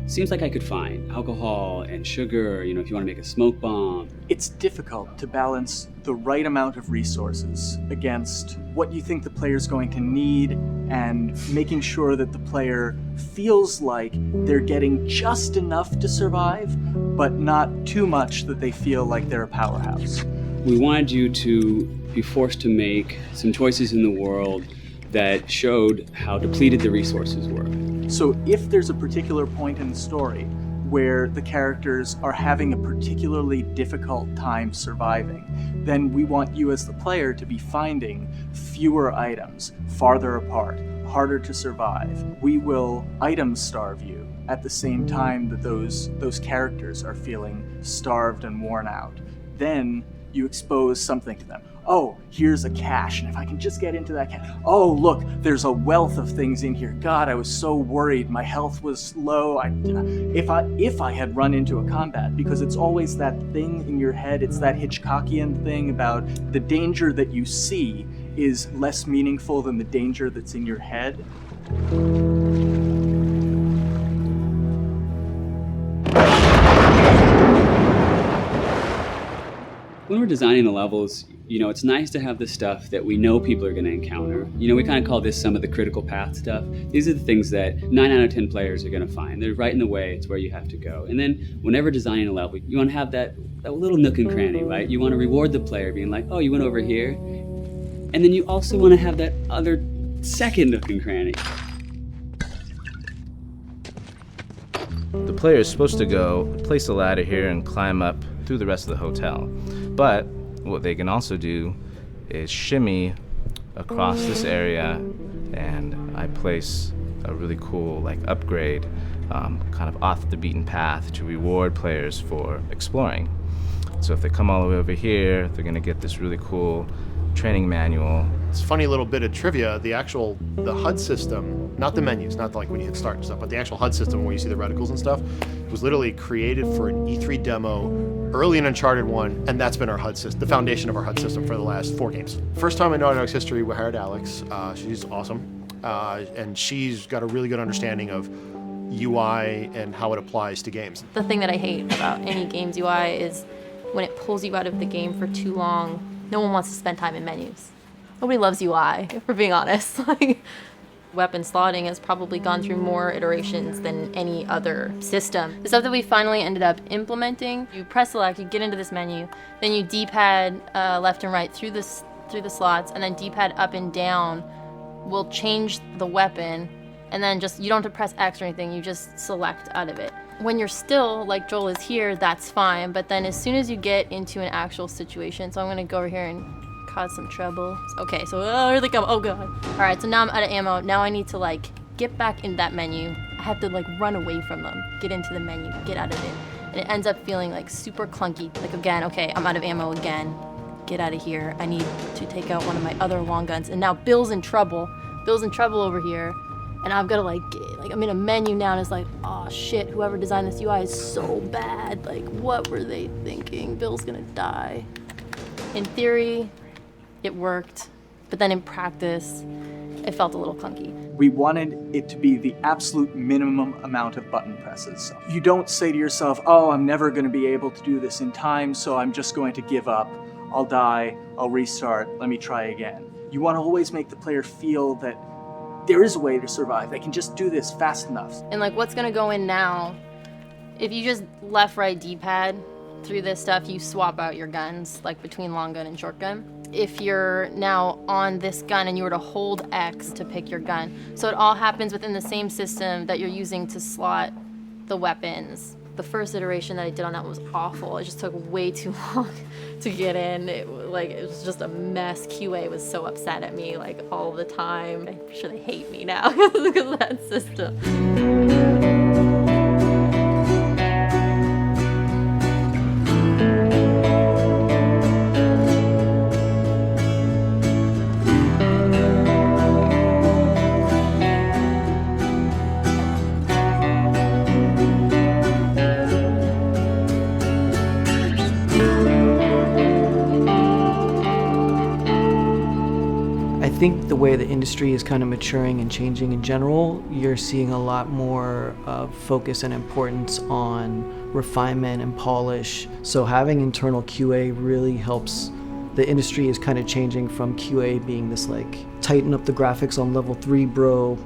seems like I could find? Alcohol and sugar, you know, if you want to make a smoke bomb. It's difficult to balance the right amount of resources against what you think the player's going to need and making sure that the player feels like they're getting just enough to survive, but not too much that they feel like they're a powerhouse. We wanted you to be forced to make some choices in the world that showed how depleted the resources were. So if there's a particular point in the story where the characters are having a particularly difficult time surviving, then we want you as the player to be finding fewer items, farther apart, harder to survive. We will item starve you at the same time that those characters are feeling starved and worn out. Then you expose something to them. Oh, here's a cache, and if I can just get into that cache. Oh, look, there's a wealth of things in here. God, I was so worried. My health was low. If I had run into a combat, because it's always that thing in your head, it's that Hitchcockian thing about the danger that you see is less meaningful than the danger that's in your head. When we're designing the levels, you know, it's nice to have the stuff that we know people are going to encounter. You know, we kind of call this some of the critical path stuff. These are the things that 9 out of 10 players are going to find. They're right in the way. It's where you have to go. And then whenever designing a level, you want to have that little nook and cranny, right? You want to reward the player being like, oh, you went over here. And then you also want to have that other second nook and cranny. The player is supposed to go place a ladder here and climb up through the rest of the hotel. But what they can also do is shimmy across this area, and I place a really cool like upgrade kind of off the beaten path to reward players for exploring. So if they come all the way over here, they're going to get this really cool training manual It's a funny little bit of trivia. The HUD system, not the menus, not like when you hit start and stuff, but the actual HUD system where you see the reticles and stuff, was literally created for an E3 demo early in Uncharted 1, and that's been our HUD system, the foundation of our HUD system for the last 4 games. First time in Naughty Dog's history, we hired Alex. She's awesome, and she's got a really good understanding of UI and how it applies to games. The thing that I hate about any game's UI is when it pulls you out of the game for too long. No one wants to spend time in menus. Nobody loves UI, if we're being honest. Like, weapon slotting has probably gone through more iterations than any other system. The stuff that we finally ended up implementing, you press select, you get into this menu, then you D-pad left and right through the slots, and then D-pad up and down will change the weapon, and then just, you don't have to press X or anything, you just select out of it. When you're still, like Joel is here, that's fine, but then as soon as you get into an actual situation, so I'm gonna go over here and cause some trouble. Okay, so here they come, oh god. All right, so now I'm out of ammo. Now I need to like get back in that menu. I have to like run away from them, get into the menu, get out of it. And it ends up feeling like super clunky. Like again, okay, I'm out of ammo again. Get out of here. I need to take out one of my other long guns. And now Bill's in trouble. Bill's in trouble over here. And I've got to like I'm in a menu now and it's like, oh shit, whoever designed this UI is so bad. Like, what were they thinking? Bill's gonna die. In theory, it worked, but then in practice, it felt a little clunky. We wanted it to be the absolute minimum amount of button presses. You don't say to yourself, oh, I'm never going to be able to do this in time, so I'm just going to give up. I'll die, I'll restart, let me try again. You want to always make the player feel that there is a way to survive. They can just do this fast enough. And like what's gonna go in now, if you just left, right, D-pad through this stuff, you swap out your guns, like between long gun and short gun. If you're now on this gun and you were to hold X to pick your gun. So it all happens within the same system that you're using to slot the weapons. The first iteration that I did on that was awful. It just took way too long to get in. It was just a mess. QA was so upset at me like all the time. I'm sure they hate me now because of that system. I think the way the industry is kind of maturing and changing in general, you're seeing a lot more focus and importance on refinement and polish. So having internal QA really helps. The industry is kind of changing from QA being this like tighten up the graphics on level 3 bro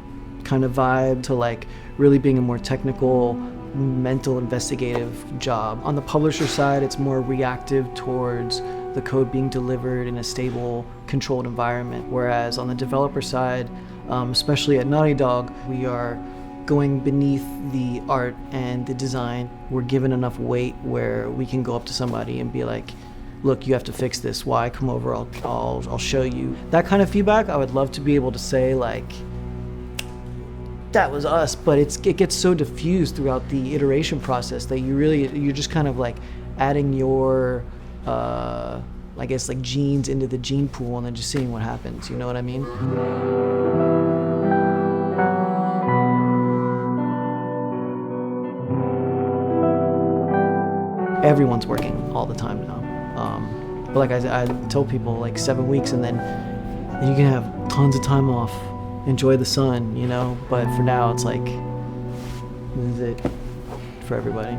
kind of vibe to like really being a more technical, mental investigative job. On the publisher side, it's more reactive towards the code being delivered in a stable, controlled environment. Whereas on the developer side, especially at Naughty Dog, we are going beneath the art and the design. We're given enough weight where we can go up to somebody and be like, look, you have to fix this. Why? Come over, I'll show you. That kind of feedback, I would love to be able to say like, that was us, but it gets so diffused throughout the iteration process that you're just kind of like adding your I guess like genes into the gene pool and then just seeing what happens, you know what I mean? Everyone's working all the time now. But like I tell people, like 7 weeks and then you can have tons of time off, enjoy the sun, you know? But for now, it's like, this is it for everybody.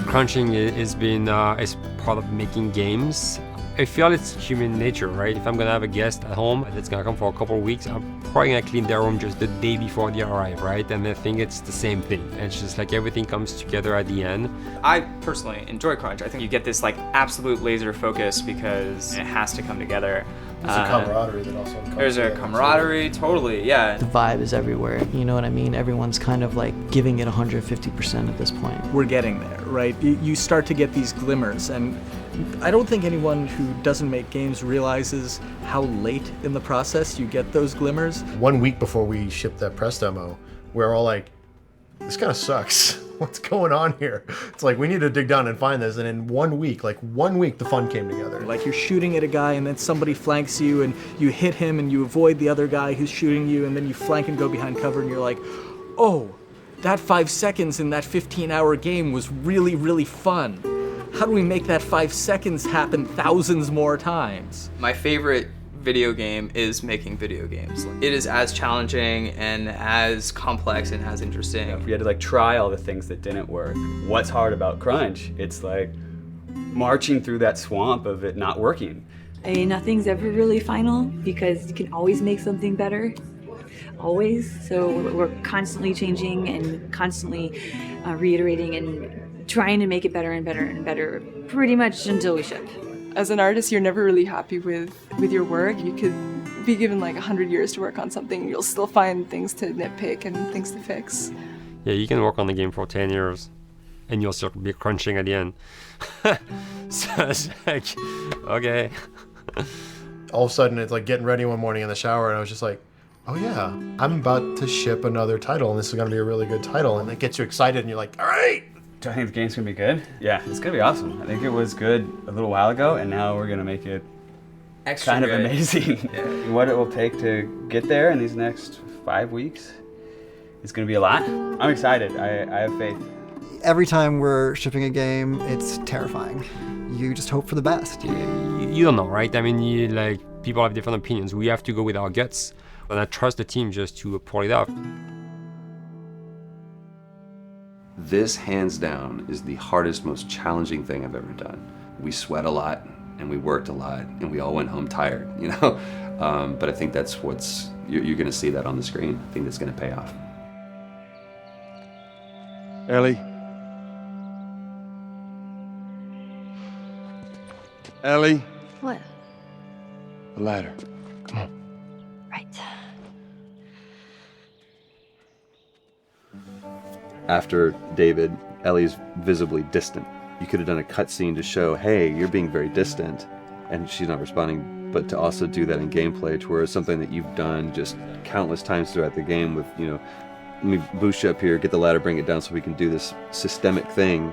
Crunching has been as part of making games. I feel it's human nature, right? If I'm gonna have a guest at home that's gonna come for a couple of weeks, I'm probably gonna clean their room just the day before they arrive, right? And I think it's the same thing. It's just like everything comes together at the end. I personally enjoy crunch. I think you get this like absolute laser focus because it has to come together. There's a camaraderie that also comes There's a together. camaraderie, totally, yeah. The vibe is everywhere, you know what I mean? Everyone's kind of like giving it 150% at this point. We're getting there, right? You start to get these glimmers, and I don't think anyone who doesn't make games realizes how late in the process you get those glimmers. 1 week before we shipped that press demo, we're all like, this kind of sucks. What's going on here? It's like, we need to dig down and find this. And in 1 week, the fun came together. Like you're shooting at a guy and then somebody flanks you and you hit him and you avoid the other guy who's shooting you, and then you flank and go behind cover and you're like, oh, that 5 seconds in that 15-hour game was really, really fun. How do we make that 5 seconds happen thousands more times? My favorite video game is making video games. It is as challenging and as complex and as interesting. If we had to like try all the things that didn't work, what's hard about Crunch? It's like marching through that swamp of it not working. I mean, nothing's ever really final because you can always make something better, always. So we're constantly changing and constantly reiterating and trying to make it better and better and better, pretty much until we ship. As an artist, you're never really happy with your work. You could be given like 100 years to work on something, you'll still find things to nitpick and things to fix. Yeah, you can work on the game for 10 years and you'll still be crunching at the end. So it's like, okay. All of a sudden, it's like getting ready one morning in the shower, and I was just like, oh yeah, I'm about to ship another title, and this is going to be a really good title. And it gets you excited, and you're like, all right. Do I think the game's gonna be good? Yeah, it's gonna be awesome. I think it was good a little while ago, and now we're gonna make it Extra kind of good. amazing. Yeah. What it will take to get there in these next 5 weeks is gonna be a lot. I'm excited. I have faith. Every time we're shipping a game, it's terrifying. You just hope for the best. You don't know, right? I mean, people have different opinions. We have to go with our guts, and I trust the team just to pull it off. This, hands down, is the hardest, most challenging thing I've ever done. We sweat a lot, and we worked a lot, and we all went home tired, you know? But I think that's you're gonna see that on the screen. I think that's gonna pay off. Ellie. Ellie. What? The ladder. Come on. Right. After David, Ellie's visibly distant. You could have done a cutscene to show, hey, you're being very distant, and she's not responding, but to also do that in gameplay to where it's something that you've done just countless times throughout the game with, let me boost you up here, get the ladder, bring it down so we can do this systemic thing,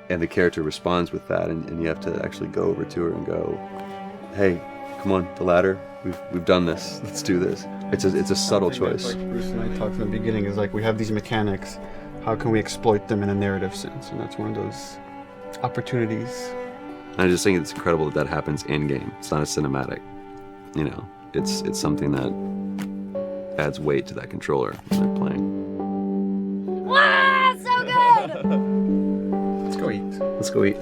and the character responds with that, and you have to actually go over to her and go, hey, come on, the ladder, we've done this, let's do this. It's a subtle choice. Like Bruce and I talked in the beginning, is like we have these mechanics, how can we exploit them in a narrative sense? And that's one of those opportunities. I just think it's incredible that happens in-game. It's not a cinematic, it's something that adds weight to that controller when they're playing. Wow, so good! Let's go eat. Let's go eat.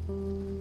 you.